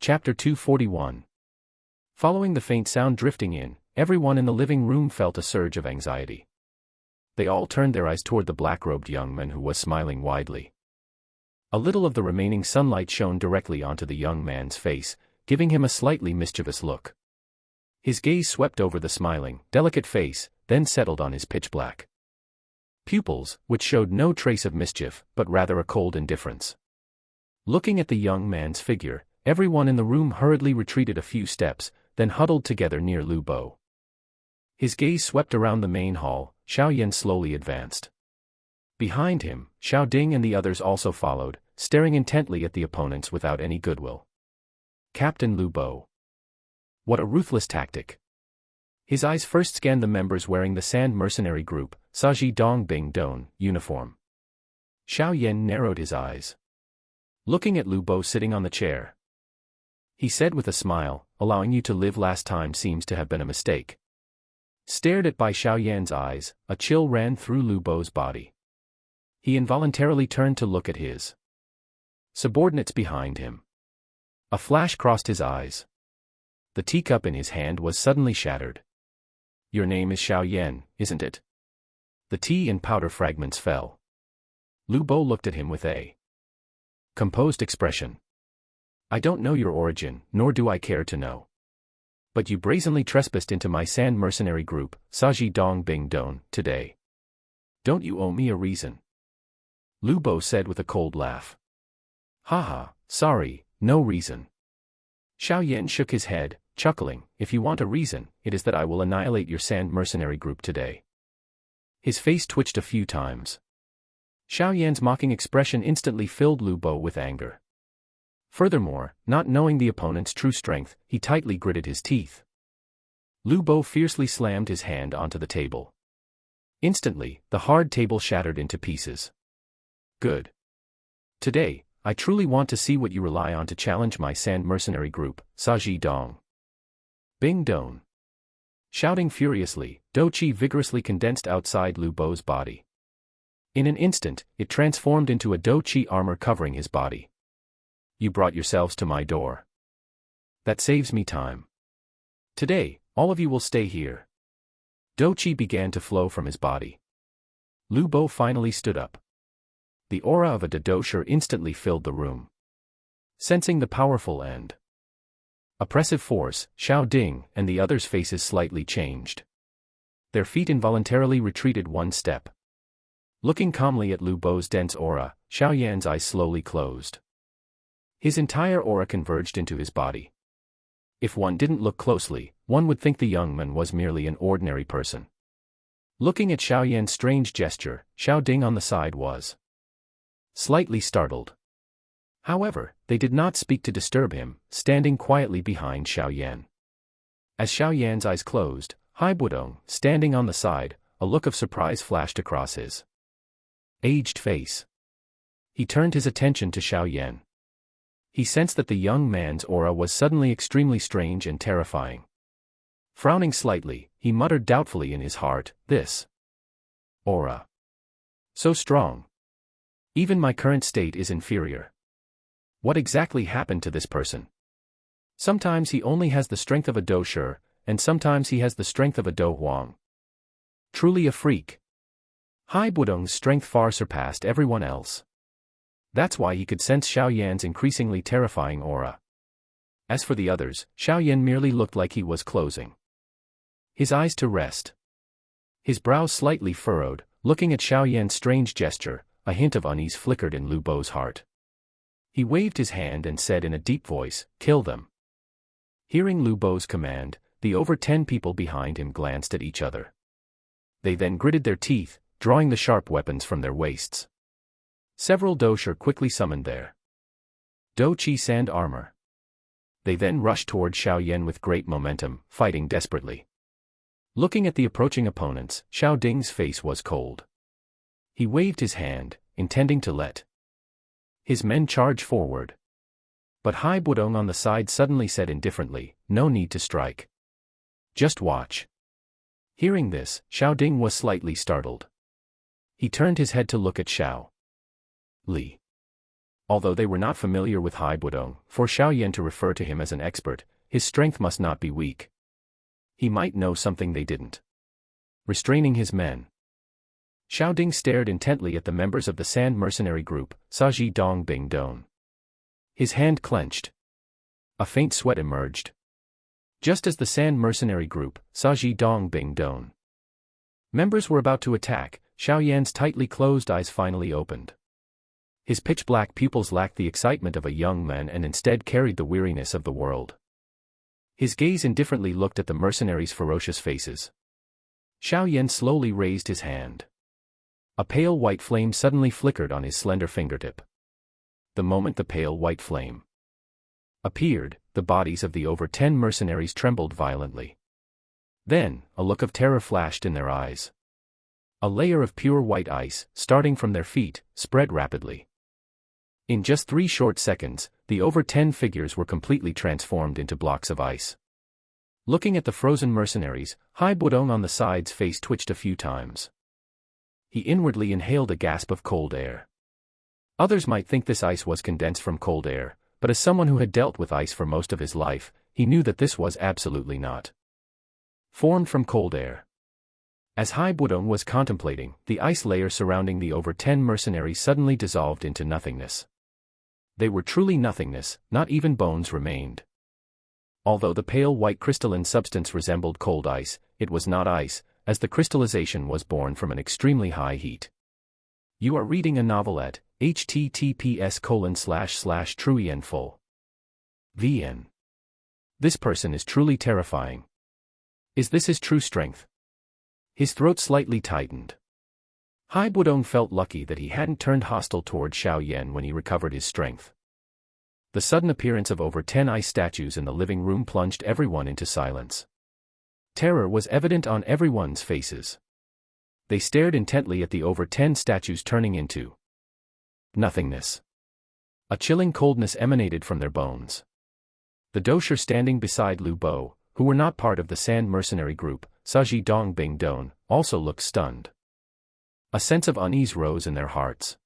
Chapter 241. Following the faint sound drifting in, everyone in the living room felt a surge of anxiety. They all turned their eyes toward the black-robed young man who was smiling widely. A little of the remaining sunlight shone directly onto the young man's face, giving him a slightly mischievous look. His gaze swept over the smiling, delicate face, then settled on his pitch-black pupils, which showed no trace of mischief, but rather a cold indifference. Looking at the young man's figure, everyone in the room hurriedly retreated a few steps, then huddled together near Lu Bo. His gaze swept around the main hall. Xiao Yan slowly advanced. Behind him, Xiao Ding and the others also followed, staring intently at the opponents without any goodwill. Captain Lu Bo. What a ruthless tactic. His eyes first scanned the members wearing the Sand Mercenary Group, Saji Dong Bing Don, uniform. Xiao Yan narrowed his eyes. Looking at Lu Bo sitting on the chair, he said with a smile, "Allowing you to live last time seems to have been a mistake." Stared at by Xiao Yan's eyes, a chill ran through Lu Bo's body. He involuntarily turned to look at his subordinates behind him. A flash crossed his eyes. The teacup in his hand was suddenly shattered. "Your name is Xiao Yan, isn't it?" The tea and powder fragments fell. Lu Bo looked at him with a composed expression. "I don't know your origin, nor do I care to know. But you brazenly trespassed into my Sand Mercenary Group, Saji Dong Bing Don, today. Don't you owe me a reason?" Lu Bo said with a cold laugh. "Haha, sorry, no reason." Xiao Yan shook his head, chuckling. "If you want a reason, it is that I will annihilate your Sand Mercenary Group today." His face twitched a few times. Xiao Yan's mocking expression instantly filled Lu Bo with anger. Furthermore, not knowing the opponent's true strength, he tightly gritted his teeth. Lu Bo fiercely slammed his hand onto the table. Instantly, the hard table shattered into pieces. "Good. Today, I truly want to see what you rely on to challenge my Sand Mercenary Group, Saji Dong Bing Don." Shouting furiously, Do Chi vigorously condensed outside Lu Bo's body. In an instant, it transformed into a Do Chi armor covering his body. "You brought yourselves to my door. That saves me time. Today, all of you will stay here." Do Chi began to flow from his body. Lu Bo finally stood up. The aura of a Dodosher instantly filled the room. Sensing the powerful and oppressive force, Xiao Ding and the others' faces slightly changed. Their feet involuntarily retreated one step. Looking calmly at Lu Bo's dense aura, Xiao Yan's eyes slowly closed. His entire aura converged into his body. If one didn't look closely, one would think the young man was merely an ordinary person. Looking at Xiao Yan's strange gesture, Xiao Ding on the side was slightly startled. However, they did not speak to disturb him, standing quietly behind Xiao Yan. As Xiao Yan's eyes closed, Hai Budong, standing on the side, a look of surprise flashed across his aged face. He turned his attention to Xiao Yan. He sensed that the young man's aura was suddenly extremely strange and terrifying. Frowning slightly, he muttered doubtfully in his heart, "This aura. So strong. Even my current state is inferior. What exactly happened to this person? Sometimes he only has the strength of a Do Shi, and sometimes he has the strength of a Do Huang. Truly a freak." Hai Budong's strength far surpassed everyone else. That's why he could sense Xiao Yan's increasingly terrifying aura. As for the others, Xiao Yan merely looked like he was closing his eyes to rest. His brows slightly furrowed, looking at Xiao Yan's strange gesture, a hint of unease flickered in Lu Bo's heart. He waved his hand and said in a deep voice, "Kill them." Hearing Lu Bo's command, the over 10 people behind him glanced at each other. They then gritted their teeth, drawing the sharp weapons from their waists. Several Dosher quickly summoned their Do Chi sand armor. They then rushed toward Xiao Yan with great momentum, fighting desperately. Looking at the approaching opponents, Xiao Ding's face was cold. He waved his hand, intending to let his men charge forward. But Hai Budong on the side suddenly said indifferently, "No need to strike. Just watch." Hearing this, Xiao Ding was slightly startled. He turned his head to look at Xiao Li. Although they were not familiar with Hai Budong, for Xiao Yan to refer to him as an expert, his strength must not be weak. He might know something they didn't. Restraining his men. Xiao Ding stared intently at the members of the Sand Mercenary Group, Saji Dong Bing Don. His hand clenched. A faint sweat emerged. Just as the Sand Mercenary Group, Saji Dong Bing Don, members were about to attack, Xiao Yan's tightly closed eyes finally opened. His pitch-black pupils lacked the excitement of a young man and instead carried the weariness of the world. His gaze indifferently looked at the mercenaries' ferocious faces. Xiao Yan slowly raised his hand. A pale white flame suddenly flickered on his slender fingertip. The moment the pale white flame appeared, the bodies of the over 10 mercenaries trembled violently. Then, a look of terror flashed in their eyes. A layer of pure white ice, starting from their feet, spread rapidly. In just 3 short seconds, the over 10 figures were completely transformed into blocks of ice. Looking at the frozen mercenaries, Hai Budong on the side's face twitched a few times. He inwardly inhaled a gasp of cold air. Others might think this ice was condensed from cold air, but as someone who had dealt with ice for most of his life, he knew that this was absolutely not formed from cold air. As Hai Budong was contemplating, the ice layer surrounding the over 10 mercenaries suddenly dissolved into nothingness. They were truly nothingness, not even bones remained. Although the pale white crystalline substance resembled cold ice, it was not ice, as the crystallization was born from an extremely high heat. You are reading a novel at https://truyenfull. VN. This person is truly terrifying. Is this his true strength? His throat slightly tightened. Hai Budong felt lucky that he hadn't turned hostile toward Xiao Yan when he recovered his strength. The sudden appearance of over 10 ice statues in the living room plunged everyone into silence. Terror was evident on everyone's faces. They stared intently at the over 10 statues turning into nothingness. A chilling coldness emanated from their bones. The dosher standing beside Lu Bo, who were not part of the Sand Mercenary Group, Saji Dong Bing Don, also looked stunned. A sense of unease rose in their hearts.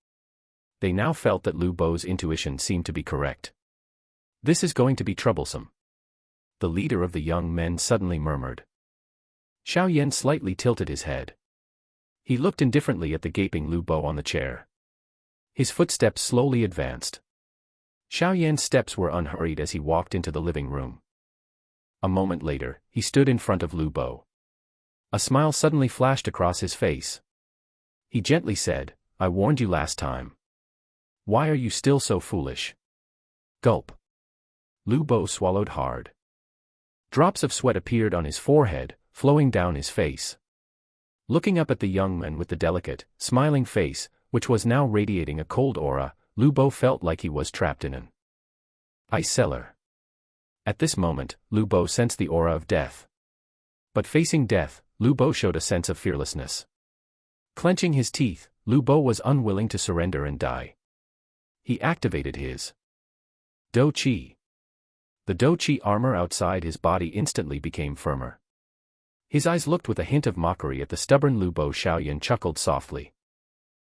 They now felt that Lu Bo's intuition seemed to be correct. This is going to be troublesome. The leader of the young men suddenly murmured. Xiao Yan slightly tilted his head. He looked indifferently at the gaping Lu Bo on the chair. His footsteps slowly advanced. Xiao Yan's steps were unhurried as he walked into the living room. A moment later, he stood in front of Lu Bo. A smile suddenly flashed across his face. He gently said, "I warned you last time. Why are you still so foolish?" Gulp. Lu Bo swallowed hard. Drops of sweat appeared on his forehead, flowing down his face. Looking up at the young man with the delicate, smiling face, which was now radiating a cold aura, Lu Bo felt like he was trapped in an ice cellar. At this moment, Lu Bo sensed the aura of death. But facing death, Lu Bo showed a sense of fearlessness. Clenching his teeth, Lu Bo was unwilling to surrender and die. He activated his Do Qi. The Do Qi armor outside his body instantly became firmer. His eyes looked with a hint of mockery at the stubborn Lu Bo. Xiao Yan chuckled softly.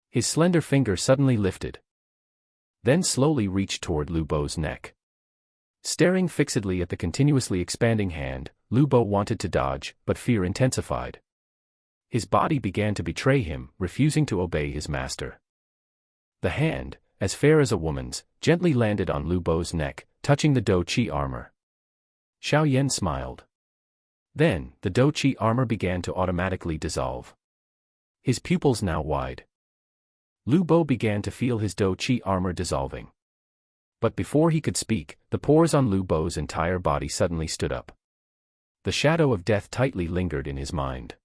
His slender finger suddenly lifted. Then slowly reached toward Lu Bo's neck. Staring fixedly at the continuously expanding hand, Lu Bo wanted to dodge, but fear intensified. His body began to betray him, refusing to obey his master. The hand, as fair as a woman's, gently landed on Lu Bo's neck, touching the Do Qi armor. Xiao Yan smiled. Then, the Do Qi armor began to automatically dissolve. His pupils now wide. Lu Bo began to feel his Do Qi armor dissolving. But before he could speak, the pores on Lu Bo's entire body suddenly stood up. The shadow of death tightly lingered in his mind.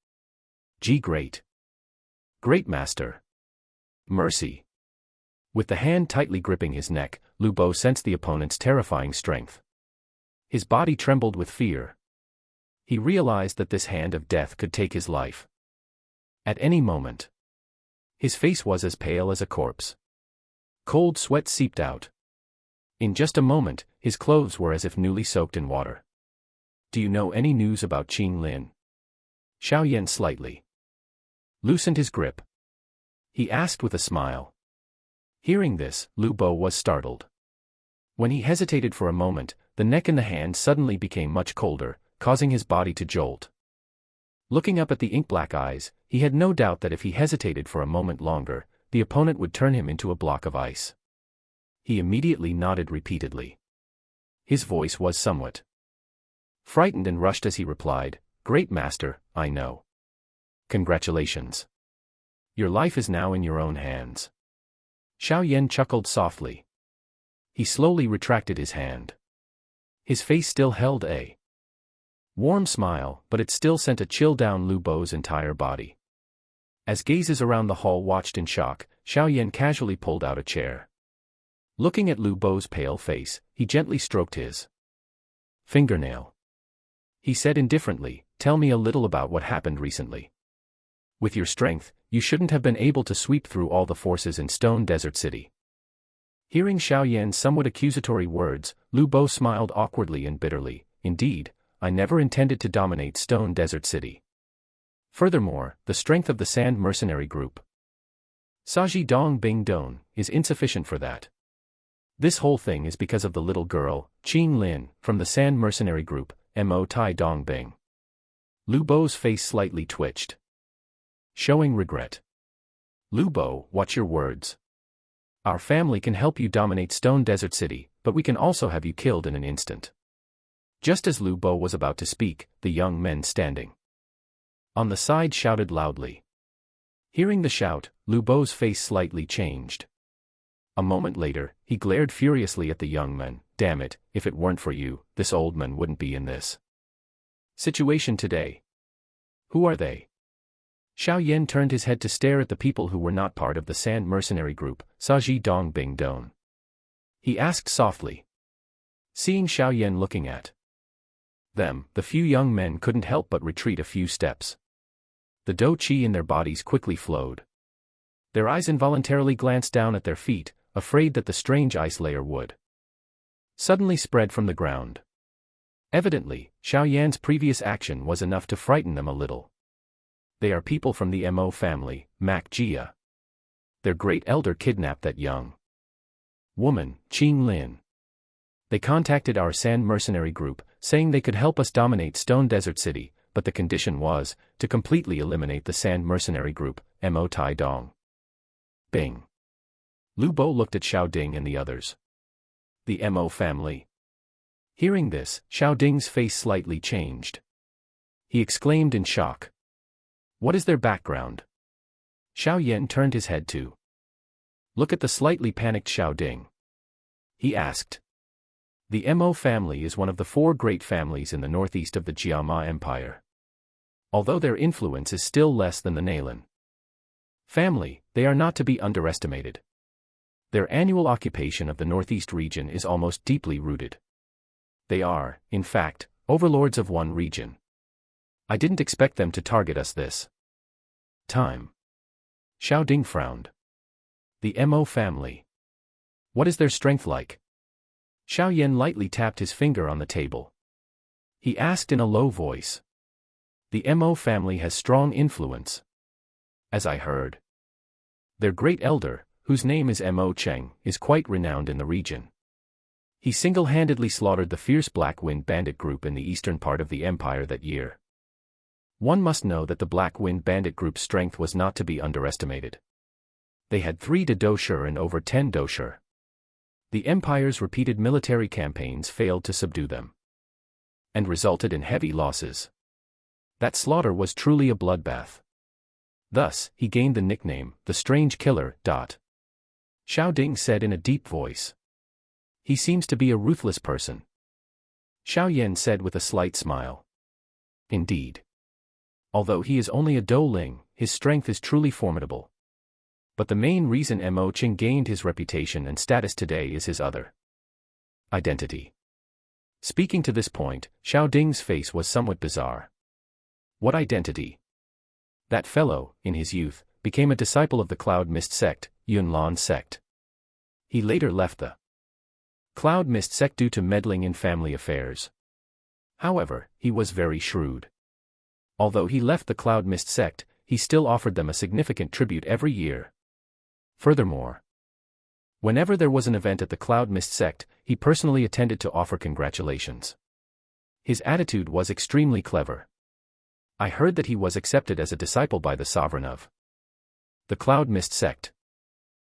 Great. Great Master. Mercy. With the hand tightly gripping his neck, Lu Bo sensed the opponent's terrifying strength. His body trembled with fear. He realized that this hand of death could take his life at any moment. His face was as pale as a corpse. Cold sweat seeped out. In just a moment, his clothes were as if newly soaked in water. Do you know any news about Qing Lin? Xiao Yan slightly loosened his grip. He asked with a smile. Hearing this, Lu Bo was startled. When he hesitated for a moment, the neck and the hand suddenly became much colder, causing his body to jolt. Looking up at the ink-black eyes, he had no doubt that if he hesitated for a moment longer, the opponent would turn him into a block of ice. He immediately nodded repeatedly. His voice was somewhat frightened and rushed as he replied, "Great master, I know. Congratulations. Your life is now in your own hands." Xiao Yan chuckled softly. He slowly retracted his hand. His face still held a warm smile, but it still sent a chill down Lu Bo's entire body. As gazes around the hall watched in shock, Xiao Yan casually pulled out a chair. Looking at Lu Bo's pale face, he gently stroked his fingernail. He said indifferently, "Tell me a little about what happened recently. With your strength, you shouldn't have been able to sweep through all the forces in Stone Desert City." Hearing Xiao Yan's somewhat accusatory words, Lu Bo smiled awkwardly and bitterly. "Indeed, I never intended to dominate Stone Desert City. Furthermore, the strength of the Sand Mercenary Group, Saji Dong Bing Don, is insufficient for that. This whole thing is because of the little girl, Qing Lin, from the Sand Mercenary Group, Mo Tai Dong Bing." Lu Bo's face slightly twitched, showing regret. "Lu Bo, watch your words. Our family can help you dominate Stone Desert City, but we can also have you killed in an instant." Just as Lu Bo was about to speak, the young men standing on the side shouted loudly. Hearing the shout, Lu Bo's face slightly changed. A moment later, he glared furiously at the young men. "Damn it, if it weren't for you, this old man wouldn't be in this situation today. Who are they?" Xiao Yan turned his head to stare at the people who were not part of the Sand Mercenary Group, Saji Dong Bing Don. He asked softly. Seeing Xiao Yan looking at them, the few young men couldn't help but retreat a few steps. The dou qi in their bodies quickly flowed. Their eyes involuntarily glanced down at their feet, afraid that the strange ice layer would suddenly spread from the ground. Evidently, Xiao Yan's previous action was enough to frighten them a little. They are people from the Mo family, Mak Jia. Their great elder kidnapped that young woman, Qing Lin. They contacted our Sand Mercenary Group, saying they could help us dominate Stone Desert City, but the condition was to completely eliminate the Sand Mercenary Group, Mo Tai Dong Bing. Lu Bo looked at Xiao Ding and the others. The Mo family. Hearing this, Xiao Ding's face slightly changed. He exclaimed in shock. "What is their background?" Xiao Yan turned his head to look at the slightly panicked Xiao Ding. He asked. The Mo family is one of the 4 great families in the northeast of the Jiama Empire. Although their influence is still less than the Nalan family, they are not to be underestimated. Their annual occupation of the northeast region is almost deeply rooted. They are, in fact, overlords of one region. I didn't expect them to target us this time. Xiao Ding frowned. The Mo family. What is their strength like? Xiao Yan lightly tapped his finger on the table. He asked in a low voice. The Mo family has strong influence. As I heard, their great elder, whose name is Mo Cheng, is quite renowned in the region. He single-handedly slaughtered the fierce Black Wind Bandit group in the eastern part of the empire that year. One must know that the Black Wind Bandit group's strength was not to be underestimated. They had 3 dosher and over 10 dosher. The empire's repeated military campaigns failed to subdue them, and resulted in heavy losses. That slaughter was truly a bloodbath. Thus, he gained the nickname, the Strange Killer. Xiao Ding said in a deep voice. He seems to be a ruthless person. Xiao Yan said with a slight smile. Indeed. Although he is only a Douling, his strength is truly formidable. But the main reason Mo Cheng gained his reputation and status today is his other identity. Speaking to this point, Xiao Ding's face was somewhat bizarre. What identity? That fellow, in his youth, became a disciple of the Cloud Mist sect, Yunlan sect. He later left the Cloud Mist sect due to meddling in family affairs. However, he was very shrewd. Although he left the Cloud Mist sect, he still offered them a significant tribute every year. Furthermore, Whenever there was an event at the Cloud Mist sect, he personally attended to offer congratulations. His attitude was extremely clever. I heard that he was accepted as a disciple by the sovereign of the Cloud Mist sect.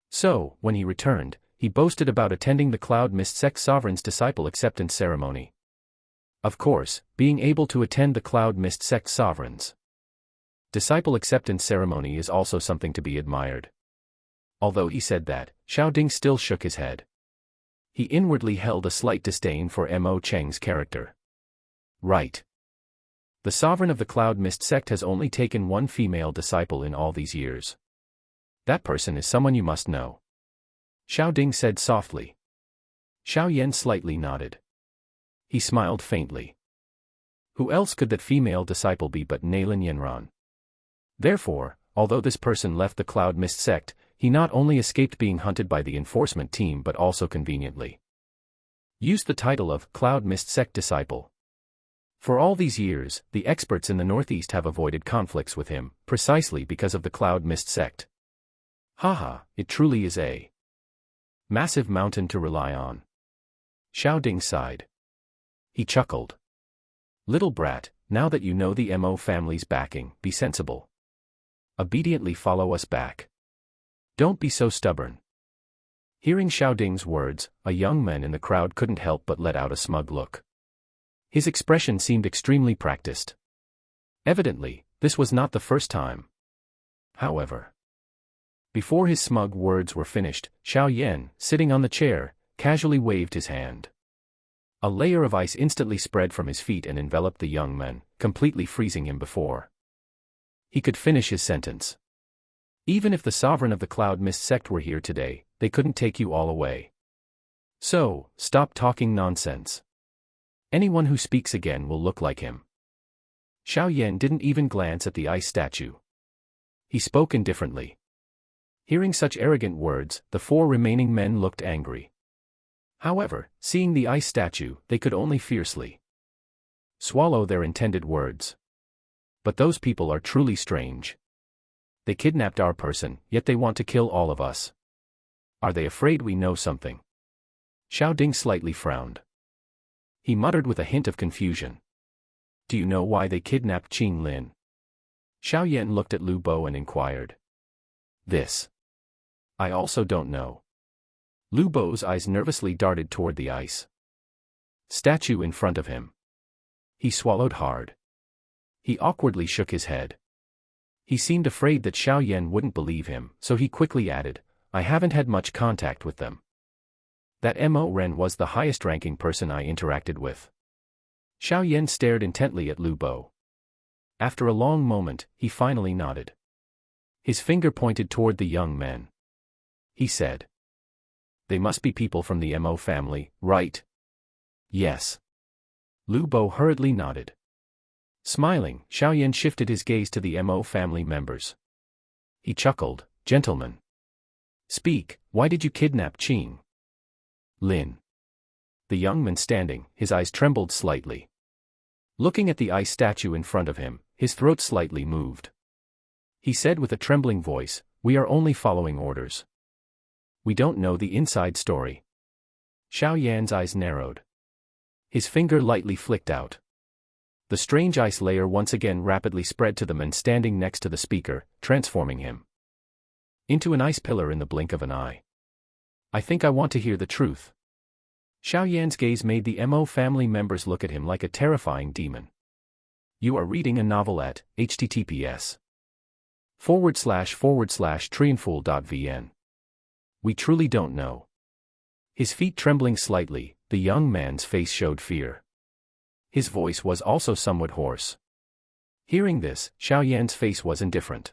So, when he returned, he boasted about attending the Cloud Mist sect sovereign's disciple acceptance ceremony. Of course, being able to attend the Cloud Mist sect sovereign's disciple acceptance ceremony is also something to be admired. Although he said that, Xiao Ding still shook his head. He inwardly held a slight disdain for Mo Cheng's character. Right. The sovereign of the Cloud Mist sect has only taken one female disciple in all these years. That person is someone you must know. Xiao Ding said softly. Xiao Yan slightly nodded. He smiled faintly. Who else could that female disciple be but Nailin Yanran? Therefore, although this person left the Cloud Mist sect, he not only escaped being hunted by the enforcement team but also conveniently used the title of Cloud Mist sect disciple. For all these years, the experts in the Northeast have avoided conflicts with him, precisely because of the Cloud Mist sect. Haha, it truly is a massive mountain to rely on. Xiao Ding sighed. He chuckled. Little brat, now that you know the Mo family's backing, be sensible. Obediently follow us back. Don't be so stubborn. Hearing Xiao Ding's words, a young man in the crowd couldn't help but let out a smug look. His expression seemed extremely practiced. Evidently, this was not the first time. However, before his smug words were finished, Xiao Yan, sitting on the chair, casually waved his hand. A layer of ice instantly spread from his feet and enveloped the young man, completely freezing him before he could finish his sentence. Even if the sovereign of the Cloud Mist sect were here today, they couldn't take you all away. So, stop talking nonsense. Anyone who speaks again will look like him. Xiao Yan didn't even glance at the ice statue. He spoke indifferently. Hearing such arrogant words, the four remaining men looked angry. However, seeing the ice statue, they could only fiercely swallow their intended words. But those people are truly strange. They kidnapped our person, yet they want to kill all of us. Are they afraid we know something? Xiao Ding slightly frowned. He muttered with a hint of confusion. Do you know why they kidnapped Qing Lin? Xiao Yan looked at Lu Bo and inquired. This. I also don't know. Lu Bo's eyes nervously darted toward the ice statue in front of him. He swallowed hard. He awkwardly shook his head. He seemed afraid that Xiao Yan wouldn't believe him, so he quickly added, I haven't had much contact with them. That Mo Ren was the highest-ranking person I interacted with. Xiao Yan stared intently at Lu Bo. After a long moment, he finally nodded. His finger pointed toward the young men. He said, they must be people from the Mo family, right? Yes. Lu Bo hurriedly nodded. Smiling, Xiao Yan shifted his gaze to the Mo family members. He chuckled, gentlemen. Speak, why did you kidnap Qing Lin? The young man standing, his eyes trembled slightly. Looking at the ice statue in front of him, his throat slightly moved. He said with a trembling voice, we are only following orders. We don't know the inside story. Xiao Yan's eyes narrowed. His finger lightly flicked out. The strange ice layer once again rapidly spread to the man standing next to the speaker, transforming him into an ice pillar in the blink of an eye. I think I want to hear the truth. Xiao Yan's gaze made the Mo family members look at him like a terrifying demon. You are reading a novel at https://triumphal.vn. We truly don't know. His feet trembling slightly, the young man's face showed fear. His voice was also somewhat hoarse. Hearing this, Xiao Yan's face was indifferent.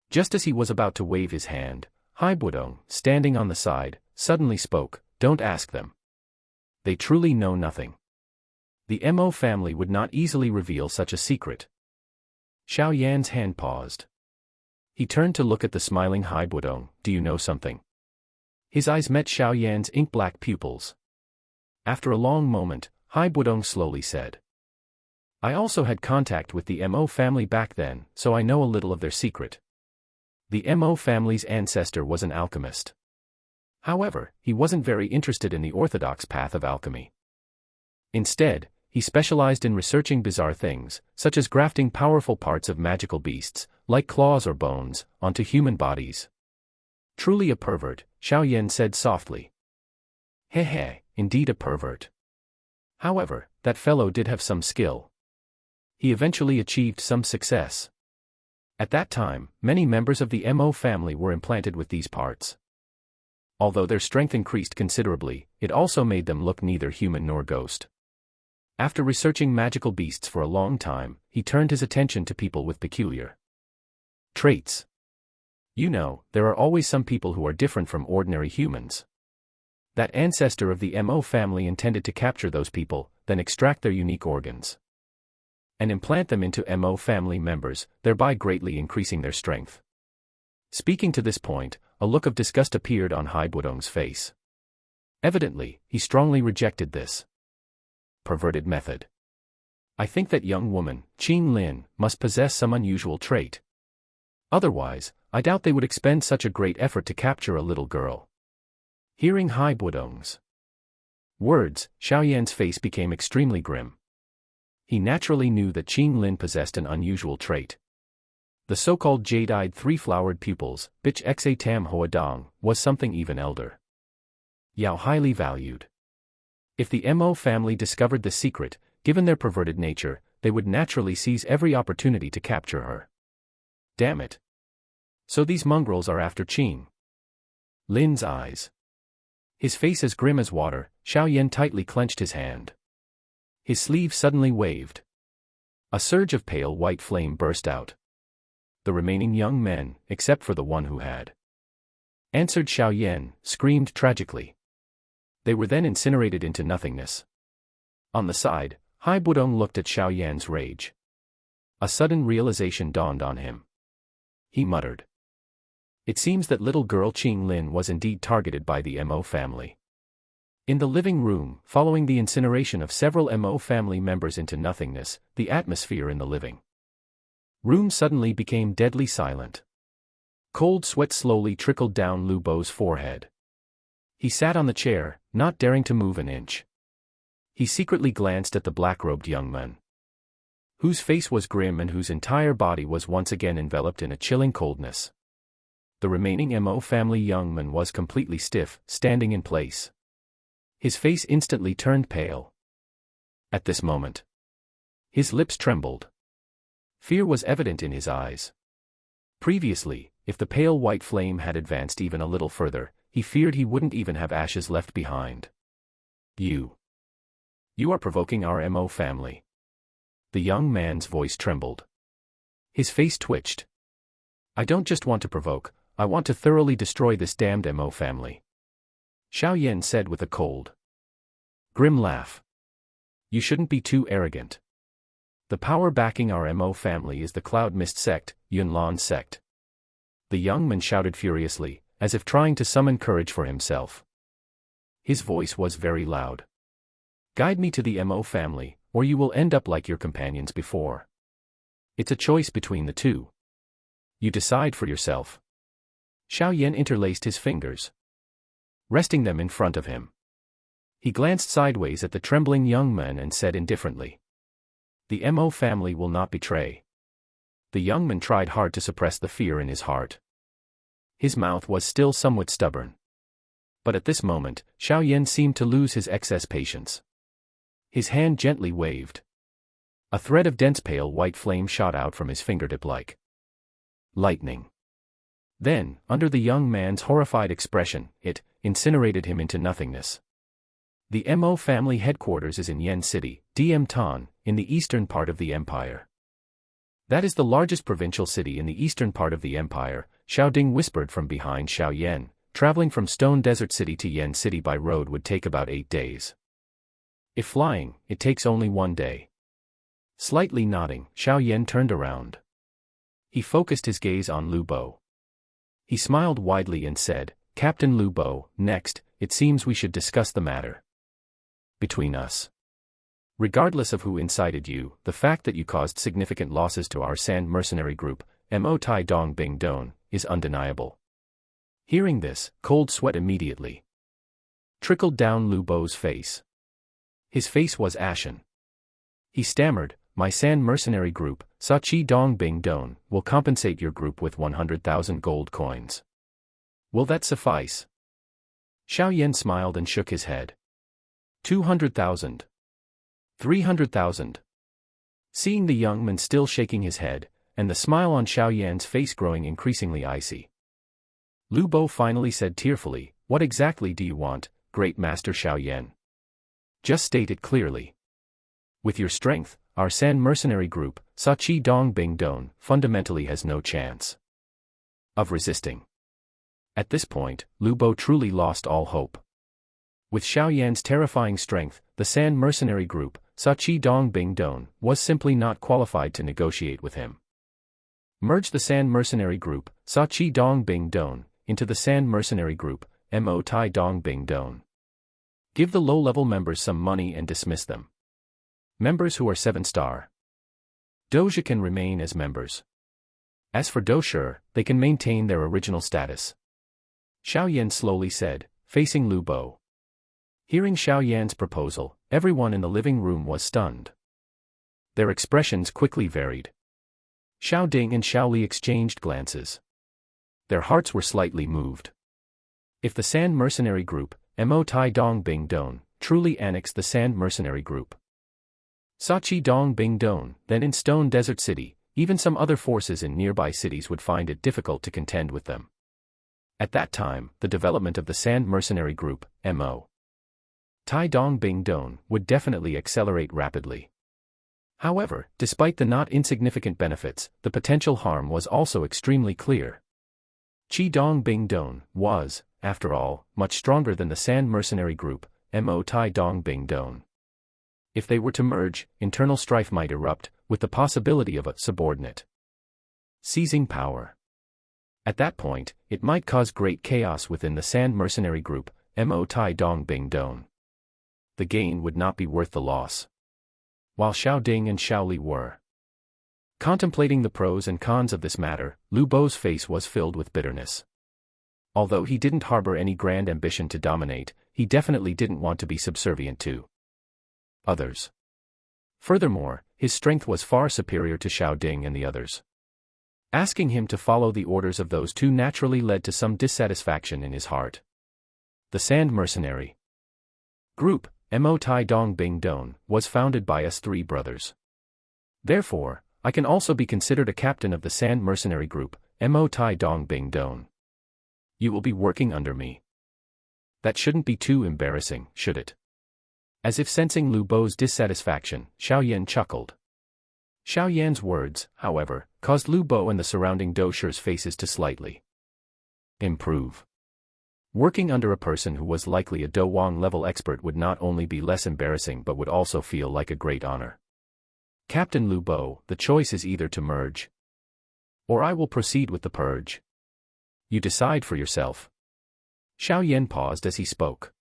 Just as he was about to wave his hand, Hai Budong, standing on the side, suddenly spoke, don't ask them. They truly know nothing. The Mo family would not easily reveal such a secret. Xiao Yan's hand paused. He turned to look at the smiling Hai Budong, do you know something? His eyes met Xiao Yan's ink-black pupils. After a long moment, Hai Budong slowly said. I also had contact with the Mo family back then, so I know a little of their secret. The Mo family's ancestor was an alchemist. However, he wasn't very interested in the orthodox path of alchemy. Instead, he specialized in researching bizarre things, such as grafting powerful parts of magical beasts, like claws or bones, onto human bodies. Truly a pervert, Xiao Yan said softly. Heh, indeed a pervert. However, that fellow did have some skill. He eventually achieved some success. At that time, many members of the Mo family were implanted with these parts. Although their strength increased considerably, it also made them look neither human nor ghost. After researching magical beasts for a long time, he turned his attention to people with peculiar traits. You know, there are always some people who are different from ordinary humans. That ancestor of the Mo family intended to capture those people, then extract their unique organs and implant them into Mo family members, thereby greatly increasing their strength. Speaking to this point, a look of disgust appeared on Haibudong's face. Evidently, he strongly rejected this perverted method. I think that young woman, Qing Lin, must possess some unusual trait. Otherwise, I doubt they would expend such a great effort to capture a little girl. Hearing Haibudong's words, Xiao Yan's face became extremely grim. He naturally knew that Qing Lin possessed an unusual trait. The so-called jade-eyed three-flowered pupils, Bich Xa Tam Hoa Dong, was something even elder. Yao highly valued. If the Mo family discovered the secret, given their perverted nature, they would naturally seize every opportunity to capture her. Damn it. So these mongrels are after Qing Lin's eyes. His face as grim as water, Xiao Yan tightly clenched his hand. His sleeve suddenly waved. A surge of pale white flame burst out. The remaining young men, except for the one who had answered Xiao Yan, screamed tragically. They were then incinerated into nothingness. On the side, Haibudong looked at Xiao Yan's rage. A sudden realization dawned on him. He muttered. It seems that little girl Qing Lin was indeed targeted by the Mo family. In the living room, following the incineration of several Mo family members into nothingness, the atmosphere in the living room suddenly became deadly silent. Cold sweat slowly trickled down Lu Bo's forehead. He sat on the chair, not daring to move an inch. He secretly glanced at the black-robed young man, whose face was grim and whose entire body was once again enveloped in a chilling coldness. The remaining Mo family young man was completely stiff, standing in place. His face instantly turned pale. At this moment, his lips trembled. Fear was evident in his eyes. Previously, if the pale white flame had advanced even a little further, he feared he wouldn't even have ashes left behind. You are provoking our Mo family. The young man's voice trembled. His face twitched. I don't just want to provoke, I want to thoroughly destroy this damned Mo family. Xiao Yan said with a cold, grim laugh. You shouldn't be too arrogant. The power backing our Mo family is the Cloud Mist sect, Yunlan sect. The young man shouted furiously, as if trying to summon courage for himself. His voice was very loud. Guide me to the Mo family, or you will end up like your companions before. It's a choice between the two. You decide for yourself. Xiao Yan interlaced his fingers, resting them in front of him. He glanced sideways at the trembling young man and said indifferently, the Mo family will not betray. The young man tried hard to suppress the fear in his heart. His mouth was still somewhat stubborn. But at this moment, Xiao Yan seemed to lose his excess patience. His hand gently waved. A thread of dense pale white flame shot out from his fingertip like lightning. Then, under the young man's horrified expression, it incinerated him into nothingness. The Mo family headquarters is in Yan City, DM Tan, in the eastern part of the empire. That is the largest provincial city in the eastern part of the empire, Xiao Ding whispered from behind Xiao Yan. Traveling from Stone Desert City to Yan City by road would take about 8 days. If flying, it takes only 1 day. Slightly nodding, Xiao Yan turned around. He focused his gaze on Lu Bo. He smiled widely and said, Captain Lu Bo, next, it seems we should discuss the matter between us. Regardless of who incited you, the fact that you caused significant losses to our sand mercenary group, Mo Tai Dong Bing Don, is undeniable. Hearing this, cold sweat immediately trickled down Lu Bo's face. His face was ashen. He stammered, "My San mercenary group, Sa Chi Dong Bing Don, will compensate your group with 100,000 gold coins. Will that suffice?" Xiao Yan smiled and shook his head. 200,000. 300,000. Seeing the young man still shaking his head, and the smile on Xiao Yan's face growing increasingly icy, Lu Bo finally said tearfully, "What exactly do you want, Great Master Xiao Yan? Just state it clearly. With your strength, our San mercenary group, Sa Chi Dong Bing Don, fundamentally has no chance of resisting." At this point, Lu Bo truly lost all hope. With Xiao Yan's terrifying strength, the San mercenary group, Sa Chi Dong Bing Don, was simply not qualified to negotiate with him. Merge the San mercenary group, Sa Chi Dong Bing Don, into the San mercenary group, Mo Tai Dong Bing Don. Give the low-level members some money and dismiss them. Members who are 7-star Doja can remain as members. As for Doshi, they can maintain their original status. Xiao Yan slowly said, facing Lu Bo. Hearing Xiao Yan's proposal, everyone in the living room was stunned. Their expressions quickly varied. Xiao Ding and Xiao Li exchanged glances. Their hearts were slightly moved. If the San mercenary group, Mo Tai Dong Bing Don, truly annexed the San mercenary group, Sa Chi Dong Bing Don, then in Stone Desert City, even some other forces in nearby cities would find it difficult to contend with them. At that time, the development of the San mercenary group, Mo Tai Dong Bing Don, would definitely accelerate rapidly. However, despite the not insignificant benefits, the potential harm was also extremely clear. Chi Dong Bing Don was, after all, much stronger than the San mercenary group, Mo Tai Dong Bing Don. If they were to merge, internal strife might erupt, with the possibility of a subordinate seizing power. At that point, it might cause great chaos within the San mercenary group, Mo Tai Dong Bing Don. The gain would not be worth the loss. While Xiao Ding and Xiao Li were contemplating the pros and cons of this matter, Lu Bo's face was filled with bitterness. Although he didn't harbor any grand ambition to dominate, he definitely didn't want to be subservient to others. Furthermore, his strength was far superior to Xiao Ding and the others. Asking him to follow the orders of those two naturally led to some dissatisfaction in his heart. The Sand Mercenary Group, Mo Tai Dong Bing Don, was founded by us 3 brothers. Therefore, I can also be considered a captain of the Sand Mercenary Group, Mo Tai Dong Bing Don. You will be working under me. That shouldn't be too embarrassing, should it? As if sensing Lu Bo's dissatisfaction, Xiao Yan chuckled. Xiao Yan's words, however, caused Lu Bo and the surrounding Doshers' faces to slightly improve. Working under a person who was likely a Do Wang-level expert would not only be less embarrassing but would also feel like a great honor. Captain Lu Bo, the choice is either to merge, or I will proceed with the purge. You decide for yourself. Xiao Yan paused as he spoke.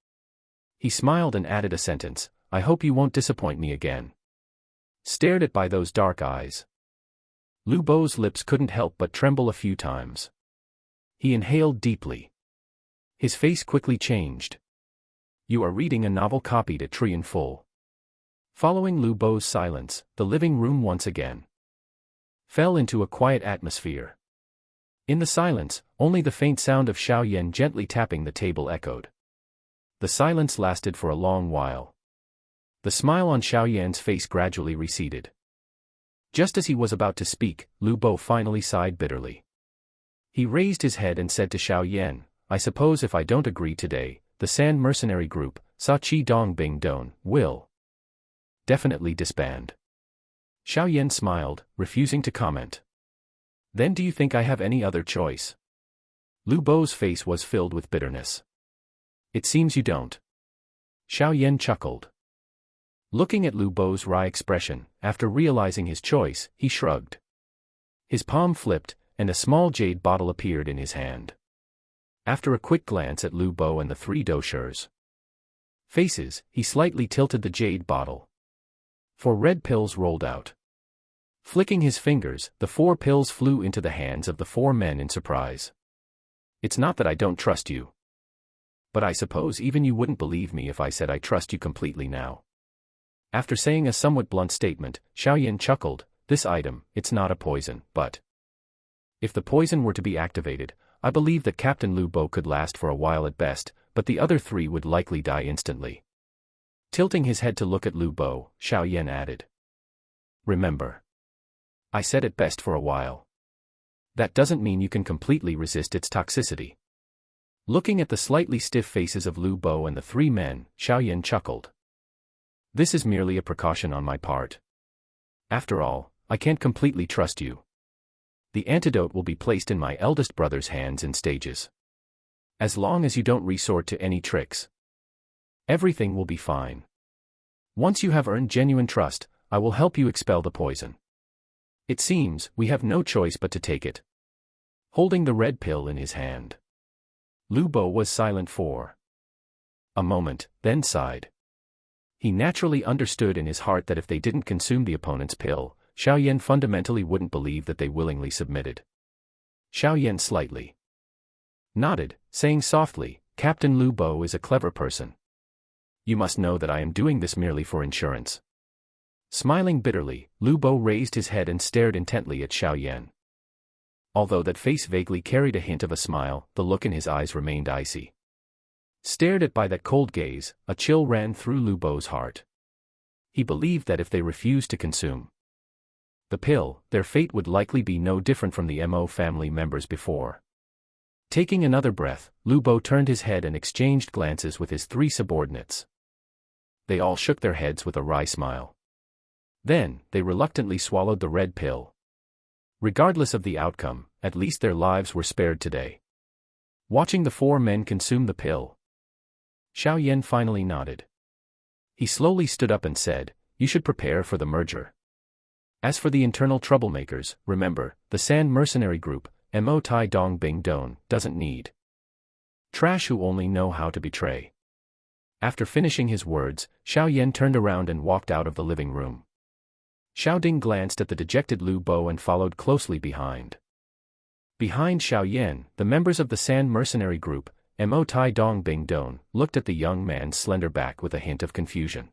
He smiled and added a sentence, I hope you won't disappoint me again. Stared at by those dark eyes. Lu Bo's lips couldn't help but tremble a few times. He inhaled deeply. His face quickly changed. You are reading a novel copied at tree in full. Following Lu Bo's silence, the living room once again fell into a quiet atmosphere. In the silence, only the faint sound of Xiao Yan gently tapping the table echoed. The silence lasted for a long while. The smile on Xiao Yan's face gradually receded. Just as he was about to speak, Lu Bo finally sighed bitterly. He raised his head and said to Xiao Yan, I suppose if I don't agree today, the Sand Mercenary Group, Sa Chi Dong Bing Don, will definitely disband. Xiao Yan smiled, refusing to comment. Then do you think I have any other choice? Lu Bo's face was filled with bitterness. It seems you don't. Xiao Yan chuckled. Looking at Lu Bo's wry expression, after realizing his choice, he shrugged. His palm flipped, and a small jade bottle appeared in his hand. After a quick glance at Lu Bo and the 3 Doshers' faces, he slightly tilted the jade bottle. 4 red pills rolled out. Flicking his fingers, the 4 pills flew into the hands of the 4 men in surprise. It's not that I don't trust you. But I suppose even you wouldn't believe me if I said I trust you completely now. After saying a somewhat blunt statement, Xiao Yan chuckled, this item, it's not a poison, but if the poison were to be activated, I believe that Captain Lu Bo could last for a while at best, but the other three would likely die instantly. Tilting his head to look at Lu Bo, Xiao Yan added. Remember. I said at best for a while. That doesn't mean you can completely resist its toxicity. Looking at the slightly stiff faces of Lu Bo and the three men, Xiao Yan chuckled. This is merely a precaution on my part. After all, I can't completely trust you. The antidote will be placed in my eldest brother's hands in stages. As long as you don't resort to any tricks, everything will be fine. Once you have earned genuine trust, I will help you expel the poison. It seems we have no choice but to take it. Holding the red pill in his hand, Lu Bo was silent for a moment, then sighed. He naturally understood in his heart that if they didn't consume the opponent's pill, Xiao Yan fundamentally wouldn't believe that they willingly submitted. Xiao Yan slightly nodded, saying softly, Captain Lu Bo is a clever person. You must know that I am doing this merely for insurance. Smiling bitterly, Lu Bo raised his head and stared intently at Xiao Yan. Although that face vaguely carried a hint of a smile, the look in his eyes remained icy. Stared at by that cold gaze, a chill ran through Lu Bo's heart. He believed that if they refused to consume the pill, their fate would likely be no different from the Mo family members before. Taking another breath, Lu Bo turned his head and exchanged glances with his three subordinates. They all shook their heads with a wry smile. Then, they reluctantly swallowed the red pill. Regardless of the outcome, at least their lives were spared today. Watching the four men consume the pill, Xiao Yan finally nodded. He slowly stood up and said, you should prepare for the merger. As for the internal troublemakers, remember, the San mercenary group, Mo Tai Dong Bing Don, doesn't need trash who only know how to betray. After finishing his words, Xiao Yan turned around and walked out of the living room. Xiao Ding glanced at the dejected Lu Bo and followed closely behind. Behind Xiao Yan, the members of the San mercenary group, Mo Tai Dong Bing Don, looked at the young man's slender back with a hint of confusion.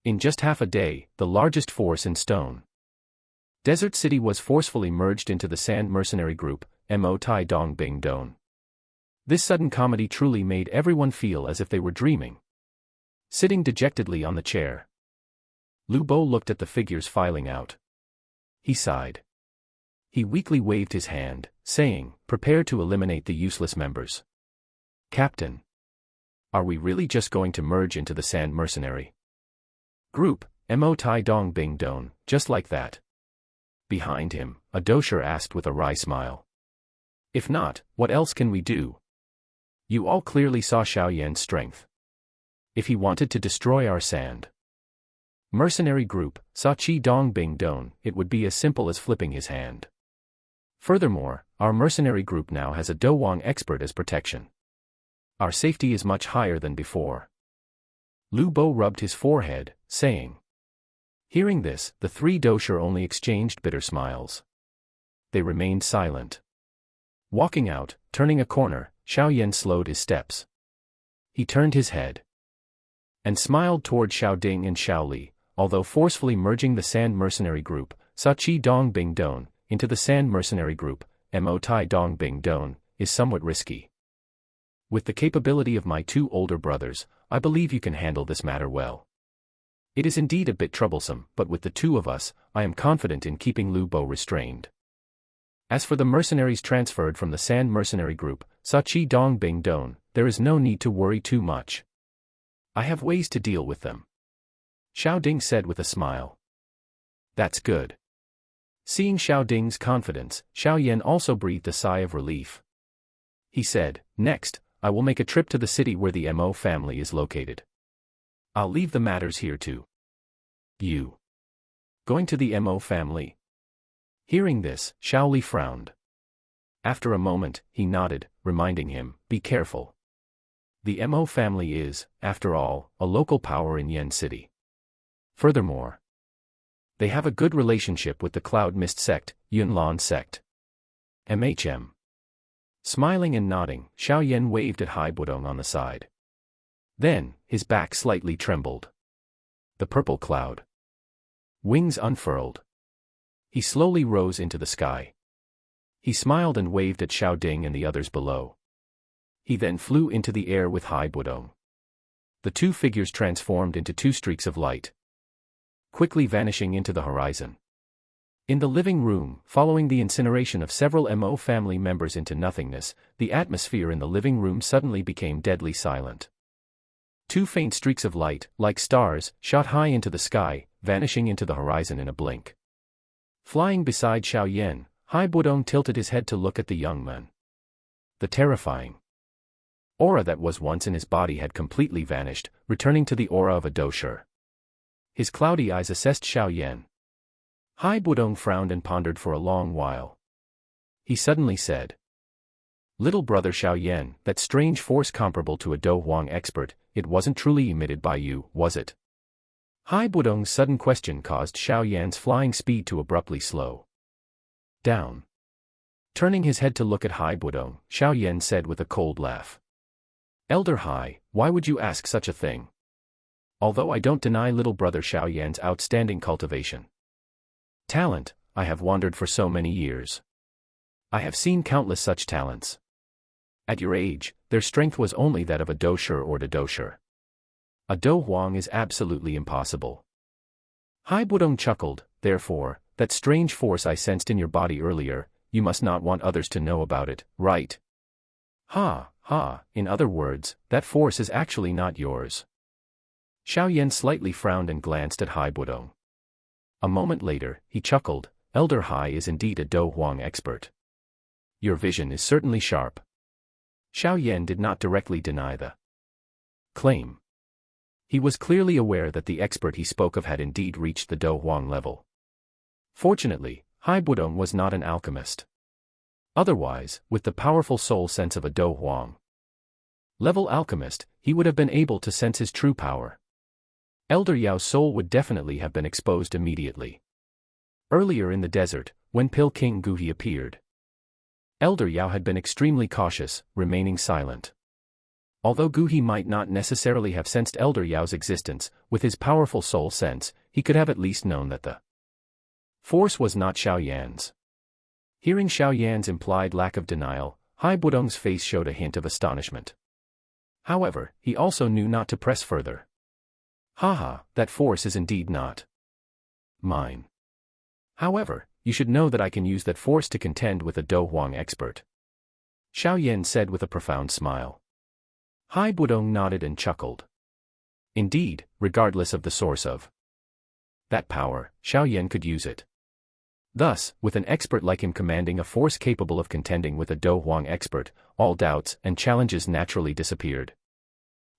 In just half a day, the largest force in Stone Desert City was forcefully merged into the San mercenary group, Mo Tai Dong Bing Don. This sudden comedy truly made everyone feel as if they were dreaming. Sitting dejectedly on the chair, Lu Bo looked at the figures filing out. He sighed. He weakly waved his hand, saying, prepare to eliminate the useless members. Captain, are we really just going to merge into the San mercenary group, Mo Tai Dong Bing Don, just like that? Behind him, a dosher asked with a wry smile. If not, what else can we do? You all clearly saw Xiao Yan's strength. If he wanted to destroy our San mercenary group, Sa Chi Dong Bing Don, it would be as simple as flipping his hand. Furthermore, our mercenary group now has a Do Wang expert as protection. Our safety is much higher than before. Lu Bo rubbed his forehead, saying. Hearing this, the three dosher only exchanged bitter smiles. They remained silent. Walking out, turning a corner, Xiao Yan slowed his steps. He turned his head and smiled toward Xiao Ding and Xiao Li, although forcefully merging the San mercenary group, Sa Chi Dong Bing Don, into the San mercenary group, Mo Tai Dong Bing Don, is somewhat risky. With the capability of my two older brothers, I believe you can handle this matter well. It is indeed a bit troublesome, but with the two of us, I am confident in keeping Lu Bo restrained. As for the mercenaries transferred from the San mercenary group, Sa Chi Dong Bing Don, there is no need to worry too much. I have ways to deal with them. Xiao Ding said with a smile. That's good. Seeing Xiao Ding's confidence, Xiao Yan also breathed a sigh of relief. He said, next, I will make a trip to the city where the Mo family is located. I'll leave the matters here to you. Going to the Mo family? Hearing this, Xiao Li frowned. After a moment, he nodded, reminding him, be careful. The Mo family is, after all, a local power in Yen City. Furthermore, they have a good relationship with the Cloud Mist sect, Yunlan sect. MHM. Smiling and nodding, Xiao Yan waved at Haibudong on the side. Then, his back slightly trembled. The purple cloud. Wings unfurled. He slowly rose into the sky. He smiled and waved at Xiao Ding and the others below. He then flew into the air with Haibudong. The two figures transformed into two streaks of light, quickly vanishing into the horizon. In the living room, following the incineration of several Mo family members into nothingness, the atmosphere in the living room suddenly became deadly silent. Two faint streaks of light, like stars, shot high into the sky, vanishing into the horizon in a blink. Flying beside Xiao Yan, Haibudong tilted his head to look at the young man. The terrifying aura that was once in his body had completely vanished, returning to the aura of a dosher. His cloudy eyes assessed Xiao Yan. Haibudong frowned and pondered for a long while. He suddenly said, "Little brother Xiao Yan, that strange force comparable to a Do Huang expert, it wasn't truly emitted by you, was it?" Haibudong's sudden question caused Xiao Yan's flying speed to abruptly slow down. Turning his head to look at Haibudong, Xiao Yan said with a cold laugh, "Elder Hai, why would you ask such a thing? Although I don't deny little brother Xiao Yan's outstanding cultivation talent, I have wandered for so many years. I have seen countless such talents. At your age, their strength was only that of a dosher or dosher. A Do Huang is absolutely impossible." Haibudong chuckled, "Therefore, that strange force I sensed in your body earlier, you must not want others to know about it, right?" "Ha, ha, in other words, that force is actually not yours." Xiao Yan slightly frowned and glanced at Haibudong. A moment later, he chuckled, "Elder Hai is indeed a Do Huang expert. Your vision is certainly sharp." Xiao Yan did not directly deny the claim. He was clearly aware that the expert he spoke of had indeed reached the Do Huang level. Fortunately, Haibudong was not an alchemist. Otherwise, with the powerful soul sense of a Do Huang level alchemist, he would have been able to sense his true power. Elder Yao's soul would definitely have been exposed immediately. Earlier in the desert, when Pil King Guhi appeared, Elder Yao had been extremely cautious, remaining silent. Although Guhi might not necessarily have sensed Elder Yao's existence, with his powerful soul sense, he could have at least known that the force was not Xiao Yan's. Hearing Xiao Yan's implied lack of denial, Haibudong's face showed a hint of astonishment. However, he also knew not to press further. "Haha, that force is indeed not mine. However, you should know that I can use that force to contend with a Do Huang expert," Xiao Yan said with a profound smile. Haibudong nodded and chuckled. Indeed, regardless of the source of that power, Xiao Yan could use it. Thus, with an expert like him commanding a force capable of contending with a Do Huang expert, all doubts and challenges naturally disappeared.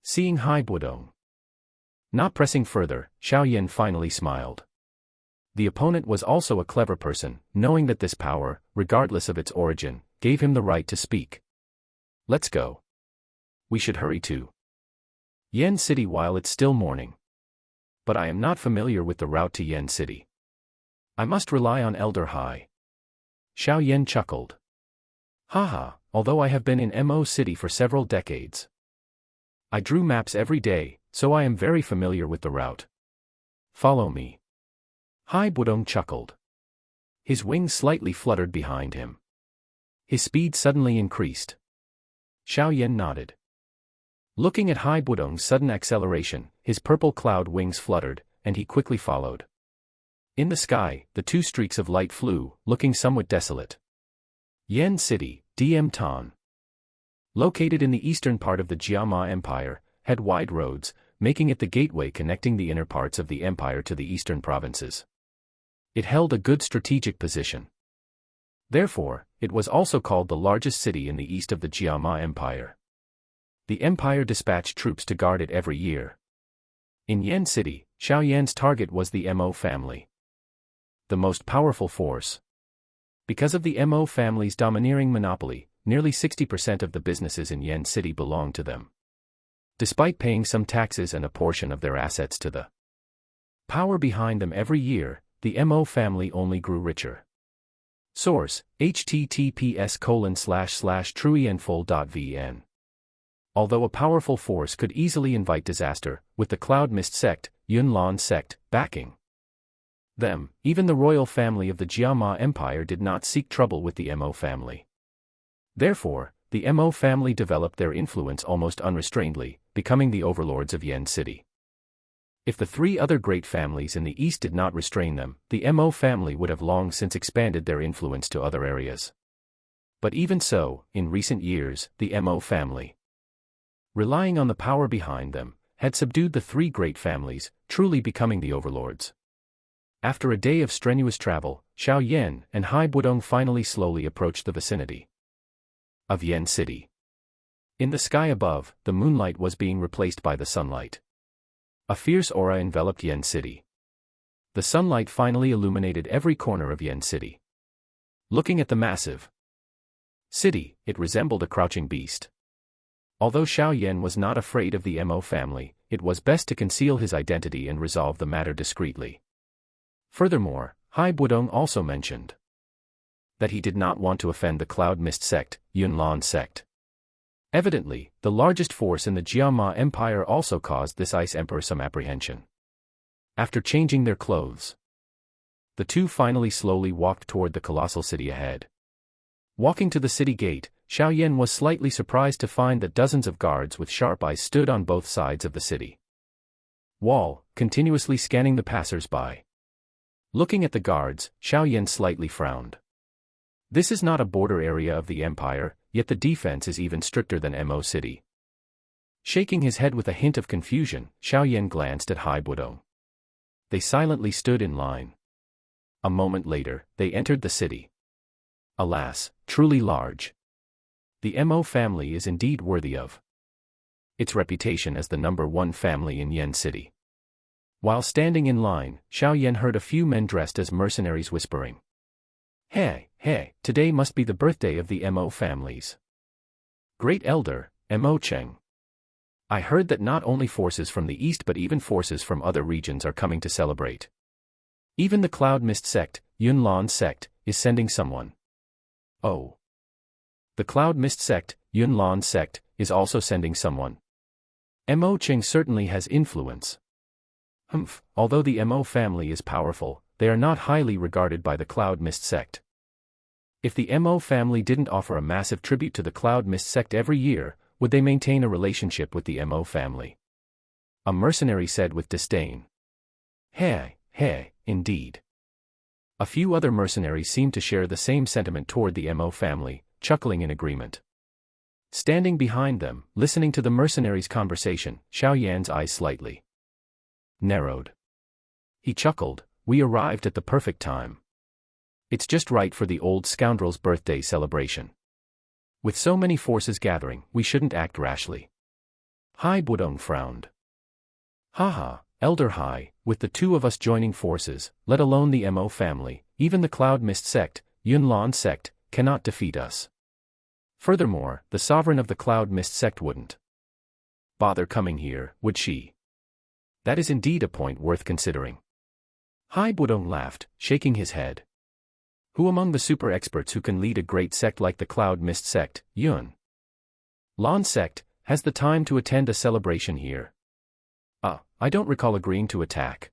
Seeing Haibudong not pressing further, Xiao Yan finally smiled. The opponent was also a clever person, knowing that this power, regardless of its origin, gave him the right to speak. "Let's go. We should hurry to Yan City while it's still morning. But I am not familiar with the route to Yan City. I must rely on Elder Hai." Xiao Yan chuckled. "Haha, although I have been in Mo City for several decades, I drew maps every day, so I am very familiar with the route. Follow me." Haibudong chuckled. His wings slightly fluttered behind him. His speed suddenly increased. Xiao Yan nodded. Looking at Haibudong's sudden acceleration, his purple cloud wings fluttered, and he quickly followed. In the sky, the two streaks of light flew, looking somewhat desolate. Yan City, DM Tan, located in the eastern part of the Jiama Empire, had wide roads, making it the gateway connecting the inner parts of the empire to the eastern provinces. It held a good strategic position. Therefore, it was also called the largest city in the east of the Jiama Empire. The empire dispatched troops to guard it every year. In Yan City, Xiao Yan's target was the Mo family, the most powerful force. Because of the Mo family's domineering monopoly, nearly 60% of the businesses in Yan City belonged to them. Despite paying some taxes and a portion of their assets to the power behind them every year, the Mo family only grew richer. Source: https://trueandfull.vn. Although a powerful force could easily invite disaster, with the Cloud Mist sect, Yunlan sect, backing them, even the royal family of the Jiama Empire did not seek trouble with the Mo family. Therefore, the Mo family developed their influence almost unrestrainedly, becoming the overlords of Yan City. If the three other great families in the east did not restrain them, the Mo family would have long since expanded their influence to other areas. But even so, in recent years, the Mo family, relying on the power behind them, had subdued the three great families, truly becoming the overlords. After a day of strenuous travel, Xiao Yan and Hai Budong finally slowly approached the vicinity of Yan City. In the sky above, the moonlight was being replaced by the sunlight. A fierce aura enveloped Yan City. The sunlight finally illuminated every corner of Yan City. Looking at the massive city, it resembled a crouching beast. Although Xiao Yan was not afraid of the Mo family, it was best to conceal his identity and resolve the matter discreetly. Furthermore, Hai Budong also mentioned that he did not want to offend the Cloud Mist sect, Yunlan sect. Evidently, the largest force in the Jiama Empire also caused this Ice Emperor some apprehension. After changing their clothes, the two finally slowly walked toward the colossal city ahead. Walking to the city gate, Xiao Yan was slightly surprised to find that dozens of guards with sharp eyes stood on both sides of the city wall, continuously scanning the passers-by. Looking at the guards, Xiao Yan slightly frowned. This is not a border area of the empire, yet the defense is even stricter than Mo City. Shaking his head with a hint of confusion, Xiao Yan glanced at Hai Budong. They silently stood in line. A moment later, they entered the city. Alas, truly large. The Mo family is indeed worthy of its reputation as the #1 family in Yan City. While standing in line, Xiao Yan heard a few men dressed as mercenaries whispering, Hey, today must be the birthday of the Mo families. Great Elder, Mo Cheng. I heard that not only forces from the east but even forces from other regions are coming to celebrate. Even the Cloud Mist sect, Yunlan sect, is sending someone. Oh. The Cloud Mist sect, Yunlan sect, is also sending someone. Mo Cheng certainly has influence. Although the Mo family is powerful, they are not highly regarded by the Cloud Mist sect. If the Mo family didn't offer a massive tribute to the Cloud Mist sect every year, would they maintain a relationship with the Mo family? A mercenary said with disdain. Hey, indeed. A few other mercenaries seemed to share the same sentiment toward the Mo family, chuckling in agreement. Standing behind them, listening to the mercenaries' conversation, Xiao Yan's eyes slightly narrowed. He chuckled, we arrived at the perfect time. It's just right for the old scoundrel's birthday celebration. With so many forces gathering, we shouldn't act rashly. Hai Budong frowned. Haha, Elder Hai, with the two of us joining forces, let alone the Mo family, even the Cloud Mist sect, Yunlan sect, cannot defeat us. Furthermore, the sovereign of the Cloud Mist sect wouldn't bother coming here, would she? That is indeed a point worth considering. Hai Budong laughed, shaking his head. Who among the super experts who can lead a great sect like the Cloud Mist sect, Yun Lan sect, has the time to attend a celebration here? I don't recall agreeing to attack.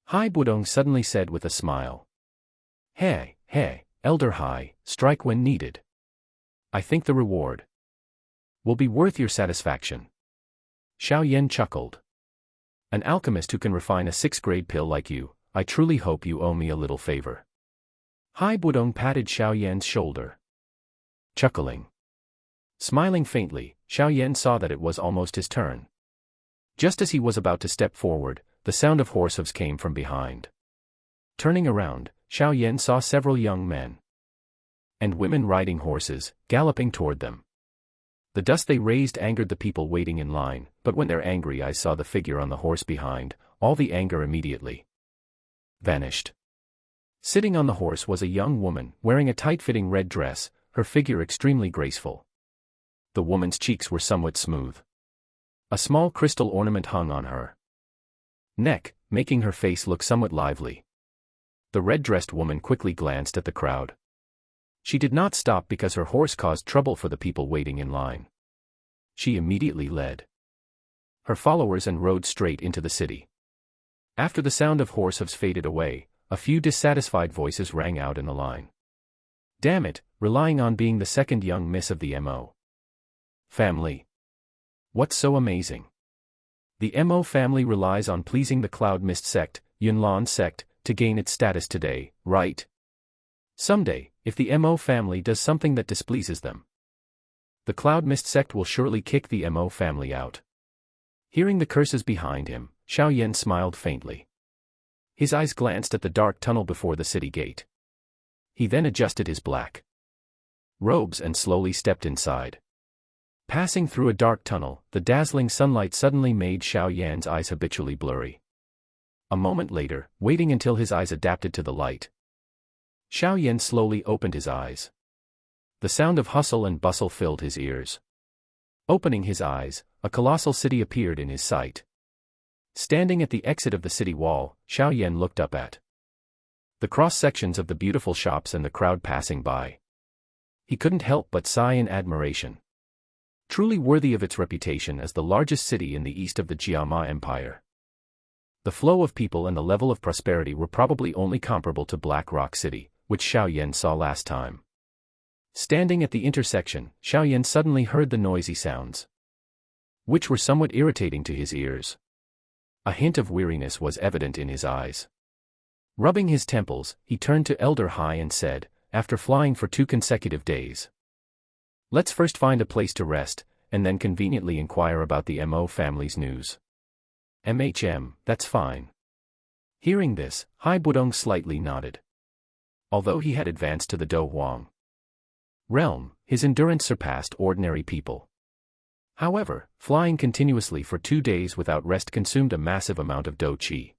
Hai Budong suddenly said with a smile. Hey, Elder Hai, strike when needed. I think the reward will be worth your satisfaction. Xiao Yan chuckled. An alchemist who can refine a 6th-grade pill like you, I truly hope you owe me a little favor. Hai Budong patted Xiao Yan's shoulder. Chuckling. Smiling faintly, Xiao Yan saw that it was almost his turn. Just as he was about to step forward, the sound of horse hooves came from behind. Turning around, Xiao Yan saw several young men and women riding horses, galloping toward them. The dust they raised angered the people waiting in line, but when their angry eyes saw the figure on the horse behind, all the anger immediately vanished. Sitting on the horse was a young woman, wearing a tight-fitting red dress, her figure extremely graceful. The woman's cheeks were somewhat smooth. A small crystal ornament hung on her neck, making her face look somewhat lively. The red-dressed woman quickly glanced at the crowd. She did not stop because her horse caused trouble for the people waiting in line. She immediately led her followers and rode straight into the city. After the sound of horse hooves faded away, a few dissatisfied voices rang out in the line. Damn it, relying on being the second young miss of the M.O. family. What's so amazing? The M.O. family relies on pleasing the Cloud Mist sect, Yunlan sect, to gain its status today, right? Someday, if the M.O. family does something that displeases them, the Cloud Mist sect will surely kick the M.O. family out. Hearing the curses behind him, Xiao Yan smiled faintly. His eyes glanced at the dark tunnel before the city gate. He then adjusted his black robes and slowly stepped inside. Passing through a dark tunnel, the dazzling sunlight suddenly made Xiao Yan's eyes habitually blurry. A moment later, waiting until his eyes adapted to the light, Xiao Yan slowly opened his eyes. The sound of hustle and bustle filled his ears. Opening his eyes, a colossal city appeared in his sight. Standing at the exit of the city wall, Xiao Yan looked up at the cross-sections of the beautiful shops and the crowd passing by. He couldn't help but sigh in admiration. Truly worthy of its reputation as the largest city in the east of the Jiama Empire. The flow of people and the level of prosperity were probably only comparable to Black Rock City, which Xiao Yan saw last time. Standing at the intersection, Xiao Yan suddenly heard the noisy sounds, which were somewhat irritating to his ears. A hint of weariness was evident in his eyes. Rubbing his temples, he turned to Elder Hai and said, after flying for 2 consecutive days, let's first find a place to rest, and then conveniently inquire about the M.O. family's news. That's fine. Hearing this, Hai Budong slightly nodded. Although he had advanced to the Do Huang realm, his endurance surpassed ordinary people. However, flying continuously for 2 days without rest consumed a massive amount of Do Qi.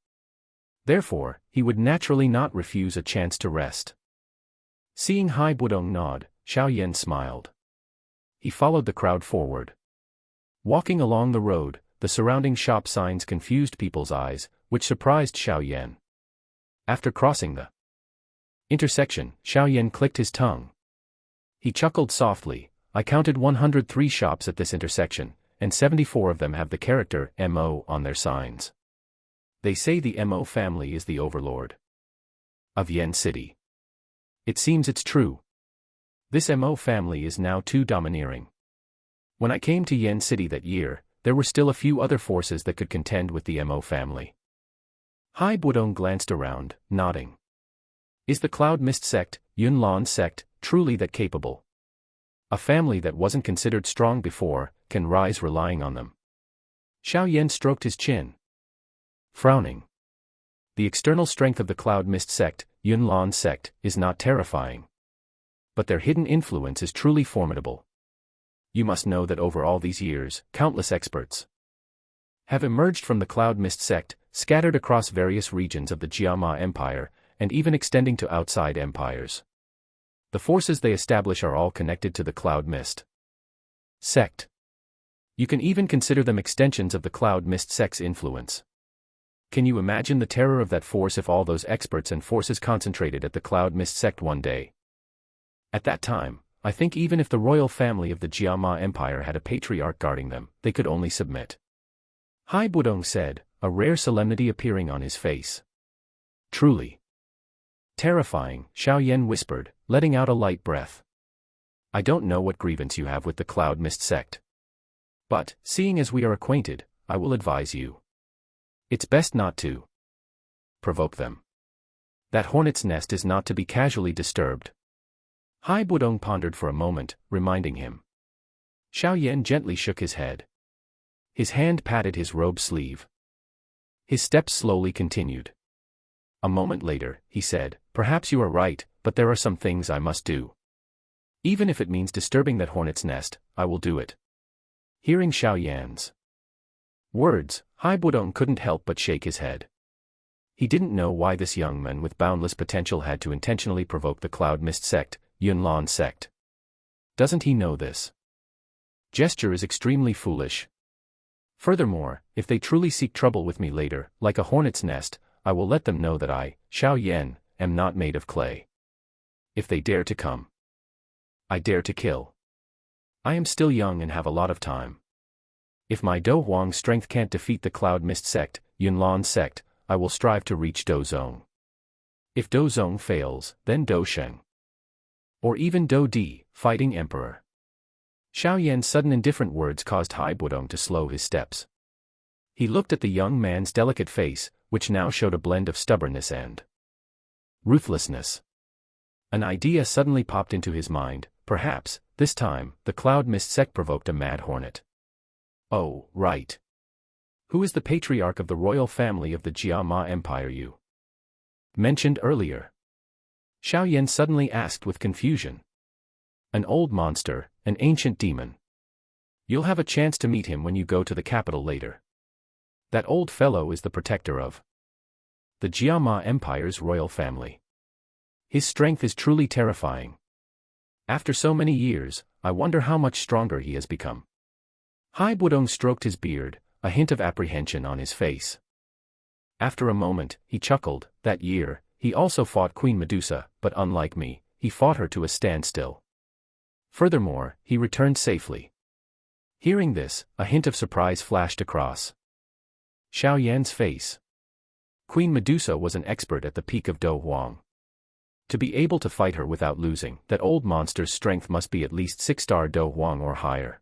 Therefore, he would naturally not refuse a chance to rest. Seeing Hai Budong nod, Xiao Yan smiled. He followed the crowd forward. Walking along the road, the surrounding shop signs confused people's eyes, which surprised Xiao Yan. After crossing the intersection, Xiao Yan clicked his tongue. He chuckled softly. I counted 103 shops at this intersection, and 74 of them have the character M.O. on their signs. They say the M.O. family is the overlord of Yan City. It seems it's true. This M.O. family is now too domineering. When I came to Yan City that year, there were still a few other forces that could contend with the M.O. family. Hai Budong glanced around, nodding. Is the Cloud Mist sect, Yunlan sect, truly that capable? A family that wasn't considered strong before, can rise relying on them. Xiao Yan stroked his chin, frowning. The external strength of the Cloud Mist sect, Yunlan sect, is not terrifying. But their hidden influence is truly formidable. You must know that over all these years, countless experts have emerged from the Cloud Mist sect, scattered across various regions of the Jiama Empire, and even extending to outside empires. The forces they establish are all connected to the Cloud Mist sect. You can even consider them extensions of the Cloud Mist sect's influence. Can you imagine the terror of that force if all those experts and forces concentrated at the Cloud Mist sect one day? At that time, I think even if the royal family of the Jiama Empire had a patriarch guarding them, they could only submit. Hai Budong said, a rare solemnity appearing on his face. Truly terrifying, Xiao Yan whispered, letting out a light breath. I don't know what grievance you have with the Cloud Mist sect. But, seeing as we are acquainted, I will advise you. It's best not to provoke them. That hornet's nest is not to be casually disturbed. Hai Budong pondered for a moment, reminding him. Xiao Yan gently shook his head. His hand patted his robe sleeve. His steps slowly continued. A moment later, he said, perhaps you are right, but there are some things I must do. Even if it means disturbing that hornet's nest, I will do it. Hearing Xiao Yan's words, Hai Budong couldn't help but shake his head. He didn't know why this young man with boundless potential had to intentionally provoke the Cloud Mist sect, Yunlan sect. Doesn't he know this gesture is extremely foolish? Furthermore, if they truly seek trouble with me later, like a hornet's nest, I will let them know that I, Xiao Yan, am not made of clay. If they dare to come I dare to kill. I am still young and have a lot of time. If my Do Huang strength can't defeat the Cloud Mist sect, Yunlan sect, I will strive to reach Do Zong. If Do Zong fails, then Do Sheng. Or even Do Di, fighting emperor. Xiao Yan's sudden indifferent words caused Hai Budong to slow his steps. He looked at the young man's delicate face, which now showed a blend of stubbornness and ruthlessness. An idea suddenly popped into his mind. Perhaps, this time, the Cloud Mist sect provoked a mad hornet. Oh, right. Who is the patriarch of the royal family of the Jia Ma Empire you mentioned earlier? Xiao Yan suddenly asked with confusion. An old monster, an ancient demon. You'll have a chance to meet him when you go to the capital later. That old fellow is the protector of the Jia Ma Empire's royal family. His strength is truly terrifying. After so many years, I wonder how much stronger he has become. Hai Budong stroked his beard, a hint of apprehension on his face. After a moment, he chuckled. That year, he also fought Queen Medusa, but unlike me, he fought her to a standstill. Furthermore, he returned safely. Hearing this, a hint of surprise flashed across Xiao Yan's face. Queen Medusa was an expert at the peak of Do Huang. To be able to fight her without losing, that old monster's strength must be at least 6-star Do Huang or higher.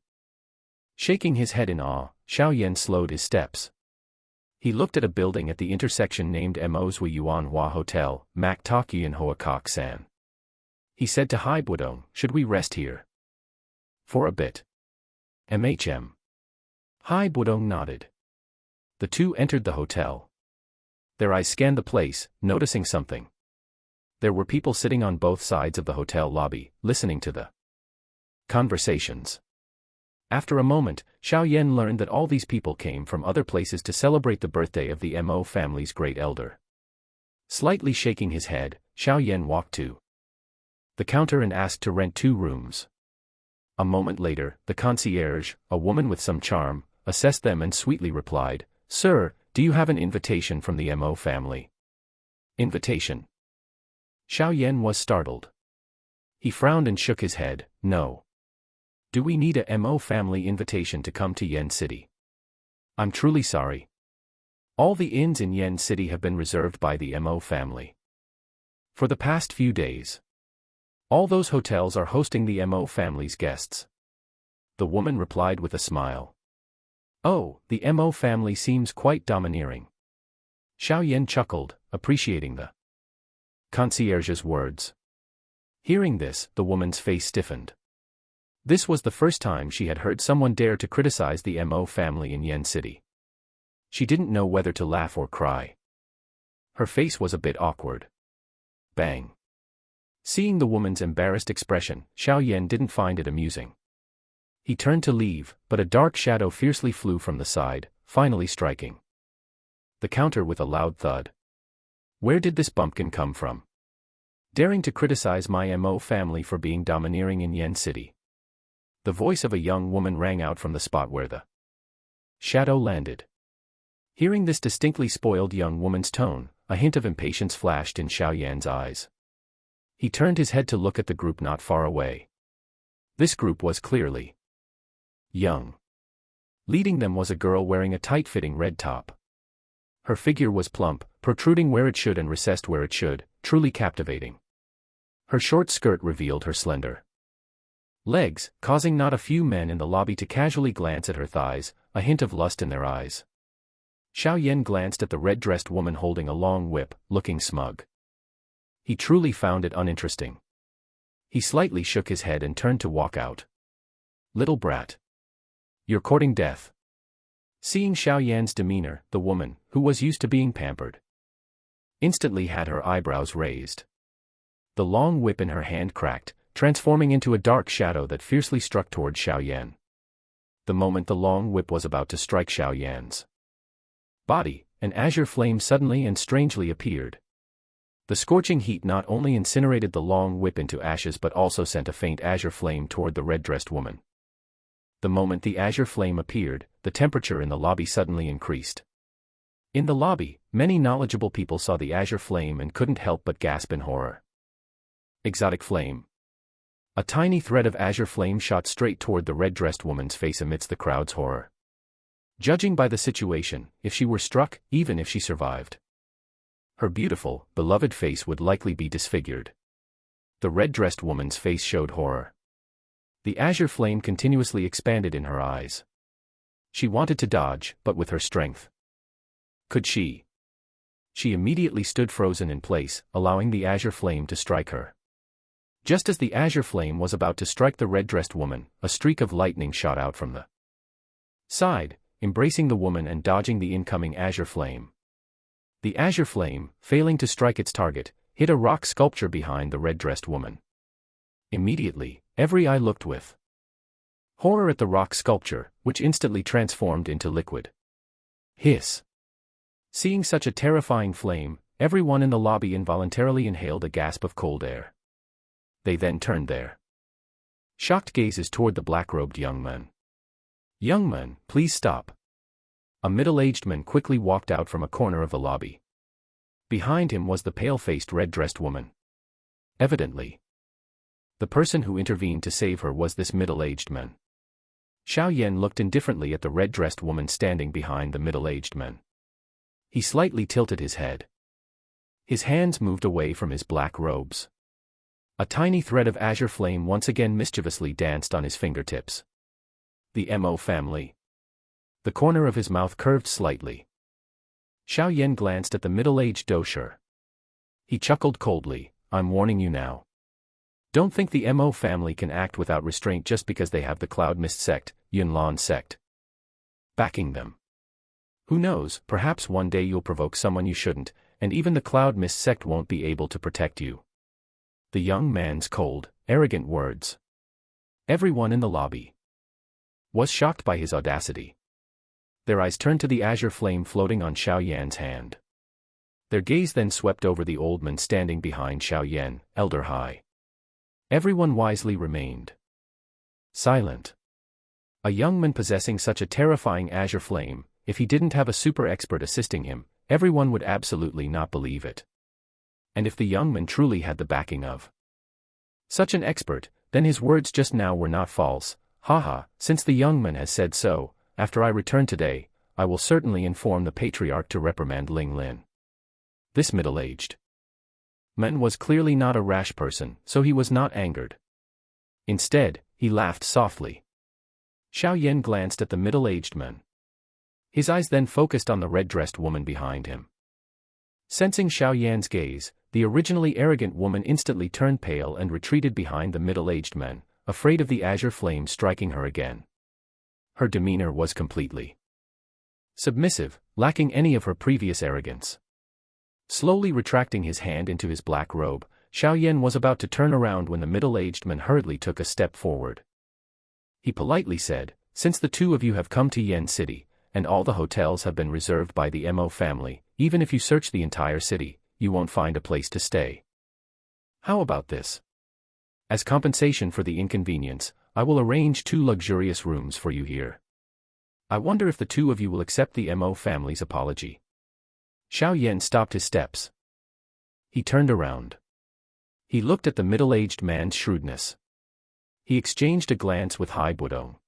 Shaking his head in awe, Xiao Yan slowed his steps. He looked at a building at the intersection named Mozhui Yuan Hua Hotel, Mak Takian Hoa Kok San. He said to Hai Budong, should we rest here for a bit? MHM. Hai Budong nodded. The two entered the hotel. Their eyes scanned the place, noticing something. There were people sitting on both sides of the hotel lobby, listening to the conversations. After a moment, Xiao Yan learned that all these people came from other places to celebrate the birthday of the Mo family's great elder. Slightly shaking his head, Xiao Yan walked to the counter and asked to rent 2 rooms. A moment later, the concierge, a woman with some charm, assessed them and sweetly replied, "Sir, do you have an invitation from the Mo family?" Invitation? Xiao Yan was startled. He frowned and shook his head. No. Do we need a Mo family invitation to come to Yen City? I'm truly sorry. All the inns in Yen City have been reserved by the Mo family. For the past few days. All those hotels are hosting the Mo family's guests. The woman replied with a smile. Oh, the Mo family seems quite domineering. Xiao Yan chuckled, appreciating the concierge's words. Hearing this, the woman's face stiffened. This was the first time she had heard someone dare to criticize the Mo family in Yen City. She didn't know whether to laugh or cry. Her face was a bit awkward. Bang. Seeing the woman's embarrassed expression, Xiao Yan didn't find it amusing. He turned to leave, but a dark shadow fiercely flew from the side, finally striking the counter with a loud thud. Where did this bumpkin come from? Daring to criticize my Mo family for being domineering in Yen City. The voice of a young woman rang out from the spot where the shadow landed. Hearing this distinctly spoiled young woman's tone, a hint of impatience flashed in Xiao Yan's eyes. He turned his head to look at the group not far away. This group was clearly young. Leading them was a girl wearing a tight-fitting red top. Her figure was plump, protruding where it should and recessed where it should, truly captivating. Her short skirt revealed her slender legs, causing not a few men in the lobby to casually glance at her thighs, a hint of lust in their eyes. Xiao Yan glanced at the red-dressed woman holding a long whip, looking smug. He truly found it uninteresting. He slightly shook his head and turned to walk out. Little brat. You're courting death. Seeing Xiao Yan's demeanor, the woman, who was used to being pampered, instantly had her eyebrows raised. The long whip in her hand cracked, transforming into a dark shadow that fiercely struck toward Xiao Yan. The moment the long whip was about to strike Xiao Yan's body, an azure flame suddenly and strangely appeared. The scorching heat not only incinerated the long whip into ashes but also sent a faint azure flame toward the red-dressed woman. The moment the azure flame appeared, the temperature in the lobby suddenly increased. In the lobby, many knowledgeable people saw the azure flame and couldn't help but gasp in horror. Exotic flame. A tiny thread of azure flame shot straight toward the red-dressed woman's face amidst the crowd's horror. Judging by the situation, if she were struck, even if she survived, her beautiful, beloved face would likely be disfigured. The red-dressed woman's face showed horror. The azure flame continuously expanded in her eyes. She wanted to dodge, but with her strength, could she? She immediately stood frozen in place, allowing the azure flame to strike her. Just as the azure flame was about to strike the red-dressed woman, a streak of lightning shot out from the side, embracing the woman and dodging the incoming azure flame. The azure flame, failing to strike its target, hit a rock sculpture behind the red-dressed woman. Immediately, every eye looked with horror at the rock sculpture, which instantly transformed into liquid. Hiss. Seeing such a terrifying flame, everyone in the lobby involuntarily inhaled a gasp of cold air. They then turned their shocked gazes toward the black-robed young man. "Young man, please stop." A middle-aged man quickly walked out from a corner of the lobby. Behind him was the pale-faced red-dressed woman. Evidently, the person who intervened to save her was this middle-aged man. Xiao Yan looked indifferently at the red-dressed woman standing behind the middle-aged man. He slightly tilted his head. His hands moved away from his black robes. A tiny thread of azure flame once again mischievously danced on his fingertips. The Mo family. The corner of his mouth curved slightly. Xiao Yan glanced at the middle-aged dosher. He chuckled coldly, "I'm warning you now. Don't think the Mo family can act without restraint just because they have the Cloud Mist sect, Yunlan sect, backing them. Who knows, perhaps one day you'll provoke someone you shouldn't, and even the Cloud Mist sect won't be able to protect you." The young man's cold, arrogant words. Everyone in the lobby was shocked by his audacity. Their eyes turned to the azure flame floating on Xiao Yan's hand. Their gaze then swept over the old man standing behind Xiao Yan, elder high. Everyone wisely remained silent. A young man possessing such a terrifying azure flame, if he didn't have a super expert assisting him, everyone would absolutely not believe it. And if the young man truly had the backing of such an expert, then his words just now were not false. Haha, since the young man has said so, after I return today, I will certainly inform the patriarch to reprimand Ling Lin. This middle-aged man was clearly not a rash person, so he was not angered. Instead, he laughed softly. Xiao Yan glanced at the middle-aged man. His eyes then focused on the red-dressed woman behind him. Sensing Xiao Yan's gaze, the originally arrogant woman instantly turned pale and retreated behind the middle-aged man, afraid of the azure flame striking her again. Her demeanor was completely submissive, lacking any of her previous arrogance. Slowly retracting his hand into his black robe, Xiao Yan was about to turn around when the middle-aged man hurriedly took a step forward. He politely said, "Since the two of you have come to Yan City, and all the hotels have been reserved by the Mo family, even if you search the entire city, you won't find a place to stay. How about this? As compensation for the inconvenience, I will arrange 2 luxurious rooms for you here. I wonder if the two of you will accept the Mo family's apology." Xiao Yan stopped his steps. He turned around. He looked at the middle-aged man's shrewdness. He exchanged a glance with Hai Budong.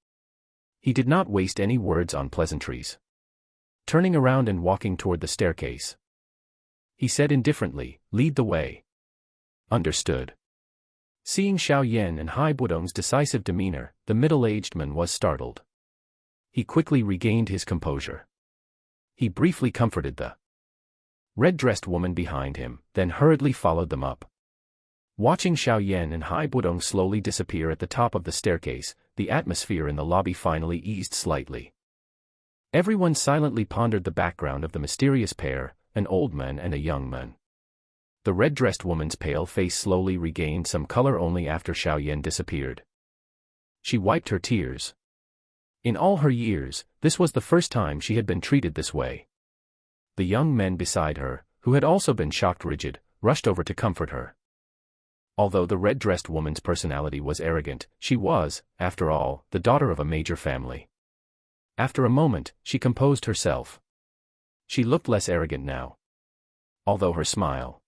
He did not waste any words on pleasantries. Turning around and walking toward the staircase, he said indifferently, "Lead the way." Understood. Seeing Xiao Yan and Hai Budong's decisive demeanor, the middle-aged man was startled. He quickly regained his composure. He briefly comforted the red-dressed woman behind him, then hurriedly followed them up. Watching Xiao Yan and Hai Budong slowly disappear at the top of the staircase, the atmosphere in the lobby finally eased slightly. Everyone silently pondered the background of the mysterious pair, an old man and a young man. The red-dressed woman's pale face slowly regained some color only after Xiao Yan disappeared. She wiped her tears. In all her years, this was the first time she had been treated this way. The young men beside her, who had also been shocked rigid, rushed over to comfort her. Although the red-dressed woman's personality was arrogant, she was, after all, the daughter of a major family. After a moment, she composed herself. She looked less arrogant now. Although her smile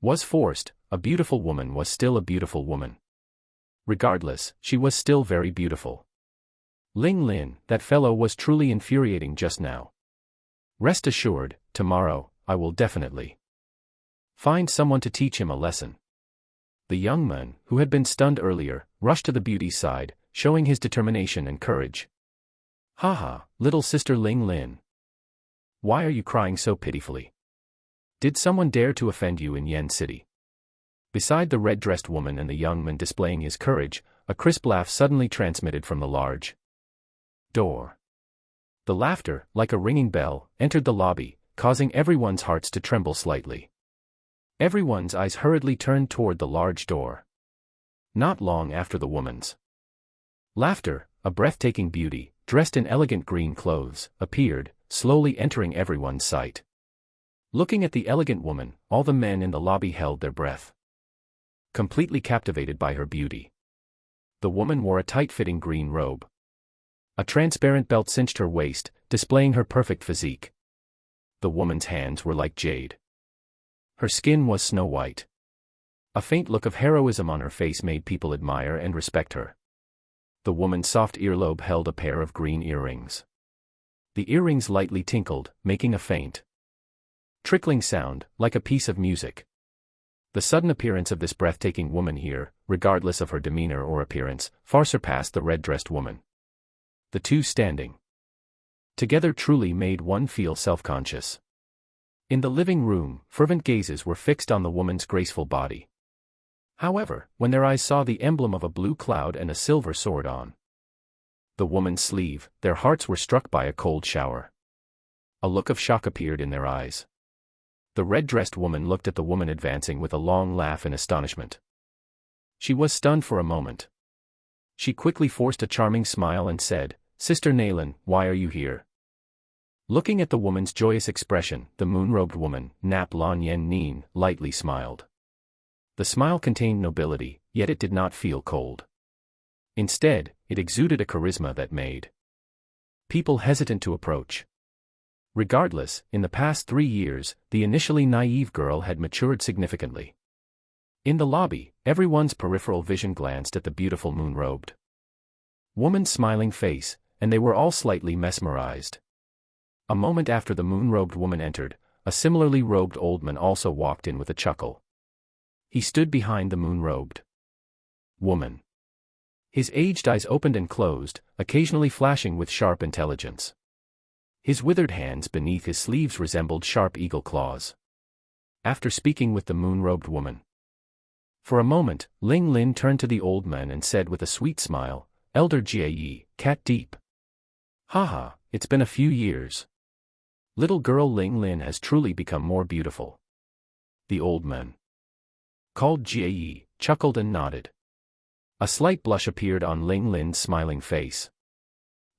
was forced, a beautiful woman was still a beautiful woman. Regardless, she was still very beautiful. Ling Lin, that fellow was truly infuriating just now. Rest assured, tomorrow, I will definitely find someone to teach him a lesson. The young man, who had been stunned earlier, rushed to the beauty's side, showing his determination and courage. Haha, little sister Ling Lin. Why are you crying so pitifully? Did someone dare to offend you in Yan City? Beside the red-dressed woman and the young man displaying his courage, a crisp laugh suddenly transmitted from the large door. The laughter, like a ringing bell, entered the lobby, causing everyone's hearts to tremble slightly. Everyone's eyes hurriedly turned toward the large door. Not long after the woman's laughter, a breathtaking beauty, dressed in elegant green clothes, appeared, slowly entering everyone's sight. Looking at the elegant woman, all the men in the lobby held their breath, completely captivated by her beauty. The woman wore a tight-fitting green robe. A transparent belt cinched her waist, displaying her perfect physique. The woman's hands were like jade. Her skin was snow white. A faint look of heroism on her face made people admire and respect her. The woman's soft earlobe held a pair of green earrings. The earrings lightly tinkled, making a faint trickling sound, like a piece of music. The sudden appearance of this breathtaking woman here, regardless of her demeanor or appearance, far surpassed the red-dressed woman. The two standing together truly made one feel self-conscious. In the living room, fervent gazes were fixed on the woman's graceful body. However, when their eyes saw the emblem of a blue cloud and a silver sword on the woman's sleeve, their hearts were struck by a cold shower. A look of shock appeared in their eyes. The red-dressed woman looked at the woman advancing with a long laugh in astonishment. She was stunned for a moment. She quickly forced a charming smile and said, "Sister Naylin, why are you here?" Looking at the woman's joyous expression, the moon-robed woman, Nap Lan Yen Nin, lightly smiled. The smile contained nobility, yet it did not feel cold. Instead, it exuded a charisma that made people hesitant to approach. Regardless, in the past 3 years, the initially naive girl had matured significantly. In the lobby, everyone's peripheral vision glanced at the beautiful moon-robed woman's smiling face, and they were all slightly mesmerized. A moment after the moon-robed woman entered, a similarly robed old man also walked in with a chuckle. He stood behind the moon-robed woman. His aged eyes opened and closed, occasionally flashing with sharp intelligence. His withered hands beneath his sleeves resembled sharp eagle claws. After speaking with the moon-robed woman for a moment, Ling Lin turned to the old man and said with a sweet smile, "Elder Jie, cat deep. Haha, it's been a few years. Little girl Ling Lin has truly become more beautiful." The old man called Jie, chuckled and nodded. A slight blush appeared on Ling Lin's smiling face.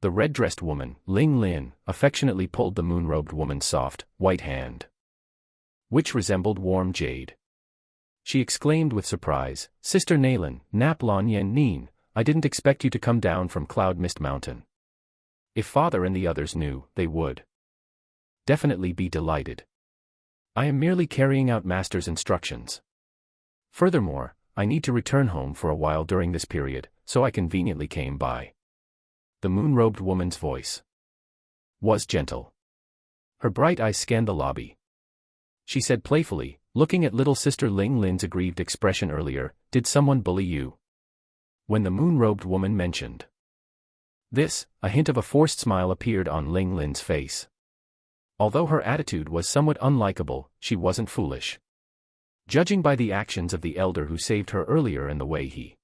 The red-dressed woman, Ling Lin, affectionately pulled the moon-robed woman's soft, white hand, which resembled warm jade. She exclaimed with surprise, "Sister Naylin, Nap Lan Yen Nin, I didn't expect you to come down from Cloud Mist Mountain. If father and the others knew, they would definitely be delighted. I am merely carrying out master's instructions. Furthermore, I need to return home for a while during this period, so I conveniently came by." The moon-robed woman's voice was gentle. Her bright eyes scanned the lobby. She said playfully, looking at little sister Ling Lin's aggrieved expression earlier, "Did someone bully you?" When the moon-robed woman mentioned this, a hint of a forced smile appeared on Ling Lin's face. Although her attitude was somewhat unlikable, she wasn't foolish. Judging by the actions of the elder who saved her earlier and the way he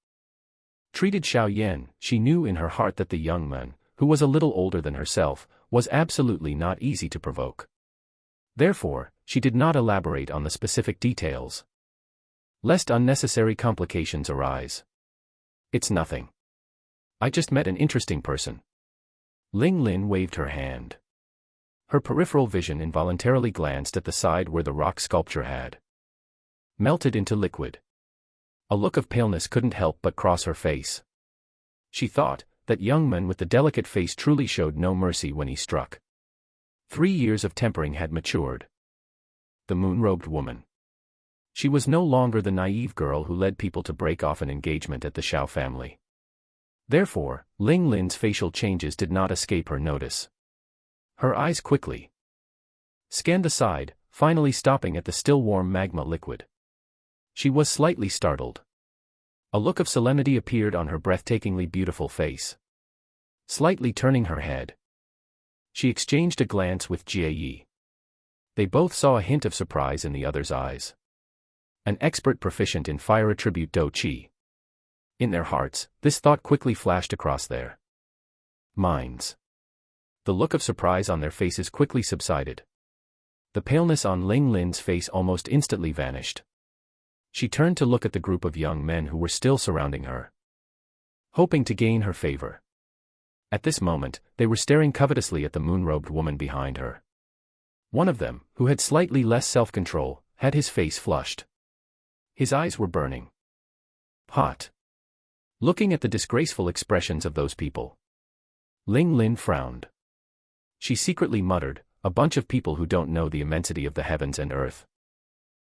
treated Xiao Yan, she knew in her heart that the young man, who was a little older than herself, was absolutely not easy to provoke. Therefore, she did not elaborate on the specific details, lest unnecessary complications arise. "It's nothing. I just met an interesting person." Ling Lin waved her hand. Her peripheral vision involuntarily glanced at the side where the rock sculpture had melted into liquid. A look of paleness couldn't help but cross her face. She thought, that young man with the delicate face truly showed no mercy when he struck. 3 years of tempering had matured. The moon-robed woman. She was no longer the naive girl who led people to break off an engagement at the Xiao family. Therefore, Ling Lin's facial changes did not escape her notice. Her eyes quickly scanned the side, finally stopping at the still warm magma liquid. She was slightly startled. A look of solemnity appeared on her breathtakingly beautiful face. Slightly turning her head, she exchanged a glance with Jie Yi. They both saw a hint of surprise in the other's eyes. An expert proficient in fire attribute Do Qi. In their hearts, this thought quickly flashed across their minds. The look of surprise on their faces quickly subsided. The paleness on Ling Lin's face almost instantly vanished. She turned to look at the group of young men who were still surrounding her, hoping to gain her favor. At this moment, they were staring covetously at the moon-robed woman behind her. One of them, who had slightly less self-control, had his face flushed. His eyes were burning hot. Looking at the disgraceful expressions of those people, Ling Lin frowned. She secretly muttered, "A bunch of people who don't know the immensity of the heavens and earth.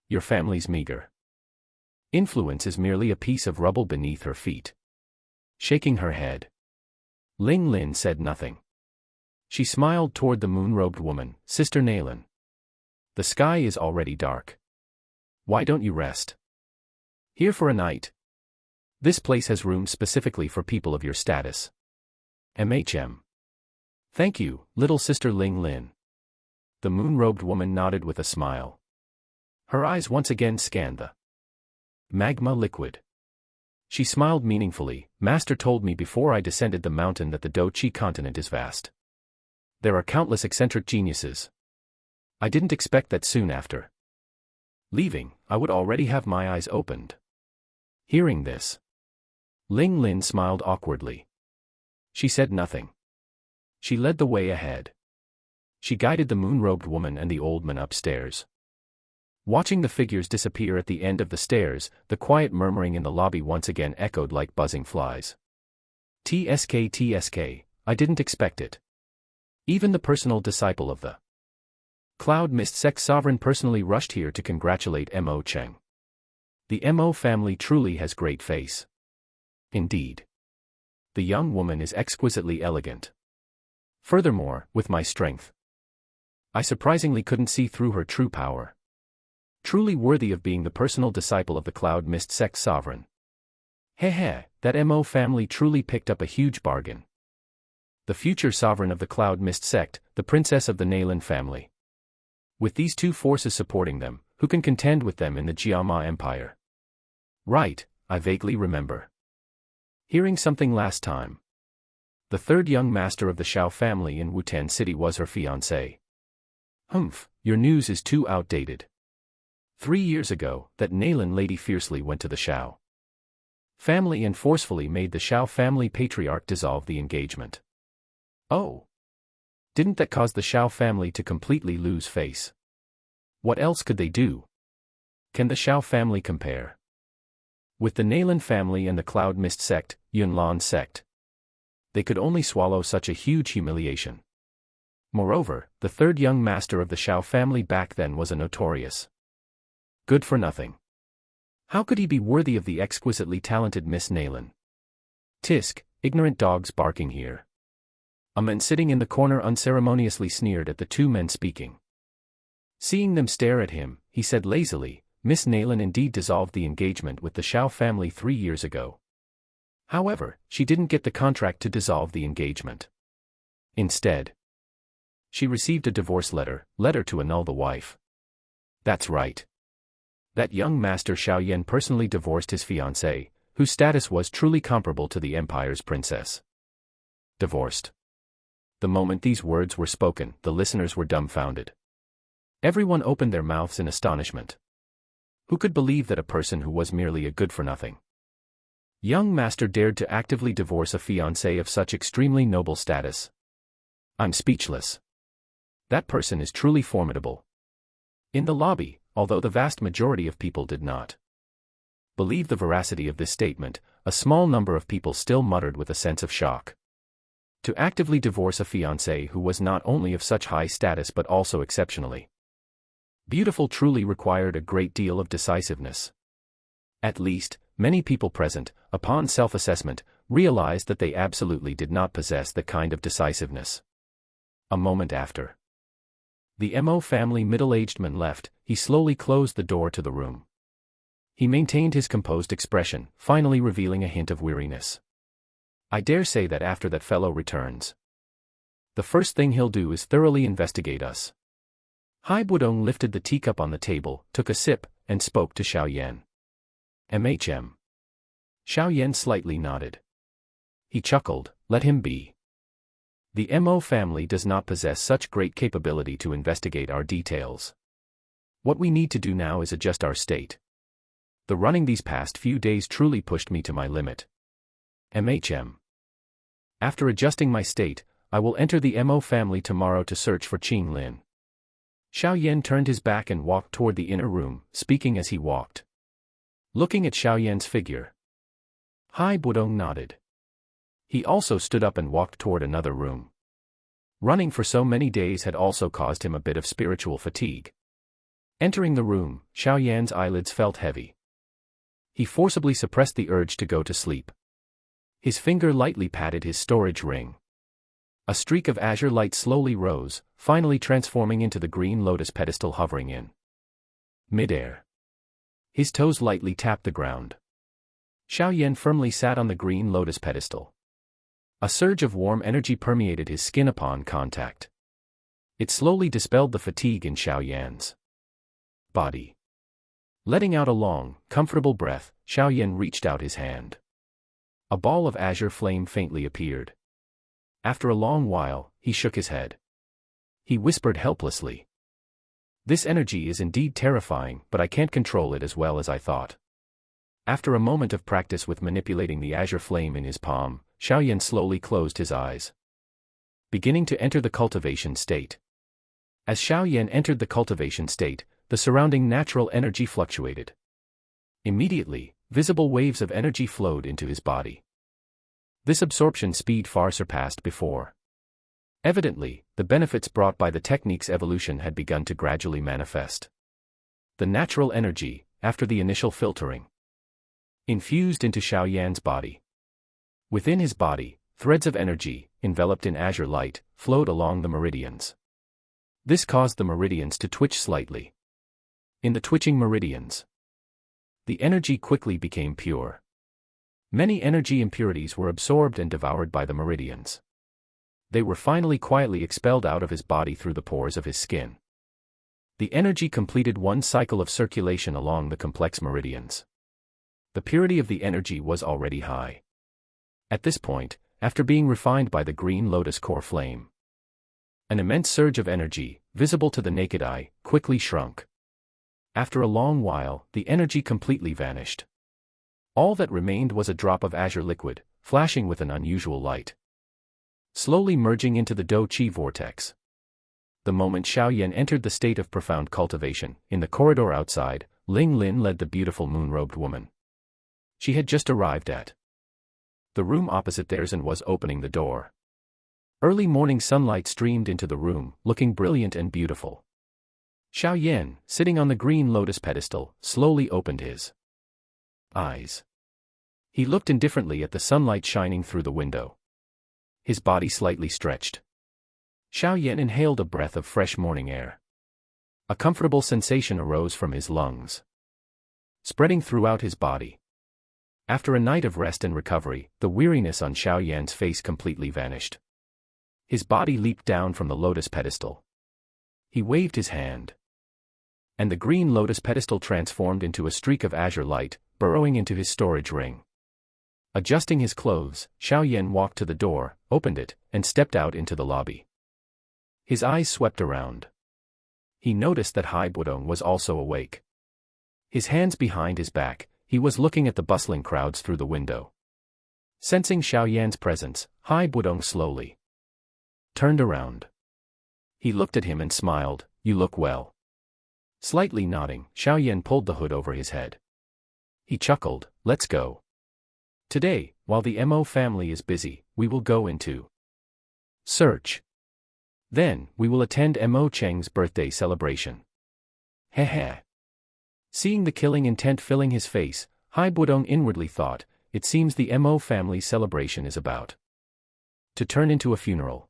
Your family's meager influence is merely a piece of rubble beneath her feet." Shaking her head, Ling Lin said nothing. She smiled toward the moon-robed woman, "Sister Nailin. The sky is already dark. Why don't you rest here for a night? This place has rooms specifically for people of your status." "MHM. Thank you, little sister Ling Lin." The moon-robed woman nodded with a smile. Her eyes once again scanned the magma liquid. She smiled meaningfully. "Master told me before I descended the mountain that the Do Qi continent is vast. There are countless eccentric geniuses. I didn't expect that soon after leaving, I would already have my eyes opened." Hearing this, Ling Lin smiled awkwardly. She said nothing. She led the way ahead. She guided the moon-robed woman and the old man upstairs. Watching the figures disappear at the end of the stairs, the quiet murmuring in the lobby once again echoed like buzzing flies. TSK, I didn't expect it. Even the personal disciple of the Cloud Mist Sect Sovereign personally rushed here to congratulate Mo Cheng. The Mo family truly has great face. Indeed. The young woman is exquisitely elegant. Furthermore, with my strength, I surprisingly couldn't see through her true power. Truly worthy of being the personal disciple of the Cloud Mist Sect Sovereign. Heh, that Mo family truly picked up a huge bargain. The future sovereign of the Cloud Mist Sect, the princess of the Nailin family. With these two forces supporting them, who can contend with them in the Jiama Empire? Right, I vaguely remember hearing something last time. The third young master of the Xiao family in Wutan City was her fiancé. Humph, your news is too outdated. 3 years ago, that Nailin lady fiercely went to the Xiao family and forcefully made the Xiao family patriarch dissolve the engagement. Oh. Didn't that cause the Xiao family to completely lose face? What else could they do? Can the Xiao family compare with the Nailin family and the Cloud Mist sect, Yunlan sect? They could only swallow such a huge humiliation. Moreover, the third young master of the Xiao family back then was a notorious good for nothing. How could he be worthy of the exquisitely talented Miss Nailin? Tisk, ignorant dogs barking here. A man sitting in the corner unceremoniously sneered at the two men speaking. Seeing them stare at him, he said lazily, Miss Nailin indeed dissolved the engagement with the Xiao family 3 years ago. However, she didn't get the contract to dissolve the engagement. Instead, she received a divorce letter to annul the wife. That's right. That young master Xiao Yan personally divorced his fiancée, whose status was truly comparable to the empire's princess. Divorced. The moment these words were spoken, the listeners were dumbfounded. Everyone opened their mouths in astonishment. Who could believe that a person who was merely a good-for-nothing young master dared to actively divorce a fiancée of such extremely noble status? I'm speechless. That person is truly formidable. In the lobby, although the vast majority of people did not believe the veracity of this statement, a small number of people still muttered with a sense of shock. To actively divorce a fiancé who was not only of such high status but also exceptionally Beautiful truly required a great deal of decisiveness. At least, many people present, upon self-assessment, realized that they absolutely did not possess the kind of decisiveness. A moment after the Mo family middle-aged man left, he slowly closed the door to the room. He maintained his composed expression, finally revealing a hint of weariness. I dare say that after that fellow returns, the first thing he'll do is thoroughly investigate us. Hai Budong lifted the teacup on the table, took a sip, and spoke to Xiao Yan. "MHM." Xiao Yan slightly nodded. He chuckled, "Let him be. The Mo family does not possess such great capability to investigate our details. What we need to do now is adjust our state. The running these past few days truly pushed me to my limit. MHM. After adjusting my state, I will enter the Mo family tomorrow to search for Qing Lin." Xiao Yan turned his back and walked toward the inner room, speaking as he walked. Looking at Xiao Yan's figure, Hai Budong nodded. He also stood up and walked toward another room. Running for so many days had also caused him a bit of spiritual fatigue. Entering the room, Xiao Yan's eyelids felt heavy. He forcibly suppressed the urge to go to sleep. His finger lightly patted his storage ring. A streak of azure light slowly rose, finally transforming into the green lotus pedestal hovering in midair. His toes lightly tapped the ground. Xiao Yan firmly sat on the green lotus pedestal. A surge of warm energy permeated his skin upon contact. It slowly dispelled the fatigue in Xiao Yan's body. Letting out a long, comfortable breath, Xiao Yan reached out his hand. A ball of azure flame faintly appeared. After a long while, he shook his head. He whispered helplessly. "This energy is indeed terrifying, but I can't control it as well as I thought." After a moment of practice with manipulating the azure flame in his palm, Xiao Yan slowly closed his eyes, beginning to enter the cultivation state. As Xiao Yan entered the cultivation state, the surrounding natural energy fluctuated. Immediately, visible waves of energy flowed into his body. This absorption speed far surpassed before. Evidently, the benefits brought by the technique's evolution had begun to gradually manifest. The natural energy, after the initial filtering, infused into Xiao Yan's body. Within his body, threads of energy, enveloped in azure light, flowed along the meridians. This caused the meridians to twitch slightly. In the twitching meridians, the energy quickly became pure. Many energy impurities were absorbed and devoured by the meridians. They were finally quietly expelled out of his body through the pores of his skin. The energy completed one cycle of circulation along the complex meridians. The purity of the energy was already high. At this point, after being refined by the green lotus core flame, an immense surge of energy, visible to the naked eye, quickly shrunk. After a long while, the energy completely vanished. All that remained was a drop of azure liquid, flashing with an unusual light, slowly merging into the Do Qi vortex. The moment Xiao Yan entered the state of profound cultivation, in the corridor outside, Ling Lin led the beautiful moon-robed woman. She had just arrived at the room opposite theirs and was opening the door. Early morning sunlight streamed into the room, looking brilliant and beautiful. Xiao Yan, sitting on the green lotus pedestal, slowly opened his eyes. He looked indifferently at the sunlight shining through the window. His body slightly stretched. Xiao Yan inhaled a breath of fresh morning air. A comfortable sensation arose from his lungs, spreading throughout his body. After a night of rest and recovery, the weariness on Xiao Yan's face completely vanished. His body leaped down from the lotus pedestal. He waved his hand, and the green lotus pedestal transformed into a streak of azure light, burrowing into his storage ring. Adjusting his clothes, Xiao Yan walked to the door, opened it, and stepped out into the lobby. His eyes swept around. He noticed that Hai Budong was also awake. His hands behind his back, he was looking at the bustling crowds through the window. Sensing Xiao Yan's presence, Hai Budong slowly turned around. He looked at him and smiled, "You look well." Slightly nodding, Xiao Yan pulled the hood over his head. He chuckled, "Let's go. Today, while the Mo family is busy, we will go into search. Then, we will attend Mo Cheng's birthday celebration." Heh. Seeing the killing intent filling his face, Hai Budong inwardly thought, it seems the Mo family's celebration is about to turn into a funeral.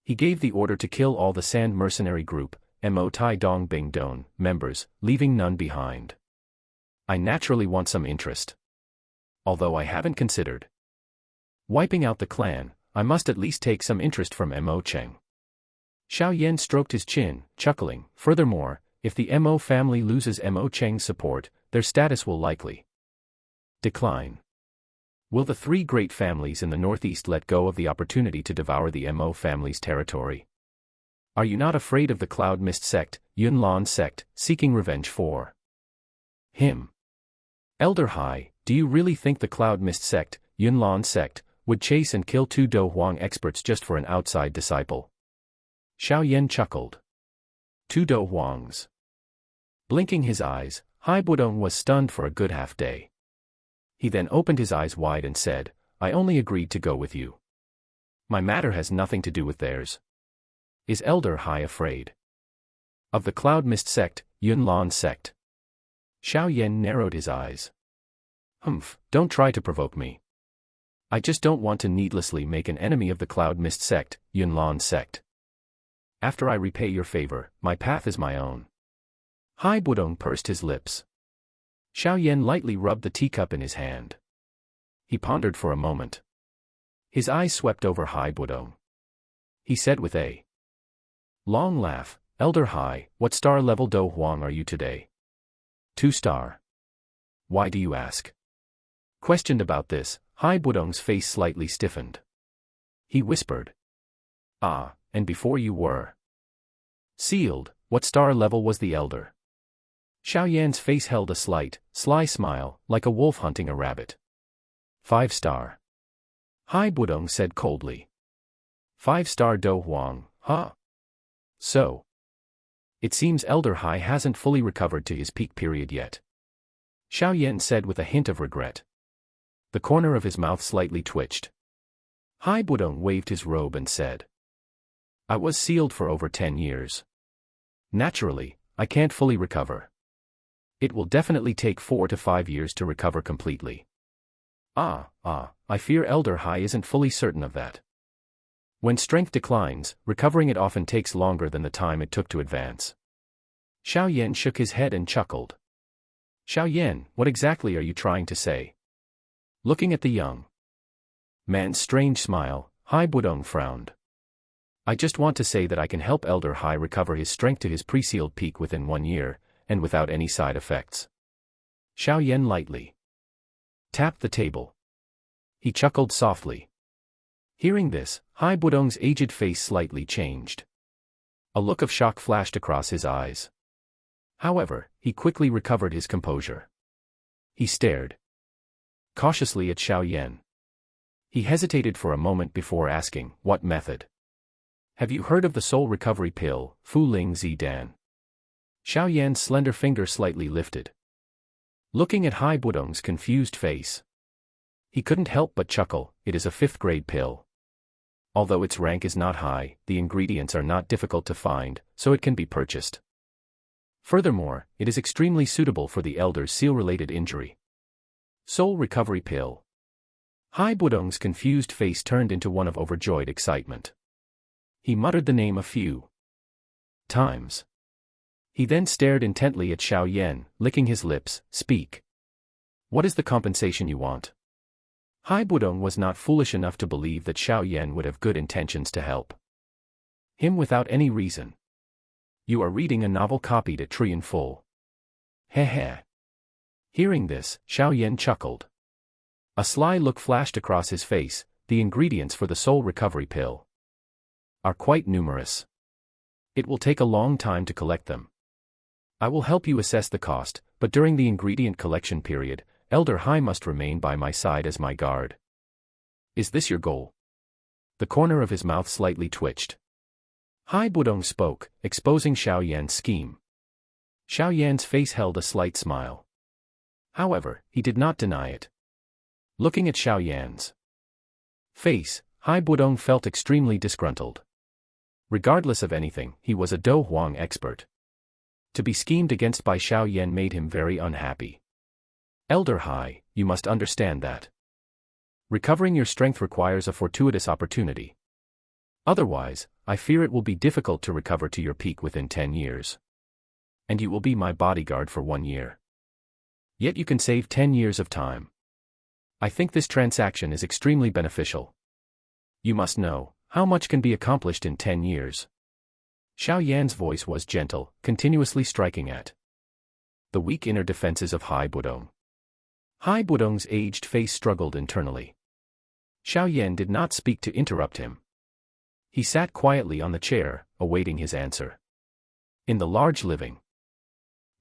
He gave the order to kill all the Sand Mercenary Group, Mo Tai Dong Bing Don, members, leaving none behind. I naturally want some interest. Although I haven't considered wiping out the clan, I must at least take some interest from Mo Cheng. Xiao Yan stroked his chin, chuckling. Furthermore, if the Mo family loses Mo Cheng's support, their status will likely decline. Will the three great families in the northeast let go of the opportunity to devour the Mo family's territory? Are you not afraid of the Cloud Mist sect, Yunlan sect, seeking revenge for him? Elder Hai, do you really think the Cloud Mist sect, Yunlan sect, would chase and kill 2 Do Huang experts just for an outside disciple? Xiao Yan chuckled. 2 Do Huangs. Blinking his eyes, Hai Budong was stunned for a good half day. He then opened his eyes wide and said, I only agreed to go with you. My matter has nothing to do with theirs. Is Elder Hai afraid of the Cloud Mist sect, Yunlan sect? Xiao Yan narrowed his eyes. Humph, don't try to provoke me. I just don't want to needlessly make an enemy of the Cloud Mist sect, Yunlan sect. After I repay your favor, my path is my own. Hai Budong pursed his lips. Xiao Yan lightly rubbed the teacup in his hand. He pondered for a moment. His eyes swept over Hai Budong. He said with a long laugh, Elder Hai, what star level Do Huang are you today? 2 star. Why do you ask? Questioned about this, Hai Budong's face slightly stiffened. He whispered. Ah, and before you were sealed, what star level was the elder? Xiao Yan's face held a sly smile, like a wolf hunting a rabbit. 5 star. Hai Budong said coldly. 5 star Do Huang, huh? So. It seems Elder Hai hasn't fully recovered to his peak period yet. Xiao Yan said with a hint of regret. The corner of his mouth slightly twitched. Hai Budong waved his robe and said. I was sealed for over 10 years. Naturally, I can't fully recover. It will definitely take 4 to 5 years to recover completely. I fear Elder Hai isn't fully certain of that. When strength declines, recovering it often takes longer than the time it took to advance. Xiao Yan shook his head and chuckled. Xiao Yan, what exactly are you trying to say? Looking at the young man's strange smile, Hai Budong frowned. I just want to say that I can help Elder Hai recover his strength to his pre-sealed peak within 1 year, and without any side effects. Xiao Yan lightly tapped the table. He chuckled softly. Hearing this, Hai Budong's aged face slightly changed. A look of shock flashed across his eyes. However, he quickly recovered his composure. He stared cautiously at Xiao Yan. He hesitated for a moment before asking, what method? Have you heard of the soul recovery pill, Fu Ling Zidan? Xiao Yan's slender finger slightly lifted. Looking at Hai Budong's confused face, he couldn't help but chuckle. It is a 5th grade pill. Although its rank is not high, the ingredients are not difficult to find, so it can be purchased. Furthermore, it is extremely suitable for the elder's seal-related injury. Soul recovery pill. Hai Budong's confused face turned into one of overjoyed excitement. He muttered the name a few times. He then stared intently at Xiao Yan, licking his lips. Speak. What is the compensation you want? Hai Budong was not foolish enough to believe that Xiao Yan would have good intentions to help him without any reason. You are reading a novel copied at Tree in full. Heh. Hearing this, Xiao Yan chuckled. A sly look flashed across his face. The ingredients for the soul recovery pill are quite numerous. It will take a long time to collect them. I will help you assess the cost, but during the ingredient collection period, Elder Hai must remain by my side as my guard. Is this your goal? The corner of his mouth slightly twitched. Hai Budong spoke, exposing Xiao Yan's scheme. Xiao Yan's face held a slight smile. However, he did not deny it. Looking at Xiao Yan's face, Hai Budong felt extremely disgruntled. Regardless of anything, he was a Do Huang expert. To be schemed against by Xiao Yan made him very unhappy. Elder Hai, you must understand that recovering your strength requires a fortuitous opportunity. Otherwise, I fear it will be difficult to recover to your peak within 10 years. And you will be my bodyguard for 1 year. Yet you can save 10 years of time. I think this transaction is extremely beneficial. You must know, how much can be accomplished in 10 years. Xiao Yan's voice was gentle, continuously striking at the weak inner defenses of Hai Budong. Hai Budong's aged face struggled internally. Xiao Yan did not speak to interrupt him. He sat quietly on the chair, awaiting his answer. In the large living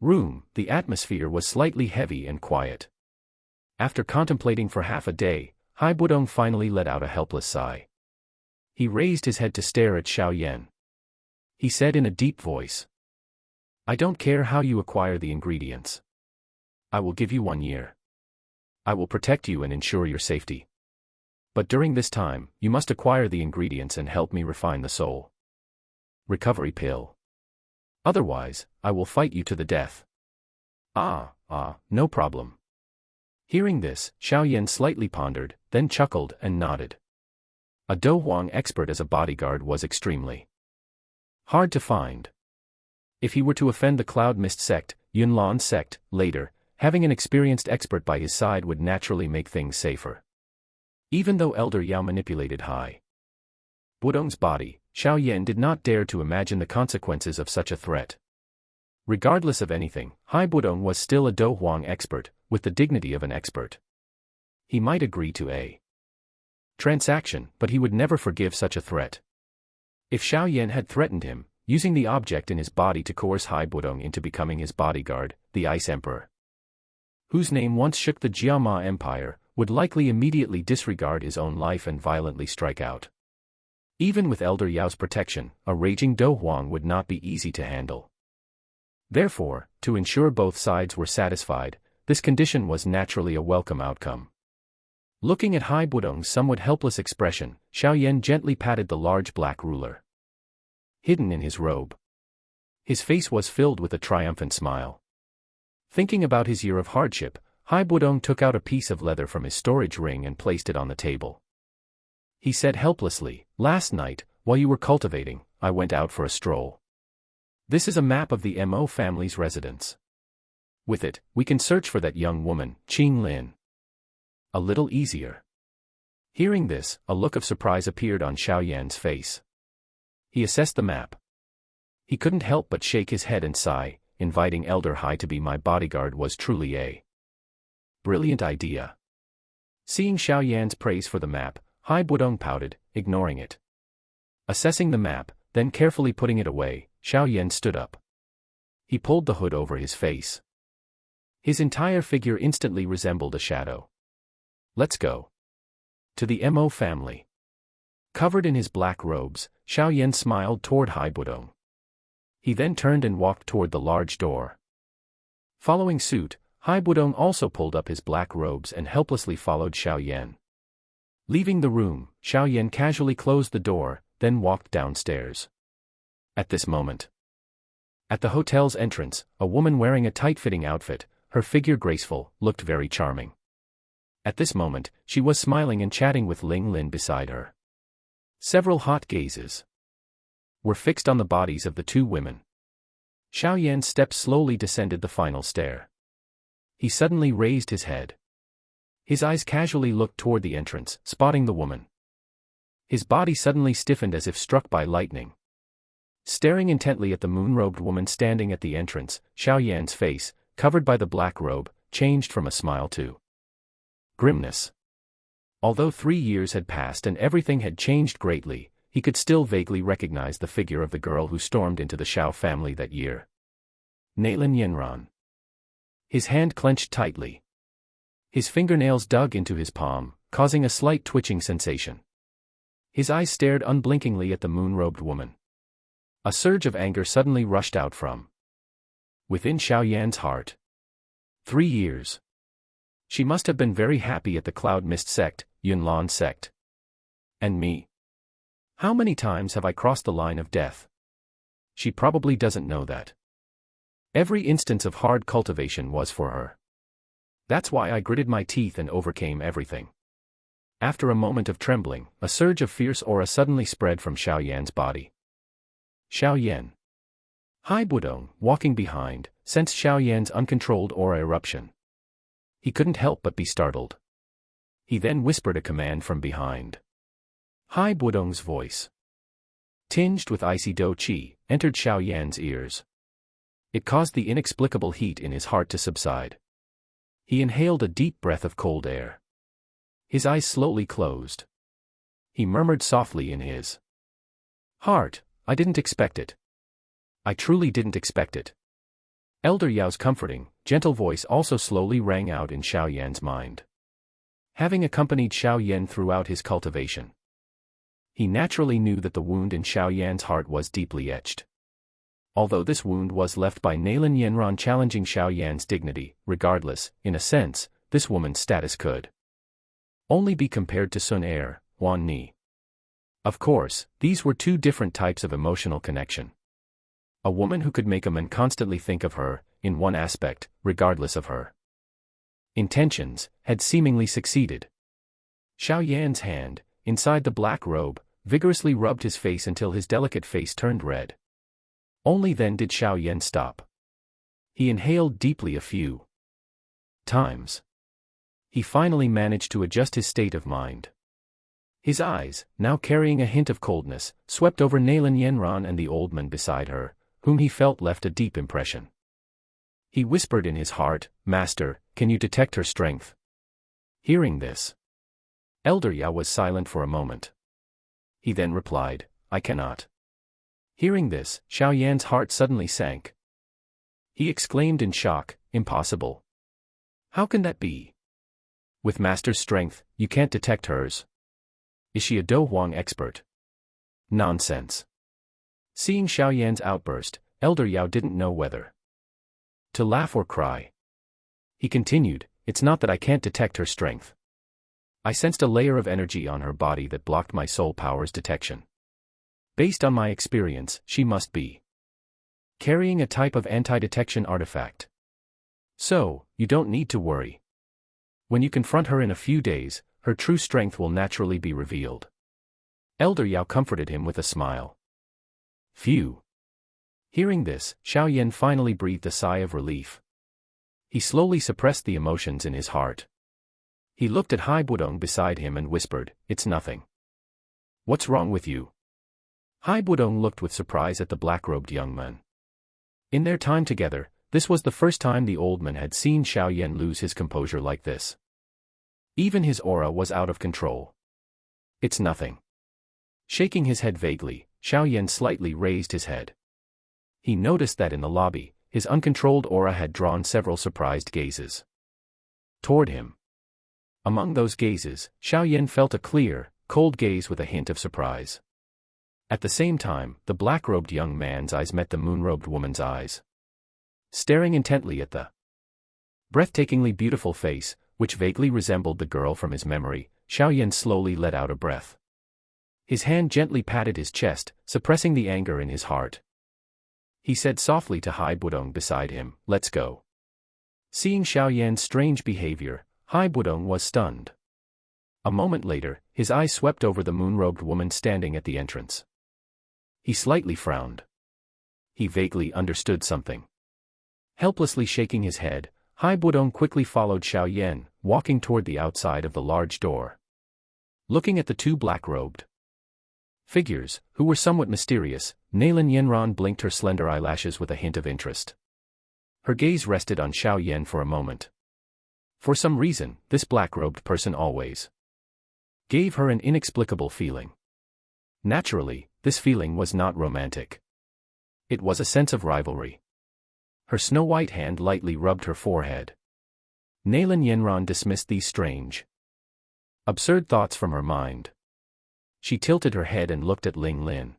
room, the atmosphere was slightly heavy and quiet. After contemplating for half a day, Hai Budong finally let out a helpless sigh. He raised his head to stare at Xiao Yan. He said in a deep voice, I don't care how you acquire the ingredients. I will give you 1 year. I will protect you and ensure your safety. But during this time, you must acquire the ingredients and help me refine the soul recovery pill. Otherwise, I will fight you to the death. No problem. Hearing this, Xiao Yan slightly pondered, then chuckled and nodded. A Do Huang expert as a bodyguard was extremely hard to find. If he were to offend the Cloud Mist sect, Yunlan sect, later, having an experienced expert by his side would naturally make things safer. Even though Elder Yao manipulated Hai Budong's body, Xiao Yan did not dare to imagine the consequences of such a threat. Regardless of anything, Hai Budong was still a Do Huang expert, with the dignity of an expert. He might agree to a transaction, but he would never forgive such a threat. If Xiao Yan had threatened him, using the object in his body to coerce Hai Budong into becoming his bodyguard, the Ice Emperor, whose name once shook the Jiama Empire, would likely immediately disregard his own life and violently strike out. Even with Elder Yao's protection, a raging Do Huang would not be easy to handle. Therefore, to ensure both sides were satisfied, this condition was naturally a welcome outcome. Looking at Hai Budong's somewhat helpless expression, Xiao Yan gently patted the large black ruler hidden in his robe. His face was filled with a triumphant smile. Thinking about his year of hardship, Hai Budong took out a piece of leather from his storage ring and placed it on the table. He said helplessly, last night, while you were cultivating, I went out for a stroll. This is a map of the Mo family's residence. With it, we can search for that young woman, Qing Lin. A little easier. Hearing this, a look of surprise appeared on Xiao Yan's face. He assessed the map. He couldn't help but shake his head and sigh. Inviting Elder Hai to be my bodyguard was truly a brilliant idea. Seeing Xiao Yan's praise for the map, Hai Budong pouted, ignoring it. Assessing the map, then carefully putting it away, Xiao Yan stood up. He pulled the hood over his face. His entire figure instantly resembled a shadow. Let's go. To the Mo family. Covered in his black robes, Xiao Yan smiled toward Hai Budong. He then turned and walked toward the large door. Following suit, Hai Budong also pulled up his black robes and helplessly followed Xiao Yan. Leaving the room, Xiao Yan casually closed the door, then walked downstairs. At this moment, at the hotel's entrance, a woman wearing a tight-fitting outfit, her figure graceful, looked very charming. At this moment, she was smiling and chatting with Ling Lin beside her. Several hot gazes were fixed on the bodies of the two women. Xiao Yan's steps slowly descended the final stair. He suddenly raised his head. His eyes casually looked toward the entrance, spotting the woman. His body suddenly stiffened as if struck by lightning. Staring intently at the moon-robed woman standing at the entrance, Xiao Yan's face, covered by the black robe, changed from a smile to grimness. Although 3 years had passed and everything had changed greatly, he could still vaguely recognize the figure of the girl who stormed into the Xiao family that year. Nailin Yanran. His hand clenched tightly. His fingernails dug into his palm, causing a slight twitching sensation. His eyes stared unblinkingly at the moon-robed woman. A surge of anger suddenly rushed out from within Xiao Yan's heart. 3 years. She must have been very happy at the Cloud Mist sect, Yunlan sect. And me? How many times have I crossed the line of death? She probably doesn't know that. Every instance of hard cultivation was for her. That's why I gritted my teeth and overcame everything. After a moment of trembling, a surge of fierce aura suddenly spread from Xiao Yan's body. Xiao Yan. Hai Budong, walking behind, sensed Xiao Yan's uncontrolled aura eruption. He couldn't help but be startled. He then whispered a command from behind. Hai Budong's voice, tinged with icy do qi, entered Xiao Yan's ears. It caused the inexplicable heat in his heart to subside. He inhaled a deep breath of cold air. His eyes slowly closed. He murmured softly in his heart, I didn't expect it. I truly didn't expect it. Elder Yao's comforting, gentle voice also slowly rang out in Xiao Yan's mind. Having accompanied Xiao Yan throughout his cultivation, he naturally knew that the wound in Xiao Yan's heart was deeply etched. Although this wound was left by Nailin Yanran challenging Xiao Yan's dignity, regardless, in a sense, this woman's status could only be compared to Sun Er, Wan Ni. Of course, these were two different types of emotional connection. A woman who could make a man constantly think of her, in one aspect, regardless of her intentions, had seemingly succeeded. Xiao Yan's hand, inside the black robe, vigorously rubbed his face until his delicate face turned red. Only then did Xiao Yan stop. He inhaled deeply a few times. He finally managed to adjust his state of mind. His eyes, now carrying a hint of coldness, swept over Nailin Yanran and the old man beside her, whom he felt left a deep impression. He whispered in his heart, Master, can you detect her strength? Hearing this, Elder Yao was silent for a moment. He then replied, I cannot. Hearing this, Xiao Yan's heart suddenly sank. He exclaimed in shock, Impossible. How can that be? With Master's strength, you can't detect hers. Is she a Do Huang expert? Nonsense. Seeing Xiao Yan's outburst, Elder Yao didn't know whether to laugh or cry. He continued, It's not that I can't detect her strength. I sensed a layer of energy on her body that blocked my soul power's detection. Based on my experience, she must be carrying a type of anti-detection artifact. So, you don't need to worry. When you confront her in a few days, her true strength will naturally be revealed. Elder Yao comforted him with a smile. Phew. Hearing this, Xiao Yan finally breathed a sigh of relief. He slowly suppressed the emotions in his heart. He looked at Hai Budong beside him and whispered, It's nothing. What's wrong with you? Hai Budong looked with surprise at the black-robed young man. In their time together, this was the first time the old man had seen Xiao Yan lose his composure like this. Even his aura was out of control. It's nothing. Shaking his head vaguely, Xiao Yan slightly raised his head. He noticed that in the lobby, his uncontrolled aura had drawn several surprised gazes toward him. Among those gazes, Xiao Yan felt a clear, cold gaze with a hint of surprise. At the same time, the black-robed young man's eyes met the moon-robed woman's eyes. Staring intently at the breathtakingly beautiful face, which vaguely resembled the girl from his memory, Xiao Yan slowly let out a breath. His hand gently patted his chest, suppressing the anger in his heart. He said softly to Hai Budong beside him, Let's go. Seeing Xiao Yan's strange behavior, Hai Budong was stunned. A moment later, his eyes swept over the moon-robed woman standing at the entrance. He slightly frowned. He vaguely understood something. Helplessly shaking his head, Hai Budong quickly followed Xiao Yan, walking toward the outside of the large door. Looking at the two black-robed figures, who were somewhat mysterious, Nailin Yanran blinked her slender eyelashes with a hint of interest. Her gaze rested on Xiao Yan for a moment. For some reason, this black-robed person always gave her an inexplicable feeling. Naturally, this feeling was not romantic. It was a sense of rivalry. Her snow-white hand lightly rubbed her forehead. Nailin Yanran dismissed these strange, absurd thoughts from her mind. She tilted her head and looked at Ling Lin.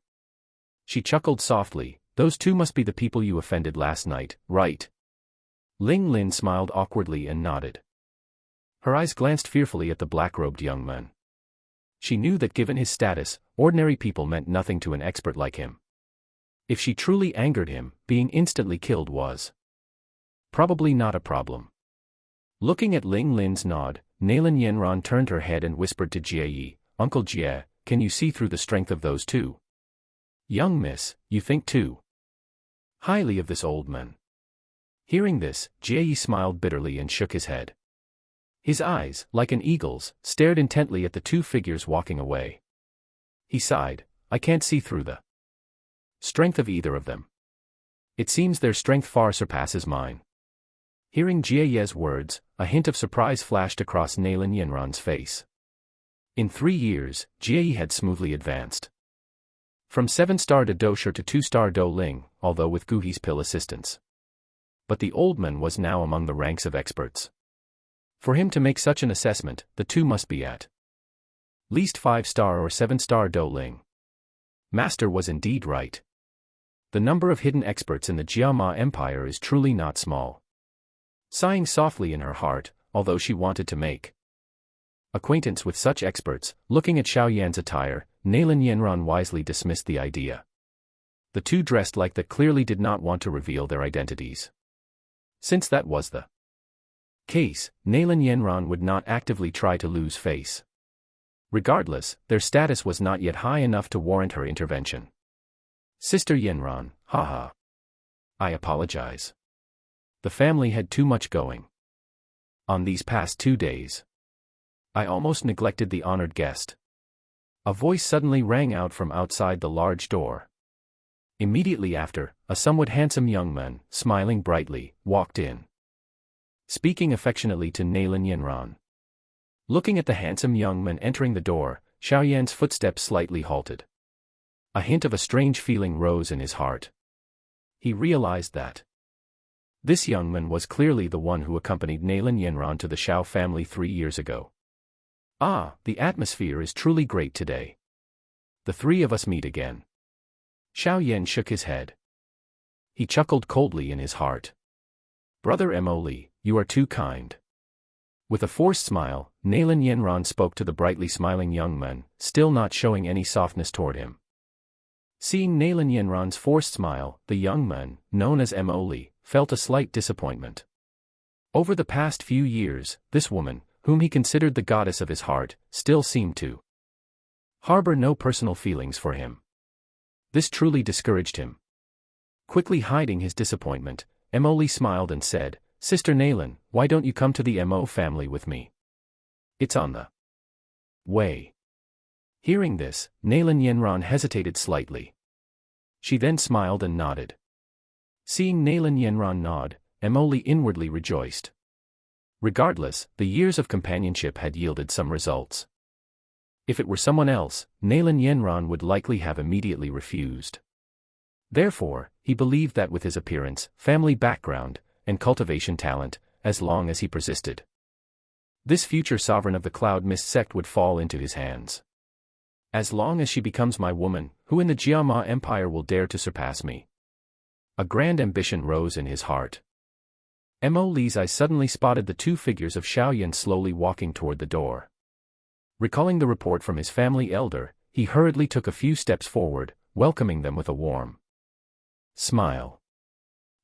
She chuckled softly, Those two must be the people you offended last night, right? Ling Lin smiled awkwardly and nodded. Her eyes glanced fearfully at the black-robed young man. She knew that given his status, ordinary people meant nothing to an expert like him. If she truly angered him, being instantly killed was Probably not a problem. Looking at Ling Lin's nod, Nalan Yenran turned her head and whispered to Jie Yi, Uncle Jie, can you see through the strength of those two? Young miss, you think too highly of this old man. Hearing this, Jie Yi smiled bitterly and shook his head. His eyes, like an eagle's, stared intently at the two figures walking away. He sighed, I can't see through the strength of either of them. It seems their strength far surpasses mine. Hearing Jie Yi's words, a hint of surprise flashed across Nalan Yenran's face. In 3 years, Jie Yi had smoothly advanced from 7-star to Dosher to 2-star Do Ling, although with Guhi's pill assistance. But the old man was now among the ranks of experts. For him to make such an assessment, the two must be at least 5-star or 7-star Do Ling. Master was indeed right. The number of hidden experts in the Jiama Empire is truly not small. Sighing softly in her heart, although she wanted to make acquaintance with such experts, looking at Xiao Yan's attire, Nalan Yenran wisely dismissed the idea. The two dressed like that clearly did not want to reveal their identities. Since that was the case, Nalan Yenran would not actively try to lose face. Regardless, their status was not yet high enough to warrant her intervention. Sister Yenran, haha. I apologize. The family had too much going on these past 2 days. I almost neglected the honored guest. A voice suddenly rang out from outside the large door. Immediately after, a somewhat handsome young man, smiling brightly, walked in, speaking affectionately to Nalan Yenran. Looking at the handsome young man entering the door, Xiao Yan's footsteps slightly halted. A hint of a strange feeling rose in his heart. He realized that this young man was clearly the one who accompanied Nalan Yenran to the Xiao family 3 years ago. Ah, the atmosphere is truly great today. The three of us meet again. Xiao Yan shook his head. He chuckled coldly in his heart. Brother Mo Li, you are too kind. With a forced smile, Nalan Yenran spoke to the brightly smiling young man, still not showing any softness toward him. Seeing Nalan Yenran's forced smile, the young man, known as Mo Li, felt a slight disappointment. Over the past few years, this woman, whom he considered the goddess of his heart, still seemed to harbor no personal feelings for him. This truly discouraged him. Quickly hiding his disappointment, Mo Li smiled and said, Sister Nalan, why don't you come to the Mo family with me? It's on the way. Hearing this, Nalan Yenran hesitated slightly. She then smiled and nodded. Seeing Nalan Yenran nod, Mo Li inwardly rejoiced. Regardless, the years of companionship had yielded some results. If it were someone else, Nalan Yenran would likely have immediately refused. Therefore, he believed that with his appearance, family background, and cultivation talent, as long as he persisted, this future sovereign of the Cloud Mist sect would fall into his hands. As long as she becomes my woman, who in the Jiama Empire will dare to surpass me? A grand ambition rose in his heart. Mo Li's eyes suddenly spotted the two figures of Xiao Yan slowly walking toward the door. Recalling the report from his family elder, he hurriedly took a few steps forward, welcoming them with a warm smile.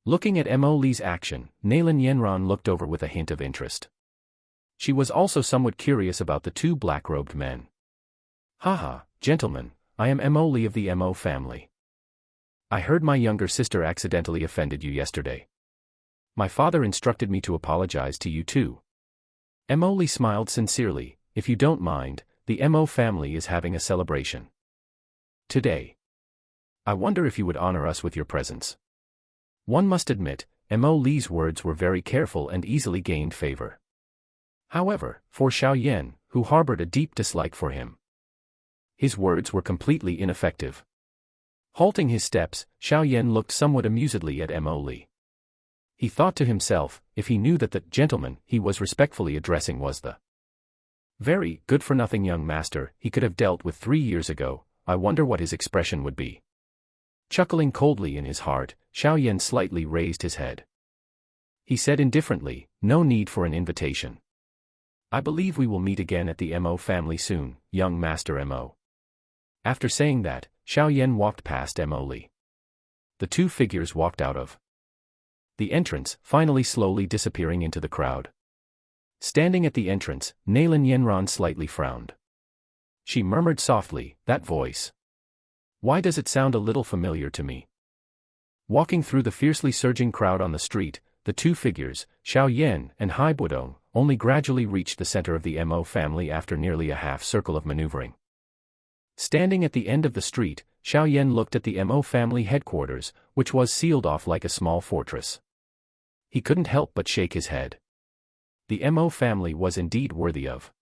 Looking at Mo Li's action, Nalan Yenran looked over with a hint of interest. She was also somewhat curious about the two black-robed men. Haha, gentlemen, I am Mo Li of the Mo family. I heard my younger sister accidentally offended you yesterday. My father instructed me to apologize to you too. Mo Li smiled sincerely. If you don't mind, the Mo family is having a celebration today. I wonder if you would honor us with your presence. One must admit, Mo Li's words were very careful and easily gained favor. However, for Xiao Yan, who harbored a deep dislike for him, his words were completely ineffective. Halting his steps, Xiao Yan looked somewhat amusedly at Mo Li. He thought to himself, if he knew that the gentleman he was respectfully addressing was the very good-for-nothing young master he could have dealt with 3 years ago, I wonder what his expression would be. Chuckling coldly in his heart, Xiao Yan slightly raised his head. He said indifferently, no need for an invitation. I believe we will meet again at the Mo family soon, young Master Mo. After saying that, Xiao Yan walked past Mo Li. The two figures walked out of The entrance, finally slowly disappearing into the crowd. Standing at the entrance, Nalan Yenran slightly frowned. She murmured softly, "That voice. Why does it sound a little familiar to me?" Walking through the fiercely surging crowd on the street, the two figures, Xiao Yan and Hai Budong, only gradually reached the center of the Mo family after nearly a half circle of maneuvering. Standing at the end of the street, Xiao Yan looked at the Mo family headquarters, which was sealed off like a small fortress. He couldn't help but shake his head. The Mo family was indeed worthy of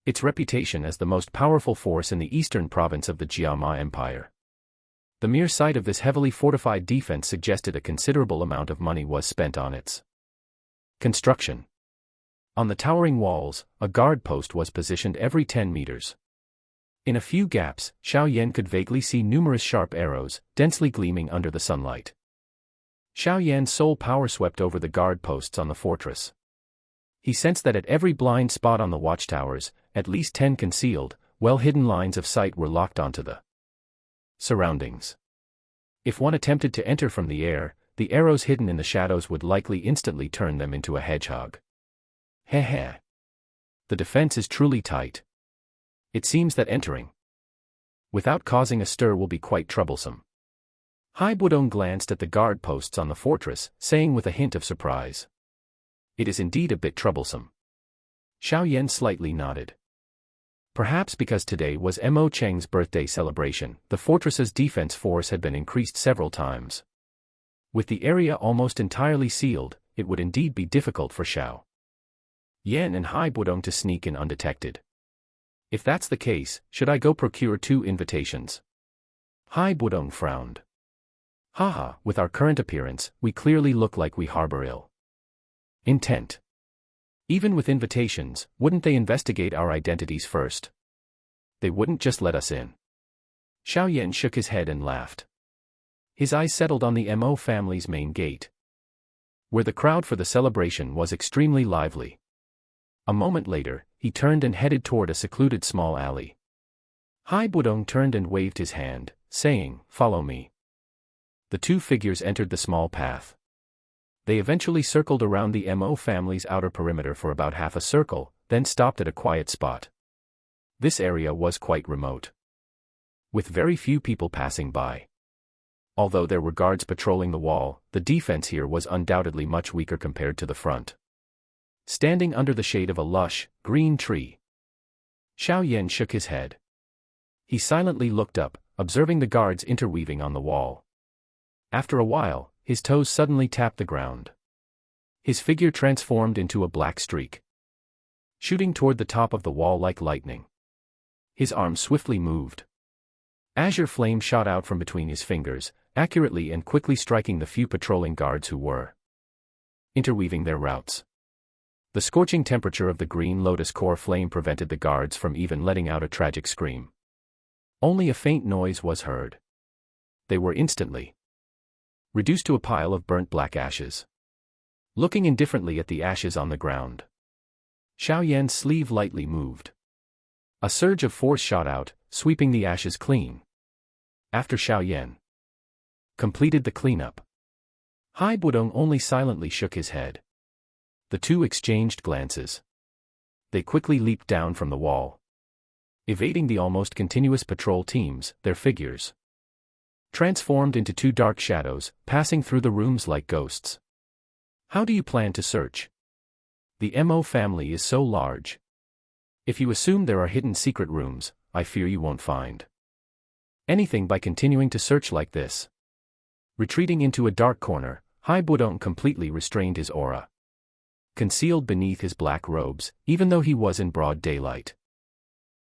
its reputation as the most powerful force in the eastern province of the Jiama Empire. The mere sight of this heavily fortified defense suggested a considerable amount of money was spent on its construction. On the towering walls, a guard post was positioned every 10 meters. In a few gaps, Xiao Yan could vaguely see numerous sharp arrows, densely gleaming under the sunlight. Xiao Yan's soul power swept over the guard posts on the fortress. He sensed that at every blind spot on the watchtowers, at least 10 concealed, well-hidden lines of sight were locked onto the surroundings. If one attempted to enter from the air, the arrows hidden in the shadows would likely instantly turn them into a hedgehog. Heh. The defense is truly tight. It seems that entering without causing a stir will be quite troublesome. Hai Budong glanced at the guard posts on the fortress, saying with a hint of surprise, "It is indeed a bit troublesome." Xiao Yan slightly nodded. Perhaps because today was Mo Cheng's birthday celebration, the fortress's defense force had been increased several times. With the area almost entirely sealed, it would indeed be difficult for Xiao Yan and Hai Budong to sneak in undetected. If that's the case, should I go procure 2 invitations? Hai Budong frowned. Haha, with our current appearance, we clearly look like we harbor ill intent. Even with invitations, wouldn't they investigate our identities first? They wouldn't just let us in. Xiao Yan shook his head and laughed. His eyes settled on the Mo family's main gate, where the crowd for the celebration was extremely lively. A moment later, he turned and headed toward a secluded small alley. Hai Budong turned and waved his hand, saying, "Follow me." The two figures entered the small path. They eventually circled around the Mo family's outer perimeter for about half a circle, then stopped at a quiet spot. This area was quite remote, with very few people passing by. Although there were guards patrolling the wall, the defense here was undoubtedly much weaker compared to the front. Standing under the shade of a lush, green tree, Xiao Yan shook his head. He silently looked up, observing the guards interweaving on the wall. After a while, his toes suddenly tapped the ground. His figure transformed into a black streak, shooting toward the top of the wall like lightning. His arms swiftly moved. Azure flame shot out from between his fingers, accurately and quickly striking the few patrolling guards who were interweaving their routes. The scorching temperature of the green lotus core flame prevented the guards from even letting out a tragic scream. Only a faint noise was heard. They were instantly reduced to a pile of burnt black ashes. Looking indifferently at the ashes on the ground, Xiao Yan's sleeve lightly moved. A surge of force shot out, sweeping the ashes clean. After Xiao Yan completed the cleanup, Hai Budong only silently shook his head. The two exchanged glances. They quickly leaped down from the wall, evading the almost continuous patrol teams, their figures transformed into two dark shadows, passing through the rooms like ghosts. How do you plan to search? The Mo family is so large. If you assume there are hidden secret rooms, I fear you won't find anything by continuing to search like this. Retreating into a dark corner, Hai Budong completely restrained his aura, concealed beneath his black robes, even though he was in broad daylight.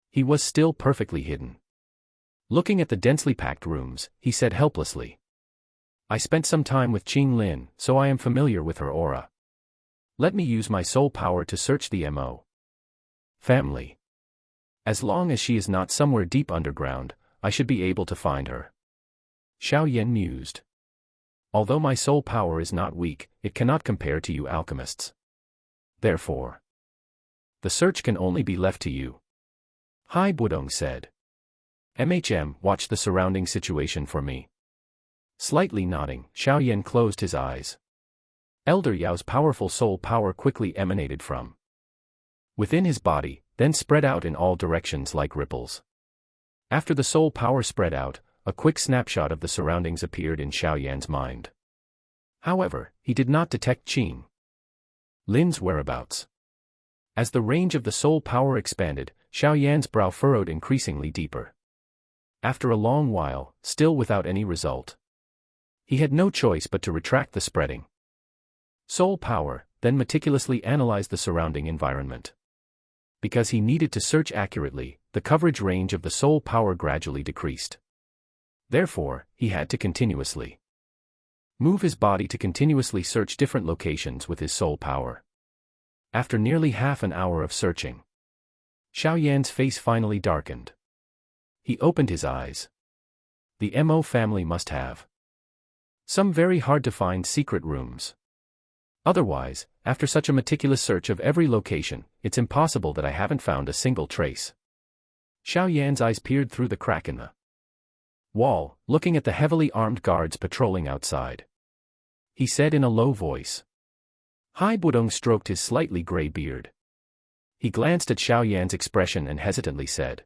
He was still perfectly hidden. Looking at the densely packed rooms, he said helplessly, "I spent some time with Qing Lin, so I am familiar with her aura. Let me use my soul power to search the Mo family. As long as she is not somewhere deep underground, I should be able to find her." Xiao Yan mused. "Although my soul power is not weak, it cannot compare to you alchemists. Therefore, the search can only be left to you." Hai Budong said. Watch the surrounding situation for me." Slightly nodding, Xiao Yan closed his eyes. Elder Yao's powerful soul power quickly emanated from within his body, then spread out in all directions like ripples. After the soul power spread out, a quick snapshot of the surroundings appeared in Xiao Yan's mind. However, he did not detect Qing Lin's whereabouts. As the range of the soul power expanded, Xiao Yan's brow furrowed increasingly deeper. After a long while, still without any result, he had no choice but to retract the spreading soul power, then meticulously analyze the surrounding environment. Because he needed to search accurately, the coverage range of the soul power gradually decreased. Therefore, he had to continuously move his body to continuously search different locations with his soul power. After nearly half an hour of searching, Xiao Yan's face finally darkened. He opened his eyes. The Mo family must have some very hard-to-find secret rooms. Otherwise, after such a meticulous search of every location, it's impossible that I haven't found a single trace. Xiao Yan's eyes peered through the crack in the wall, looking at the heavily armed guards patrolling outside. He said in a low voice. Hai Budong stroked his slightly gray beard. He glanced at Xiao Yan's expression and hesitantly said,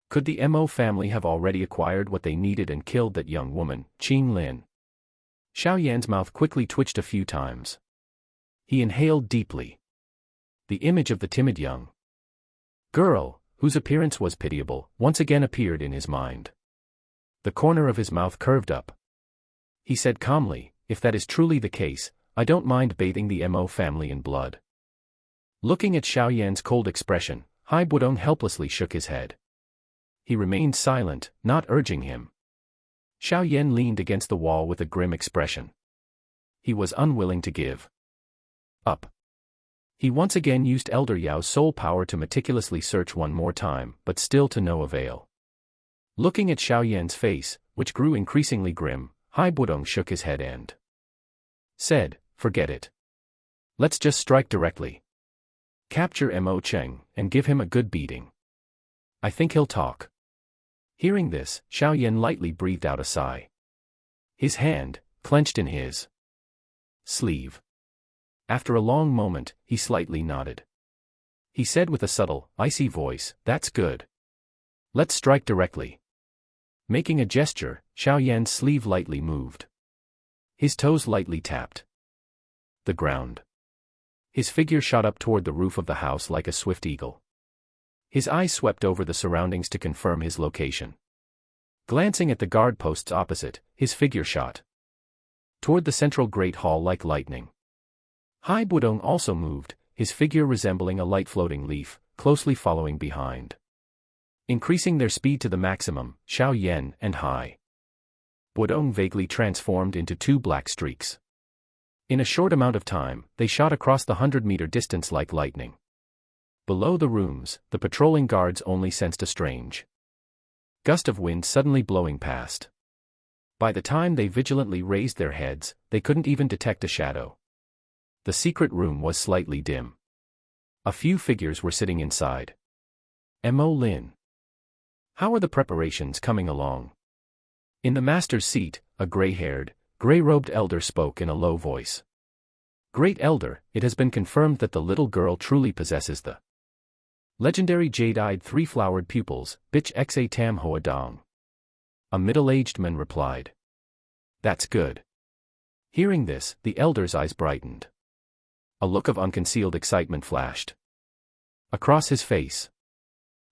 "Could the Mo family have already acquired what they needed and killed that young woman, Qing Lin?" Xiao Yan's mouth quickly twitched a few times. He inhaled deeply. The image of the timid young girl, whose appearance was pitiable, once again appeared in his mind. The corner of his mouth curved up. He said calmly, "If that is truly the case, I don't mind bathing the Mo family in blood." Looking at Xiao Yan's cold expression, Hai Budong helplessly shook his head. He remained silent, not urging him. Xiao Yan leaned against the wall with a grim expression. He was unwilling to give up. He once again used Elder Yao's soul power to meticulously search one more time, but still to no avail. Looking at Xiao Yan's face, which grew increasingly grim, Hai Budong shook his head and said, "Forget it. Let's just strike directly. Capture Mo Cheng, and give him a good beating. I think he'll talk." Hearing this, Xiao Yan lightly breathed out a sigh. His hand clenched in his sleeve. After a long moment, he slightly nodded. He said with a subtle, icy voice, "That's good. Let's strike directly." Making a gesture, Xiao Yan's sleeve lightly moved. His toes lightly tapped the ground. His figure shot up toward the roof of the house like a swift eagle. His eyes swept over the surroundings to confirm his location. Glancing at the guard posts opposite, his figure shot toward the central great hall like lightning. Hai Budong also moved, his figure resembling a light floating leaf, closely following behind. Increasing their speed to the maximum, Xiao Yan and Hai Budong vaguely transformed into two black streaks. In a short amount of time, they shot across the 100-meter distance like lightning. Below the rooms, the patrolling guards only sensed a strange gust of wind suddenly blowing past. By the time they vigilantly raised their heads, they couldn't even detect a shadow. The secret room was slightly dim. A few figures were sitting inside. Mo Lin. How are the preparations coming along? In the master's seat, a gray-haired, gray-robed elder spoke in a low voice. Great Elder, it has been confirmed that the little girl truly possesses the legendary jade-eyed three-flowered pupils, Bich Xa Tam Hoa Dong. A middle-aged man replied. That's good. Hearing this, the elder's eyes brightened. A look of unconcealed excitement flashed across his face.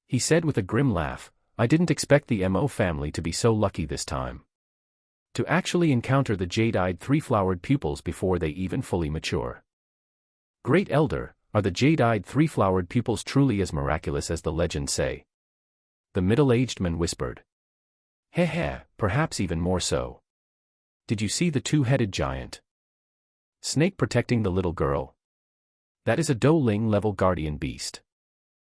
He said with a grim laugh, "I didn't expect the Mo family to be so lucky this time. To actually encounter the jade-eyed three-flowered pupils before they even fully mature. Great Elder, are the jade-eyed three-flowered pupils truly as miraculous as the legends say?" The middle-aged man whispered. Heh, perhaps even more so. Did you see the two-headed giant snake protecting the little girl? That is a Douling-level guardian beast.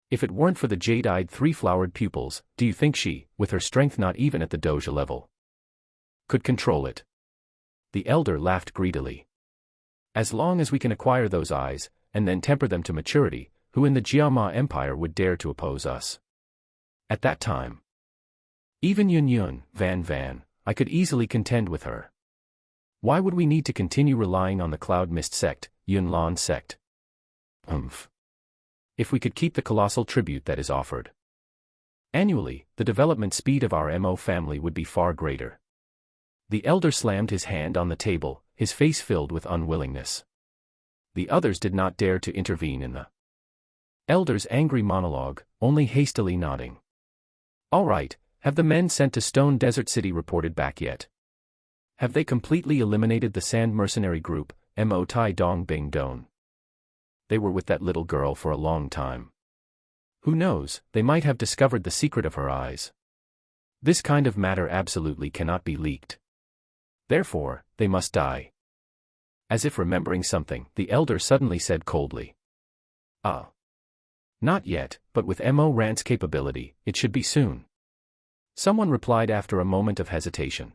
If it weren't for the jade-eyed three-flowered pupils, do you think she, with her strength not even at the Doja level, could control it? The elder laughed greedily. As long as we can acquire those eyes, and then temper them to maturity, who in the Jiama Empire would dare to oppose us? At that time, even Yun, I could easily contend with her. Why would we need to continue relying on the Cloud Mist sect, Yunlan sect? If we could keep the colossal tribute that is offered annually, the development speed of our MO family would be far greater. The elder slammed his hand on the table, his face filled with unwillingness. The others did not dare to intervene in the elder's angry monologue, only hastily nodding. All right, have the men sent to Stone Desert City reported back yet? Have they completely eliminated the Sand Mercenary Group, Mo Tai Dong Bing Don? They were with that little girl for a long time. Who knows, they might have discovered the secret of her eyes. This kind of matter absolutely cannot be leaked. Therefore, they must die. As if remembering something, the elder suddenly said coldly. Not yet, but with Mo Rant's capability, it should be soon. Someone replied after a moment of hesitation.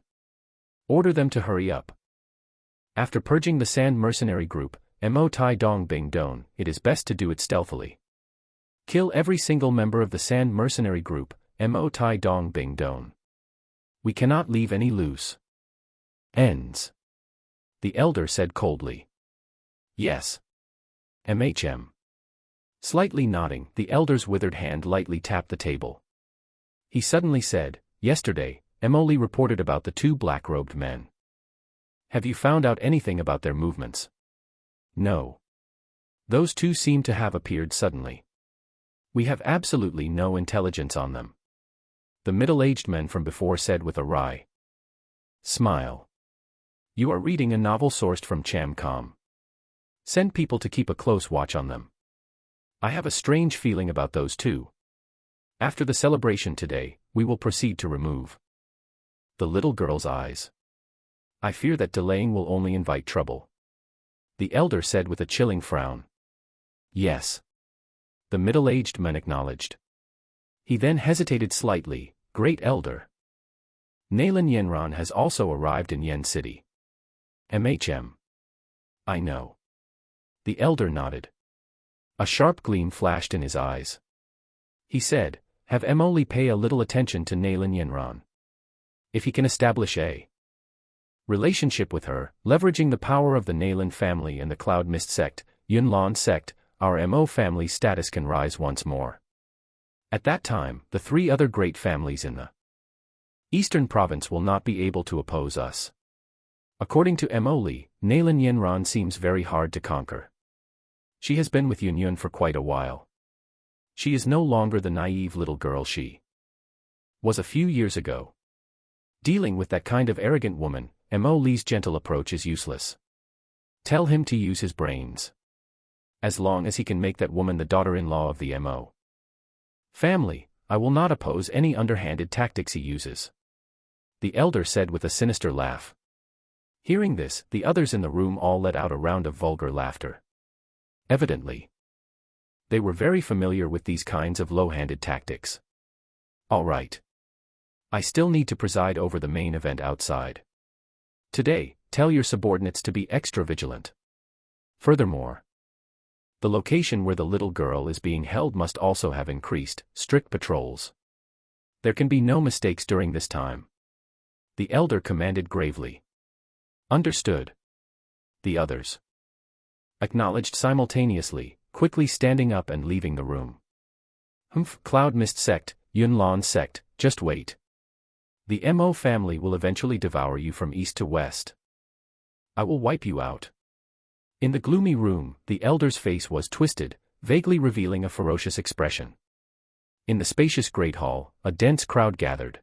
Order them to hurry up. After purging the Sand Mercenary Group, Mo Tai Dong Bing Don, it is best to do it stealthily. Kill every single member of the Sand Mercenary Group, Mo Tai Dong Bing Don. We cannot leave any loose ends. The elder said coldly. Yes. MHM. Slightly nodding, the elder's withered hand lightly tapped the table. He suddenly said, yesterday, Emily reported about the two black-robed men. Have you found out anything about their movements? No. Those two seem to have appeared suddenly. We have absolutely no intelligence on them. The middle-aged man from before said with a wry smile. You are reading a novel sourced from Chamcom. Send people to keep a close watch on them. I have a strange feeling about those two. After the celebration today, we will proceed to remove the little girl's eyes. I fear that delaying will only invite trouble. The elder said with a chilling frown. Yes. The middle-aged man acknowledged. He then hesitated slightly. Great elder. Nalan Yenran has also arrived in Yen City. MHM. I know. The elder nodded. A sharp gleam flashed in his eyes. He said, have Emoli pay a little attention to Nalan Yenran. If he can establish a relationship with her, leveraging the power of the Nalan family and the Cloud Mist sect, Yunlan sect, our Mo family's status can rise once more. At that time, the three other great families in the Eastern Province will not be able to oppose us. According to Emoli, Nalan Yenran seems very hard to conquer. She has been with Yunyun for quite a while. She is no longer the naive little girl she was a few years ago. Dealing with that kind of arrogant woman, Emoli's gentle approach is useless. Tell him to use his brains. As long as he can make that woman the daughter-in-law of the Mo family, I will not oppose any underhanded tactics he uses. The elder said with a sinister laugh. Hearing this, the others in the room all let out a round of vulgar laughter. Evidently, they were very familiar with these kinds of low-handed tactics. All right. I still need to preside over the main event outside. Today, tell your subordinates to be extra vigilant. Furthermore, the location where the little girl is being held must also have increased, strict patrols. There can be no mistakes during this time. The elder commanded gravely. Understood. The others acknowledged simultaneously, quickly standing up and leaving the room. Cloud Mist sect, Yunlan sect, just wait. The Mo family will eventually devour you from east to west. I will wipe you out. In the gloomy room, the elder's face was twisted, vaguely revealing a ferocious expression. In the spacious great hall, a dense crowd gathered.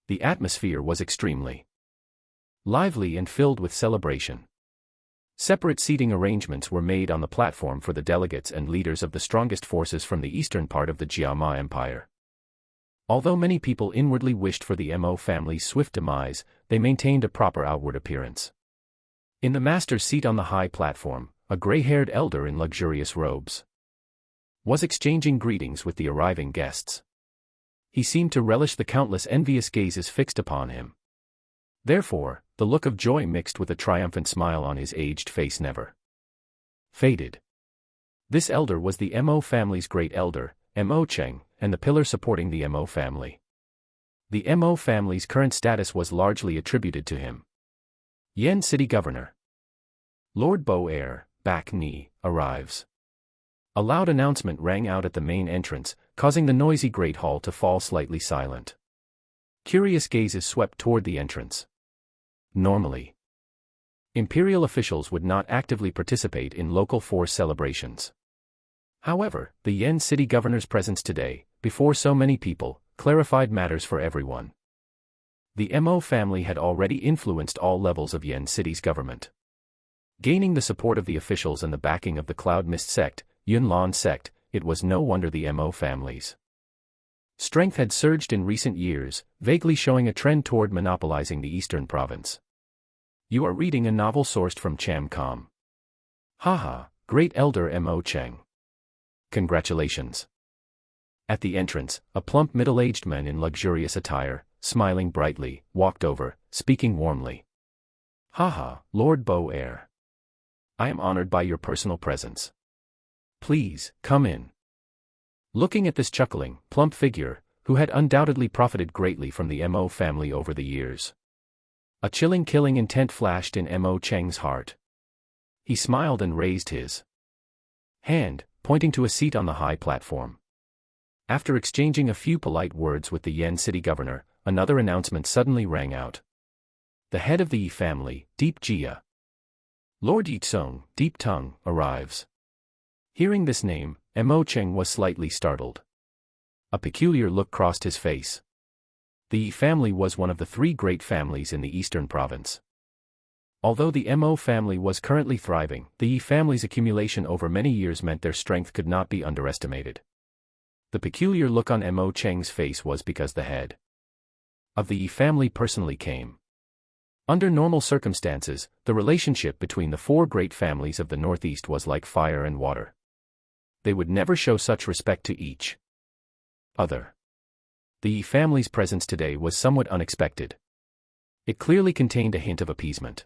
The atmosphere was extremely lively and filled with celebration. Separate seating arrangements were made on the platform for the delegates and leaders of the strongest forces from the eastern part of the Jiama Empire. Although many people inwardly wished for the Mo family's swift demise, they maintained a proper outward appearance. In the master's seat on the high platform, a gray-haired elder in luxurious robes was exchanging greetings with the arriving guests. He seemed to relish the countless envious gazes fixed upon him. Therefore, the look of joy mixed with a triumphant smile on his aged face never faded. This elder was the Mo family's great elder, Mo Cheng, and the pillar supporting the Mo family. The Mo family's current status was largely attributed to him. Yan City Governor Lord Vipfbapk arrives. A loud announcement rang out at the main entrance, causing the noisy Great Hall to fall slightly silent. Curious gazes swept toward the entrance. Normally, imperial officials would not actively participate in local force celebrations. However, the Yan City Governor's presence today, before so many people, clarified matters for everyone. The Mo family had already influenced all levels of Yan City's government. Gaining the support of the officials and the backing of the Cloud Mist sect, Yunlan sect, it was no wonder the Mo family's strength had surged in recent years, vaguely showing a trend toward monopolizing the eastern province. You are reading a novel sourced from Cham.com. Haha, Great Elder Mo Cheng. Congratulations. At the entrance, a plump middle-aged man in luxurious attire, smiling brightly, walked over, speaking warmly. Haha, Lord Vipfbapk. I am honored by your personal presence. Please, come in. Looking at this chuckling, plump figure, who had undoubtedly profited greatly from the Mo family over the years, a chilling killing intent flashed in Mo Cheng's heart. He smiled and raised his hand, pointing to a seat on the high platform. After exchanging a few polite words with the Yan City Governor, another announcement suddenly rang out. The head of the Yi family, Deep Jia, Lord Yitsung, Deep Tongue, arrives. Hearing this name, Mo Cheng was slightly startled. A peculiar look crossed his face. The Yi family was one of the three great families in the eastern province. Although the Mo family was currently thriving, the Yi family's accumulation over many years meant their strength could not be underestimated. The peculiar look on Mo Cheng's face was because the head of the Yi family personally came. Under normal circumstances, the relationship between the four great families of the Northeast was like fire and water. They would never show such respect to each other. The Yi family's presence today was somewhat unexpected. It clearly contained a hint of appeasement.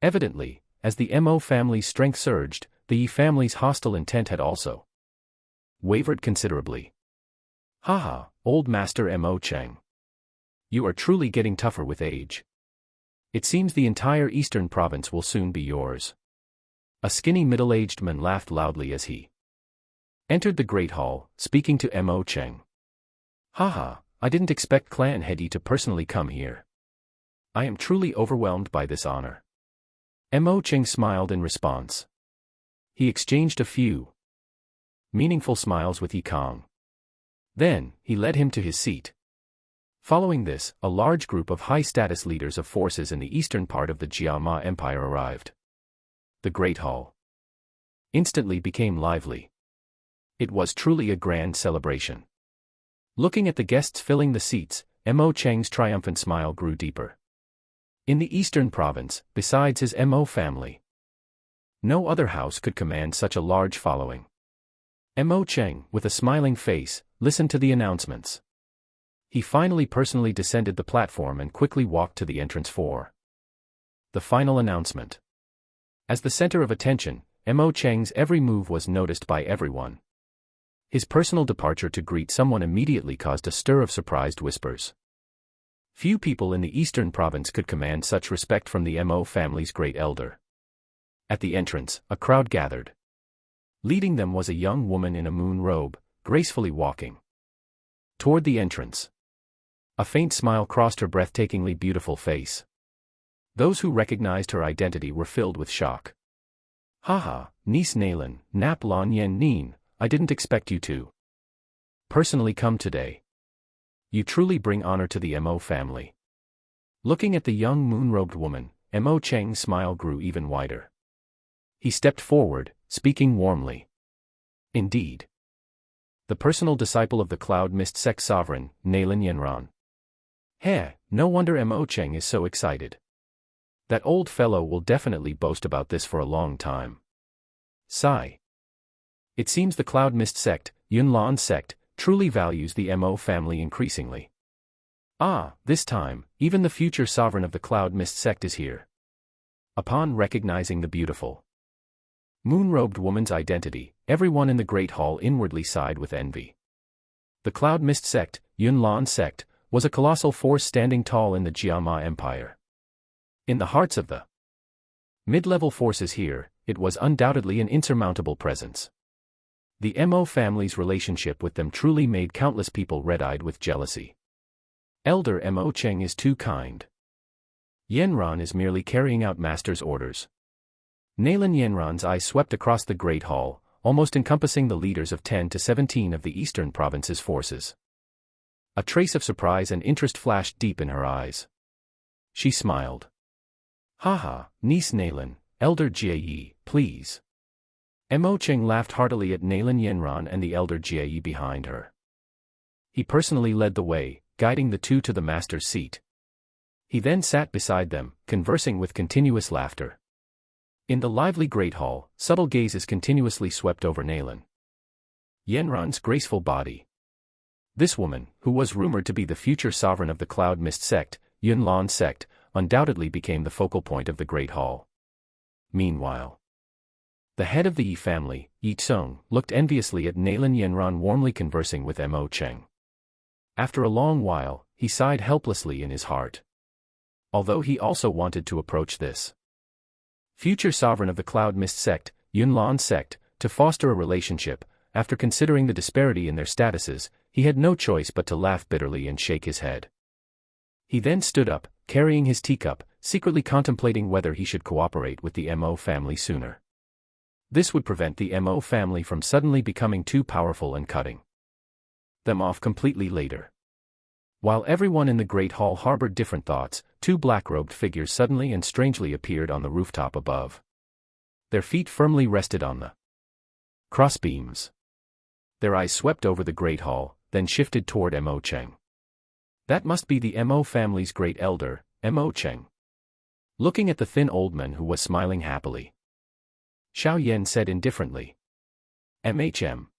Evidently, as the Mo family's strength surged, the Yi family's hostile intent had also wavered considerably. Haha, old master Mo Cheng. You are truly getting tougher with age. It seems the entire eastern province will soon be yours. A skinny middle-aged man laughed loudly as he entered the Great Hall, speaking to Mo Cheng. Haha, I didn't expect Clan Head Yi to personally come here. I am truly overwhelmed by this honor. Mo Cheng smiled in response. He exchanged a few meaningful smiles with Yi Kong. Then, he led him to his seat. Following this, a large group of high-status leaders of forces in the eastern part of the Jiama Empire arrived. The Great Hall instantly became lively. It was truly a grand celebration. Looking at the guests filling the seats, Mo Cheng's triumphant smile grew deeper. In the eastern province, besides his Mo family, no other house could command such a large following. Mo Cheng, with a smiling face, listened to the announcements. He finally personally descended the platform and quickly walked to the entrance for the final announcement. As the center of attention, Mo Cheng's every move was noticed by everyone. His personal departure to greet someone immediately caused a stir of surprised whispers. Few people in the eastern province could command such respect from the Mo family's great elder. At the entrance, a crowd gathered. Leading them was a young woman in a moon robe, gracefully walking toward the entrance. A faint smile crossed her breathtakingly beautiful face. Those who recognized her identity were filled with shock. Haha, niece Nalan, Nap Lan Yen Neen, I didn't expect you to personally come today. You truly bring honor to the Mo family. Looking at the young moon-robed woman, Mo Cheng's smile grew even wider. He stepped forward, speaking warmly. Indeed. The personal disciple of the Cloud Mist sect sovereign, Nalan Yenran. Heh, no wonder Mo Cheng is so excited. That old fellow will definitely boast about this for a long time. Sigh. It seems the Cloud Mist sect, Yunlan sect, truly values the Mo family increasingly. Ah, this time, even the future sovereign of the Cloud Mist sect is here. Upon recognizing the beautiful moon-robed woman's identity, everyone in the Great Hall inwardly sighed with envy. The Cloud Mist sect, Yunlan sect, was a colossal force standing tall in the Jiama Empire. In the hearts of the mid-level forces here, it was undoubtedly an insurmountable presence. The Mo family's relationship with them truly made countless people red-eyed with jealousy. Elder Mo Cheng is too kind. Yanran is merely carrying out master's orders. Nalan Yanran's eyes swept across the Great Hall, almost encompassing the leaders of 10 to 17 of the Eastern Province's forces. A trace of surprise and interest flashed deep in her eyes. She smiled. Haha, niece Nalan, Elder Jie, please. Mo Cheng laughed heartily at Nalan Yanran and the Elder Jie behind her. He personally led the way, guiding the two to the master's seat. He then sat beside them, conversing with continuous laughter. In the lively Great Hall, subtle gazes continuously swept over Nalan Yanran's graceful body. This woman, who was rumored to be the future sovereign of the Cloud Mist sect, Yunlan sect, undoubtedly became the focal point of the Great Hall. Meanwhile, the head of the Yi family, Yi Tsung, looked enviously at Nalan Yanran warmly conversing with Mo Cheng. After a long while, he sighed helplessly in his heart. Although he also wanted to approach this future sovereign of the Cloud Mist sect, Yunlan sect, to foster a relationship, after considering the disparity in their statuses, he had no choice but to laugh bitterly and shake his head. He then stood up, carrying his teacup, secretly contemplating whether he should cooperate with the Mo family sooner. This would prevent the Mo family from suddenly becoming too powerful and cutting them off completely later. While everyone in the Great Hall harbored different thoughts, two black-robed figures suddenly and strangely appeared on the rooftop above. Their feet firmly rested on the crossbeams. Their eyes swept over the Great Hall, then shifted toward Mo Cheng. That must be the Mo family's great elder, Mo Cheng. Looking at the thin old man who was smiling happily, Xiao Yan said indifferently. "MHM."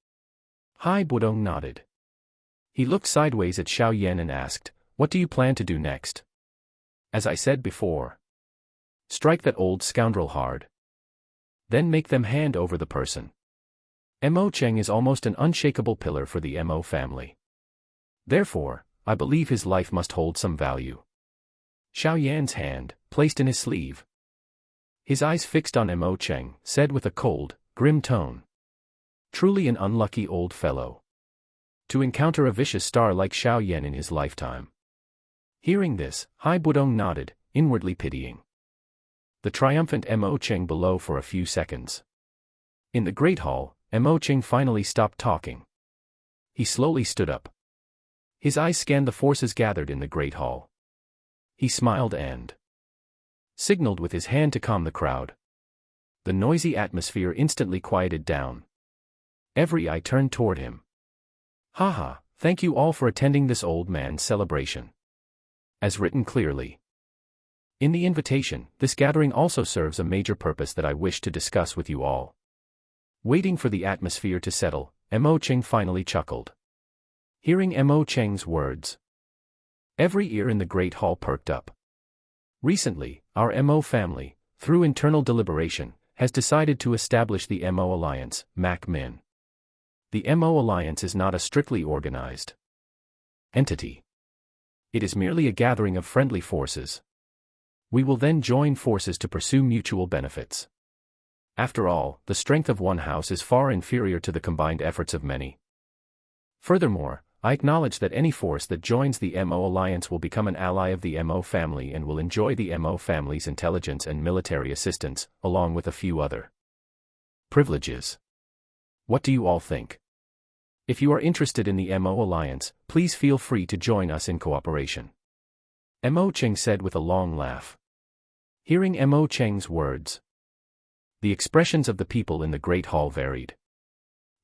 Hai Budong nodded. He looked sideways at Xiao Yan and asked, "What do you plan to do next?" "As I said before. Strike that old scoundrel hard. Then make them hand over the person. Mo Cheng is almost an unshakable pillar for the Mo family. Therefore, I believe his life must hold some value." Xiao Yan's hand, placed in his sleeve, his eyes fixed on Mo Cheng, said with a cold, grim tone. "Truly an unlucky old fellow to encounter a vicious star like Xiao Yan in his lifetime." Hearing this, Hai Budong nodded, inwardly pitying the triumphant Mo Cheng below for a few seconds. In the Great Hall, Mo Cheng finally stopped talking. He slowly stood up. His eyes scanned the forces gathered in the Great Hall. He smiled and signaled with his hand to calm the crowd. The noisy atmosphere instantly quieted down. Every eye turned toward him. "Haha, thank you all for attending this old man's celebration. As written clearly in the invitation, this gathering also serves a major purpose that I wish to discuss with you all." Waiting for the atmosphere to settle, Mo Cheng finally chuckled. Hearing Mo Cheng's words, every ear in the Great Hall perked up. Recently, our Mo family, through internal deliberation, has decided to establish the Mo Alliance, Mac Min. The Mo Alliance is not a strictly organized entity. It is merely a gathering of friendly forces. We will then join forces to pursue mutual benefits. After all, the strength of one house is far inferior to the combined efforts of many. Furthermore, I acknowledge that any force that joins the Mo Alliance will become an ally of the Mo family and will enjoy the Mo family's intelligence and military assistance, along with a few other privileges. What do you all think? If you are interested in the Mo Alliance, please feel free to join us in cooperation." Mo Cheng said with a long laugh. Hearing Mo Cheng's words, the expressions of the people in the Great Hall varied.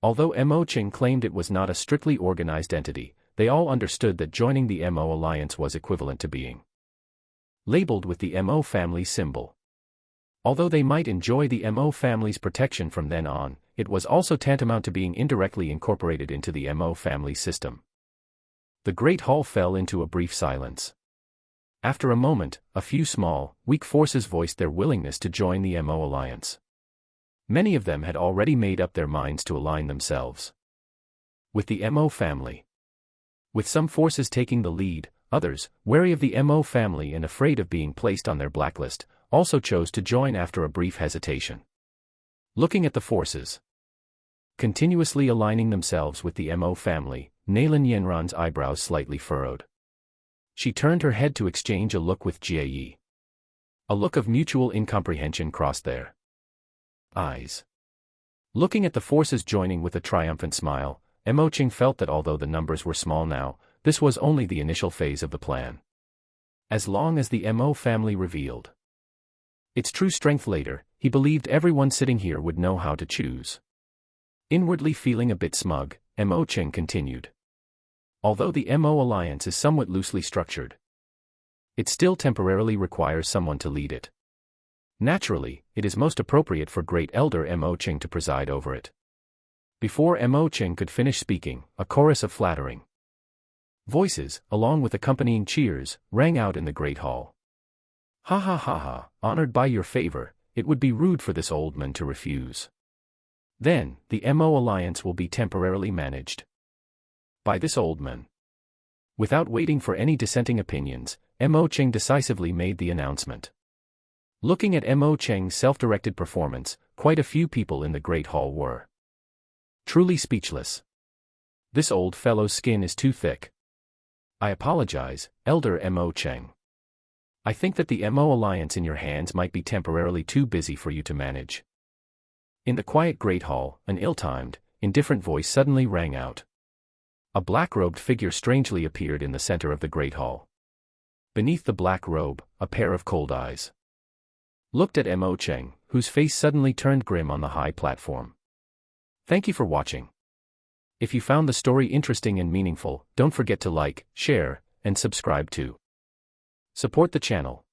Although Mo Cheng claimed it was not a strictly organized entity, they all understood that joining the Mo Alliance was equivalent to being labeled with the Mo family symbol. Although they might enjoy the Mo family's protection from then on, it was also tantamount to being indirectly incorporated into the Mo family system. The Great Hall fell into a brief silence. After a moment, a few small, weak forces voiced their willingness to join the Mo Alliance. Many of them had already made up their minds to align themselves with the Mo family. With some forces taking the lead, Others, wary of the Mo family and afraid of being placed on their blacklist, also chose to join after a brief hesitation. Looking at the forces continuously aligning themselves with the Mo family, Nalan Yenran's eyebrows slightly furrowed. She turned her head to exchange a look with Jie Yi. A look of mutual incomprehension crossed their eyes. Looking at the forces joining with a triumphant smile, Mo Qing felt that although the numbers were small now, this was only the initial phase of the plan. As long as the Mo family revealed its true strength later, he believed everyone sitting here would know how to choose. Inwardly feeling a bit smug, Mo Qing continued. Although the Mo alliance is somewhat loosely structured, it still temporarily requires someone to lead it. Naturally, it is most appropriate for Great Elder Mo Qing to preside over it. Before Mo Qing could finish speaking, a chorus of flattering voices, along with accompanying cheers, rang out in the Great Hall. Ha ha ha ha, honored by your favor, it would be rude for this old man to refuse. Then, the Mo alliance will be temporarily managed by this old man. Without waiting for any dissenting opinions, Mo Qing decisively made the announcement. Looking at Mo Qing's self-directed performance, quite a few people in the Great Hall were truly speechless. This old fellow's skin is too thick. I apologize, Elder Mo Qing. I think that the Mo alliance in your hands might be temporarily too busy for you to manage. In the quiet Great Hall, an ill-timed, indifferent voice suddenly rang out. A black-robed figure strangely appeared in the center of the Great Hall. Beneath the black robe, a pair of cold eyes looked at Mo Qing, whose face suddenly turned grim on the high platform. Thank you for watching. If you found the story interesting and meaningful, don't forget to like, share, and subscribe to support the channel.